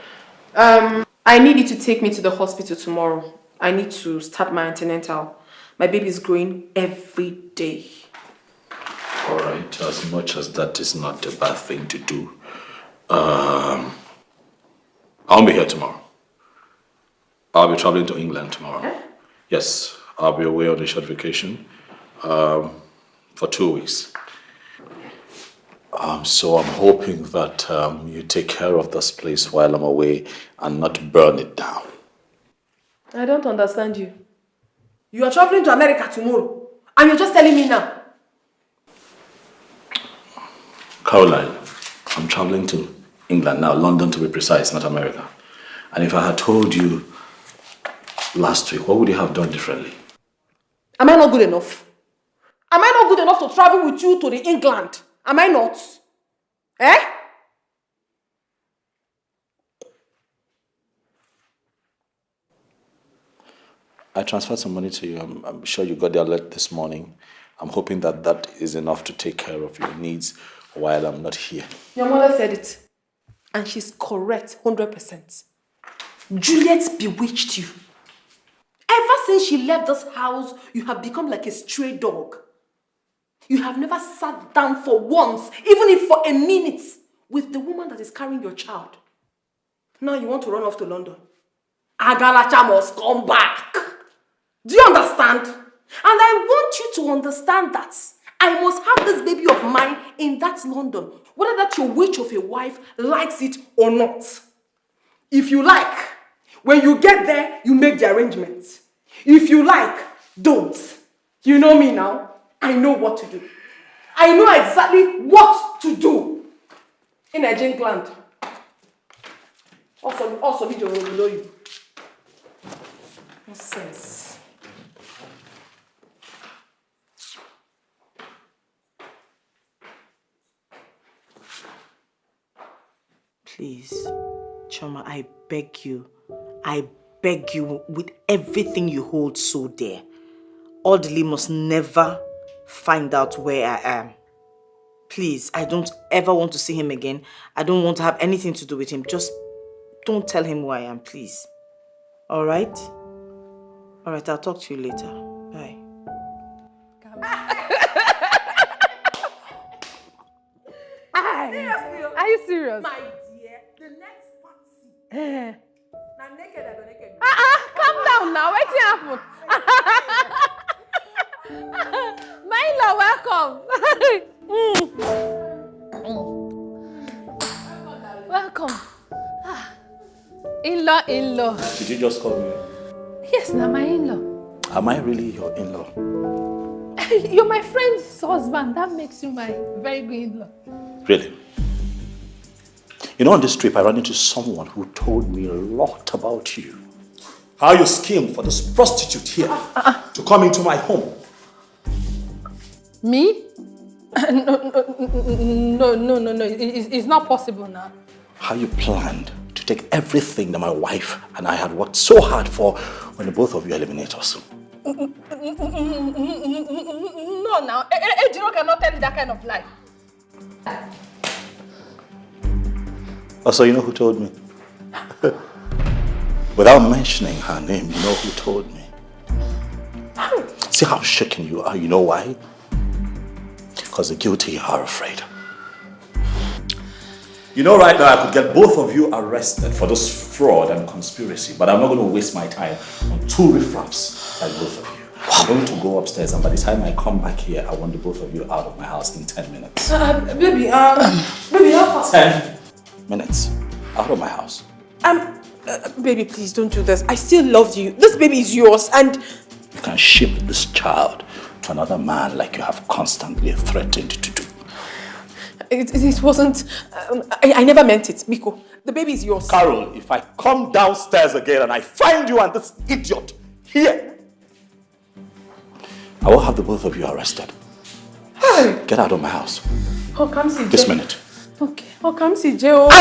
S14: I need you to take me to the hospital tomorrow. I need to start my antenatal. My baby is growing every day.
S4: All right, as much as that is not a bad thing to do, I'll be here tomorrow. I'll be traveling to England tomorrow.
S14: Eh?
S4: Yes, I'll be away on a short vacation for 2 weeks. So I'm hoping that you take care of this place while I'm away and not burn it down.
S14: I don't understand you. You are traveling to America tomorrow and you're just telling me now.
S4: Caroline, I'm traveling to England now, London to be precise, not America. And if I had told you last week, what would you have done differently?
S7: Am I not good enough? Am I not good enough to travel with you to the England? Am I not? Eh?
S4: I transferred some money to you. I'm sure you got the alert this morning. I'm hoping that that is enough to take care of your needs while I'm not here.
S14: Your mother said it. And she's correct, 100%. Juliet bewitched you.
S7: Ever since she left this house, you have become like a stray dog. You have never sat down for once, even if for a minute, with the woman that is carrying your child. Now you want to run off to London. Agalacha must come back. Do you understand? And I want you to understand that I must have this baby of mine in that London, whether that your witch of a wife likes it or not. If you like, when you get there, you make the arrangements. If you like, don't. You know me now. I know what to do. I know exactly what to do. In Nigerian land. Also, video will below you. Nonsense.
S8: Please, Chioma, I beg you with everything you hold so dear. Audley must never find out where I am. Please, I don't ever want to see him again. I don't want to have anything to do with him. Just don't tell him who I am, please. All right? All right, I'll talk to you later. Bye.
S6: Are you serious?
S7: My dear, the next party. Now naked, I go naked.
S6: Calm down now. What's happened? My in-law, welcome. Welcome. In-law.
S4: Did you just call me?
S6: Yes, now my in-law.
S4: Am I really your in-law?
S6: You're my friend's husband. That makes you my very good in-law.
S4: Really? You know, on this trip, I ran into someone who told me a lot about you. How you schemed for this prostitute here to come into my home.
S6: Me? No. It's not possible now.
S4: How you planned to take everything that my wife and I had worked so hard for when the both of you eliminate us.
S6: No, now. Ejiro cannot tell you that kind of lie.
S4: Oh, so you know who told me? Without mentioning her name, you know who told me? See how shaken you are, you know why? Because the guilty are afraid. You know right now I could get both of you arrested for this fraud and conspiracy, but I'm not going to waste my time on two riffraffs like both of you. I'm going to go upstairs, and by the time I come back here, I want the both of you out of my house in 10 minutes.
S7: Baby,
S11: 10 minutes out of my house.
S14: Baby, please don't do this. I still love you. This baby is yours and...
S11: You can ship this child to another man like you have constantly threatened to do.
S14: It wasn't... I never meant it, Miko. The baby is yours.
S11: Carol, if I come downstairs again and I find you and this idiot here, I will have the both of you arrested.
S14: Hey.
S11: Get out of my house.
S14: How comes he?
S11: This minute.
S14: Okay. How comes he? Out!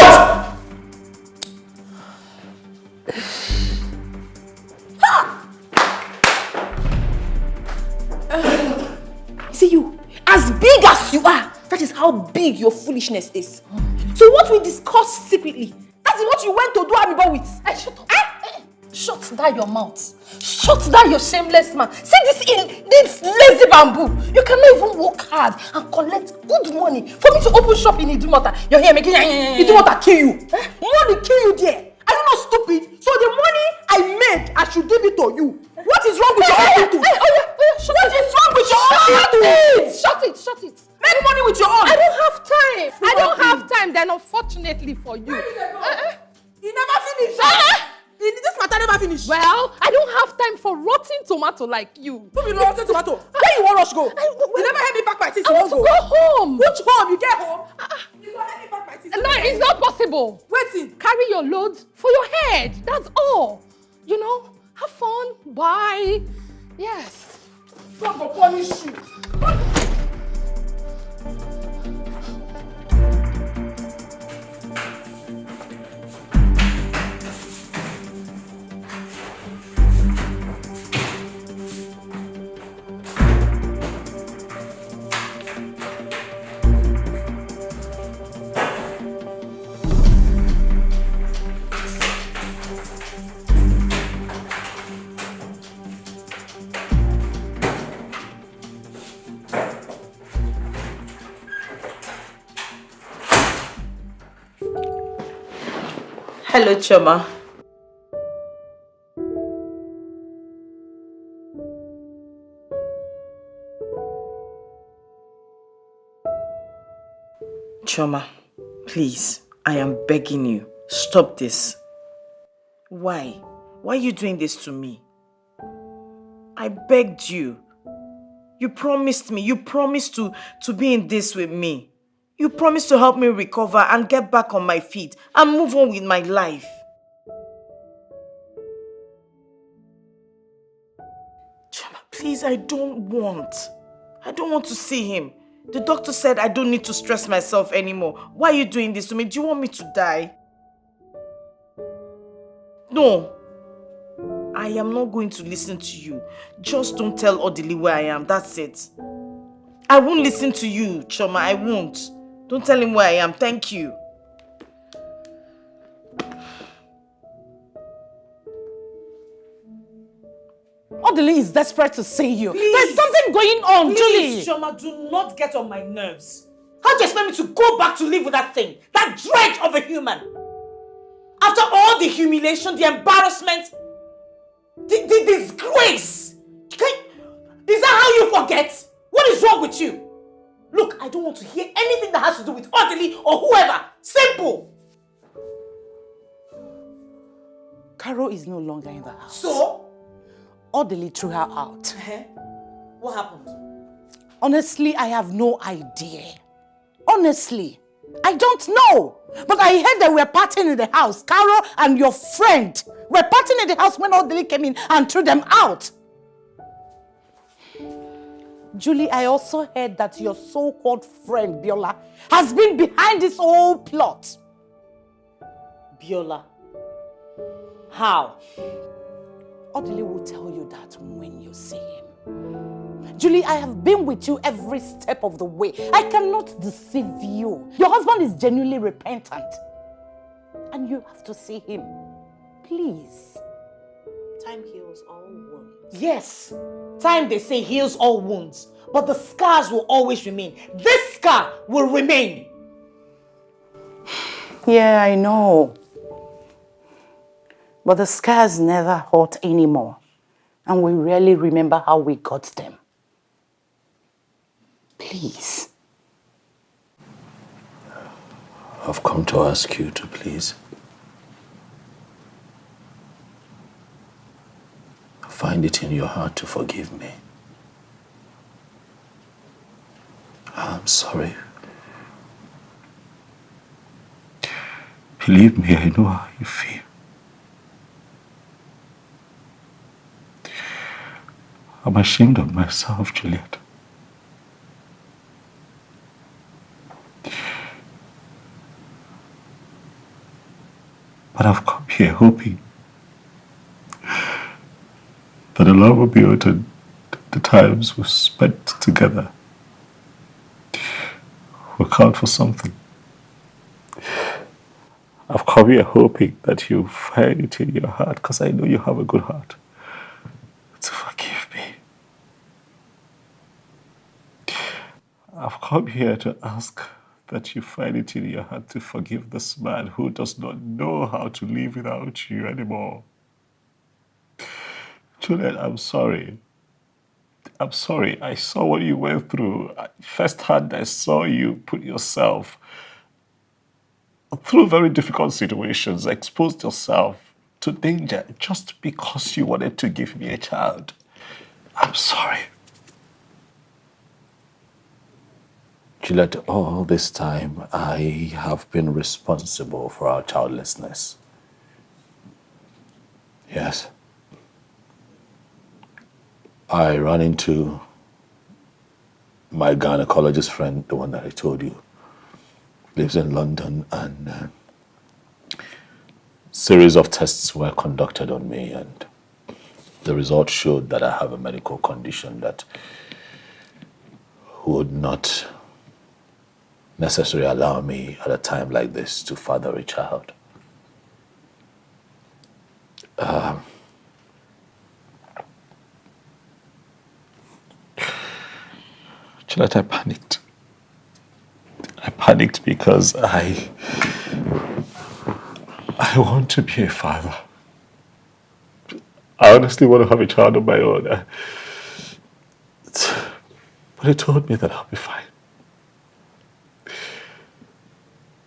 S14: See you. As big as you are, that is how big your foolishness is. So what we discussed secretly, that is what you went to do Amibo with.
S6: Shut up. Shut down your mouth. Shut down your shameless man. See this lazy bamboo. You cannot even work hard and collect good money for me to open shop in Idumota. You're here making
S14: Idumota kill you. Money kill you there. Are you not stupid? So the money I made, I should give it to you. What is wrong with your attitude? What is wrong with your attitude?
S6: Shut it.
S14: Make money with your own.
S6: I don't have time. I don't have time. Then unfortunately for you.
S14: You never finish. This matter never finish.
S6: Well, I don't have time for rotten tomato like you.
S14: Who be rotten tomato? Where you want us go? You never had me back my teeth.
S6: I want to go home.
S14: Which home? You get home? You don't have me back my teeth.
S6: No, it's not possible.
S14: Wait.
S6: Carry your loads for your head. That's all. You know, have fun. Bye. Yes.
S14: God will punish you.
S8: Hello, Chioma. Chioma, please, I am begging you, stop this. Why? Why are you doing this to me? I begged you. You promised me, you promised to be in this with me. You promised to help me recover and get back on my feet and move on with my life. Chioma, please, I don't want to see him. The doctor said I don't need to stress myself anymore. Why are you doing this to me? Do you want me to die? No. I am not going to listen to you. Just don't tell Odili where I am. That's it. I won't listen to you, Chioma. I won't. Don't tell him where I am. Thank you.
S2: Odili is desperate to see you.
S8: Please.
S2: There's something going on,
S8: Please,
S2: Julie.
S8: Chioma, do not get on my nerves. How do you expect me to go back to live with that thing? That dredge of a human? After all the humiliation, the embarrassment, the disgrace. Is that how you forget? What is wrong with you? Look, I don't want to hear anything that has to do with Odili or whoever. Simple.
S2: Carol is no longer in the house.
S8: So?
S2: Odili threw her out.
S8: What happened?
S2: Honestly, I have no idea. Honestly, I don't know. But I heard that we were partying in the house. Carol and your friend were partying in the house when Odili came in and threw them out. Julie, I also heard that your so-called friend, Biola, has been behind this whole plot.
S8: Biola? How?
S2: Odili will tell you that when you see him. Julie, I have been with you every step of the way. I cannot deceive you. Your husband is genuinely repentant. And you have to see him. Please.
S8: Time heals all wounds.
S2: Yes. Time, they say, heals all wounds. But the scars will always remain. This scar will remain. Yeah, I know. But the scars never hurt anymore. And we rarely remember how we got them. Please.
S4: I've come to ask you to please find it in your heart to forgive me. I'm sorry. Believe me, I know how you feel. I'm ashamed of myself, Juliet. But I've come here hoping that the Lord will be able to, the times we've spent together will count for something. I've come here hoping that you find it in your heart, because I know you have a good heart, to forgive me. I've come here to ask that you find it in your heart to forgive this man who does not know how to live without you anymore. Juliet, I'm sorry. I'm sorry. I saw what you went through. Firsthand, I saw you put yourself through very difficult situations, exposed yourself to danger just because you wanted to give me a child. I'm sorry. Juliet, all this time, I have been responsible for our childlessness. Yes. I ran into my gynecologist friend, the one that I told you, lives in London, and series of tests were conducted on me, and the results showed that I have a medical condition that would not necessarily allow me at a time like this to father a child. Juliet, I panicked. I panicked because I want to be a father. I honestly want to have a child of my own. But he told me that I'll be fine.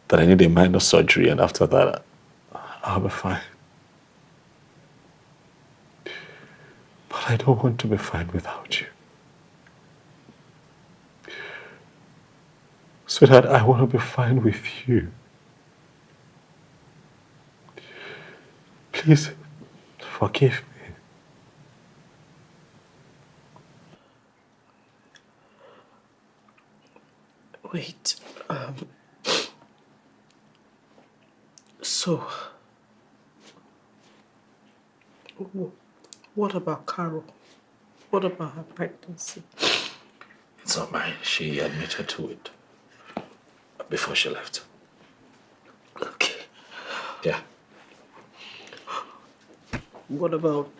S4: That I need a minor surgery, and after that, I'll be fine. But I don't want to be fine without you. Sweetheart, I want to be fine with you. Please, forgive me.
S1: Wait, so, what about Carol? What about her pregnancy?
S4: It's not mine. She admitted to it before she left.
S1: Okay.
S4: Yeah.
S1: What about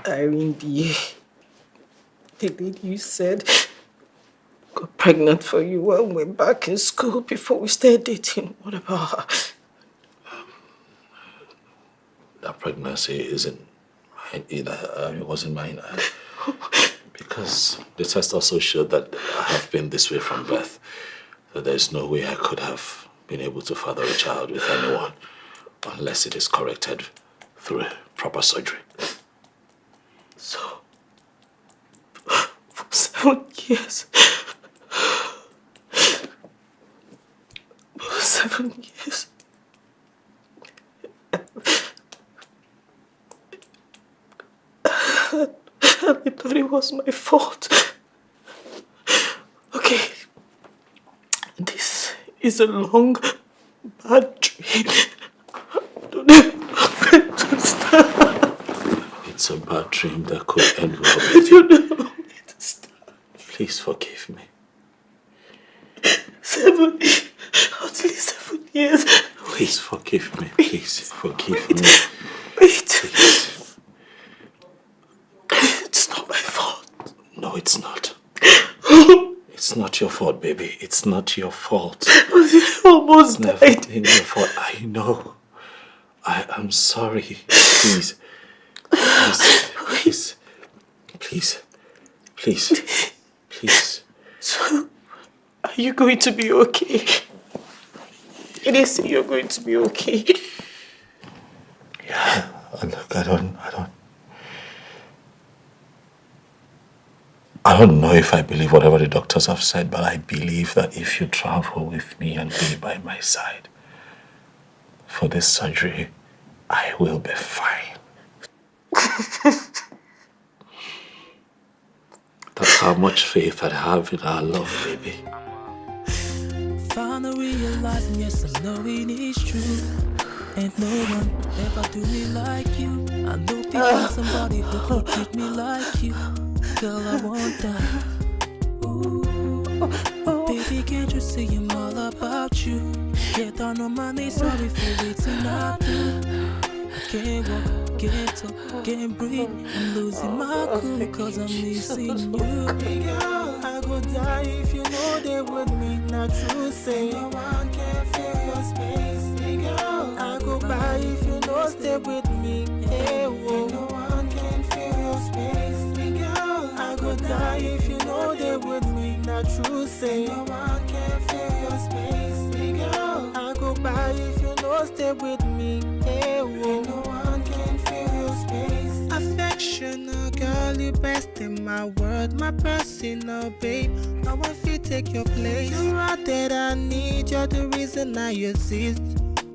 S1: Irene, the lady you said got pregnant for you when we were back in school before we started dating? What about her?
S4: That pregnancy isn't mine either. It wasn't mine. Because the test also showed that I have been this way from birth. So there's no way I could have been able to father a child with anyone unless it is corrected through proper surgery.
S1: So, for 7 years. For 7 years. I thought it was my fault. Okay. This is a long, bad dream. I don't know where to start.
S4: It's a bad dream that could end well with
S1: You
S4: you.
S1: don't know where to start.
S4: Please forgive me.
S1: 7, at least 7 years.
S4: Please forgive me. Please forgive me.
S1: Wait.
S4: Please.
S1: It's not my fault.
S4: No, it's not. It's not your fault, baby. It's not your fault.
S1: Almost
S4: It's never
S1: died.
S4: been your fault. I know. I am sorry. Please. Please. Please. Please. Please.
S1: So, I
S8: Are you going to be okay? It you're going to be okay.
S4: Yeah, look, I don't know if I believe whatever the doctors have said, but I believe that if you travel with me and be by my side for this surgery, I will be fine. That's how much faith I have in our love, baby.
S15: Finally realizing, yes, I know it is true. Ain't no one ever do me like you. I know people somebody who could treat me like you. Girl, I want that. Ooh. Baby, can't you see I'm all about you? Get down on my knees, sorry for waiting I do. I can't walk, can't talk, can't breathe. I'm losing my cool cause I'm missing you. Girl, I go die if you know they with me. Not true, say no one can fill your space. Girl, I go by if you know stay with me. Hey, whoa. No one can fill your space. Girl, I go die if you know they with me. Not true, say no one can fill your space. Girl, I go by if you know stay with me. Hey, whoa. No one can fill your space. Affectional girl, you best in my world, my personal babe. No one feel take your place. You're out that I need, you're the reason I exist.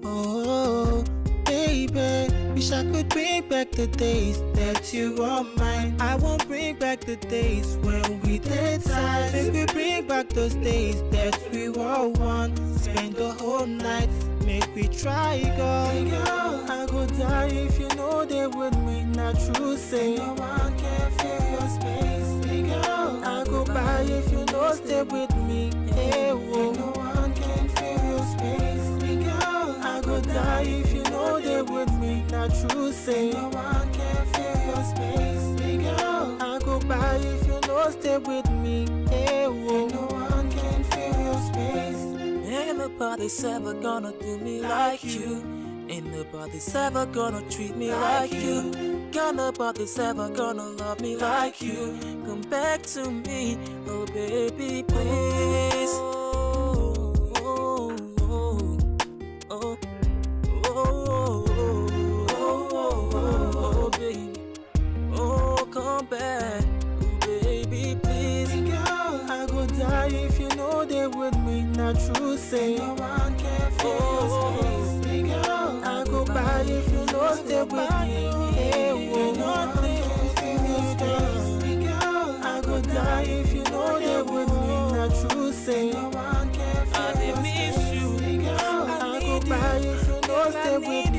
S15: Oh, baby, wish I could bring back the days that you were mine. I won't bring back the days when we did tight. Baby, bring back those days that we were one. Spend the whole night, make we try, girl. I go die if you know they with me. Not true, say no one can fill your space. Girl, I go by if you know stay with me. Hey, whoa. No one can fill your space. I go die if you know they with me. Not true, say no one can fill your space. Girl, I go by if you know stay with me. Hey, whoa. No one can fill your space. Ain't nobody's ever gonna do me like you. Ain't nobody's ever gonna treat me like you. Got nobody's ever gonna love me like you. Come back to me, oh baby, please. Oh, baby. Oh, come back. Oh, baby, please. Girl, I go die if you know they with me. Not true, say no one can fill your space. Girl, I go by if you know stay with me. Hey, whoa, nothing can fill your space. Girl, I go die if you know they with me. Not true, say no one can fill your space. I go by if you know stay with me.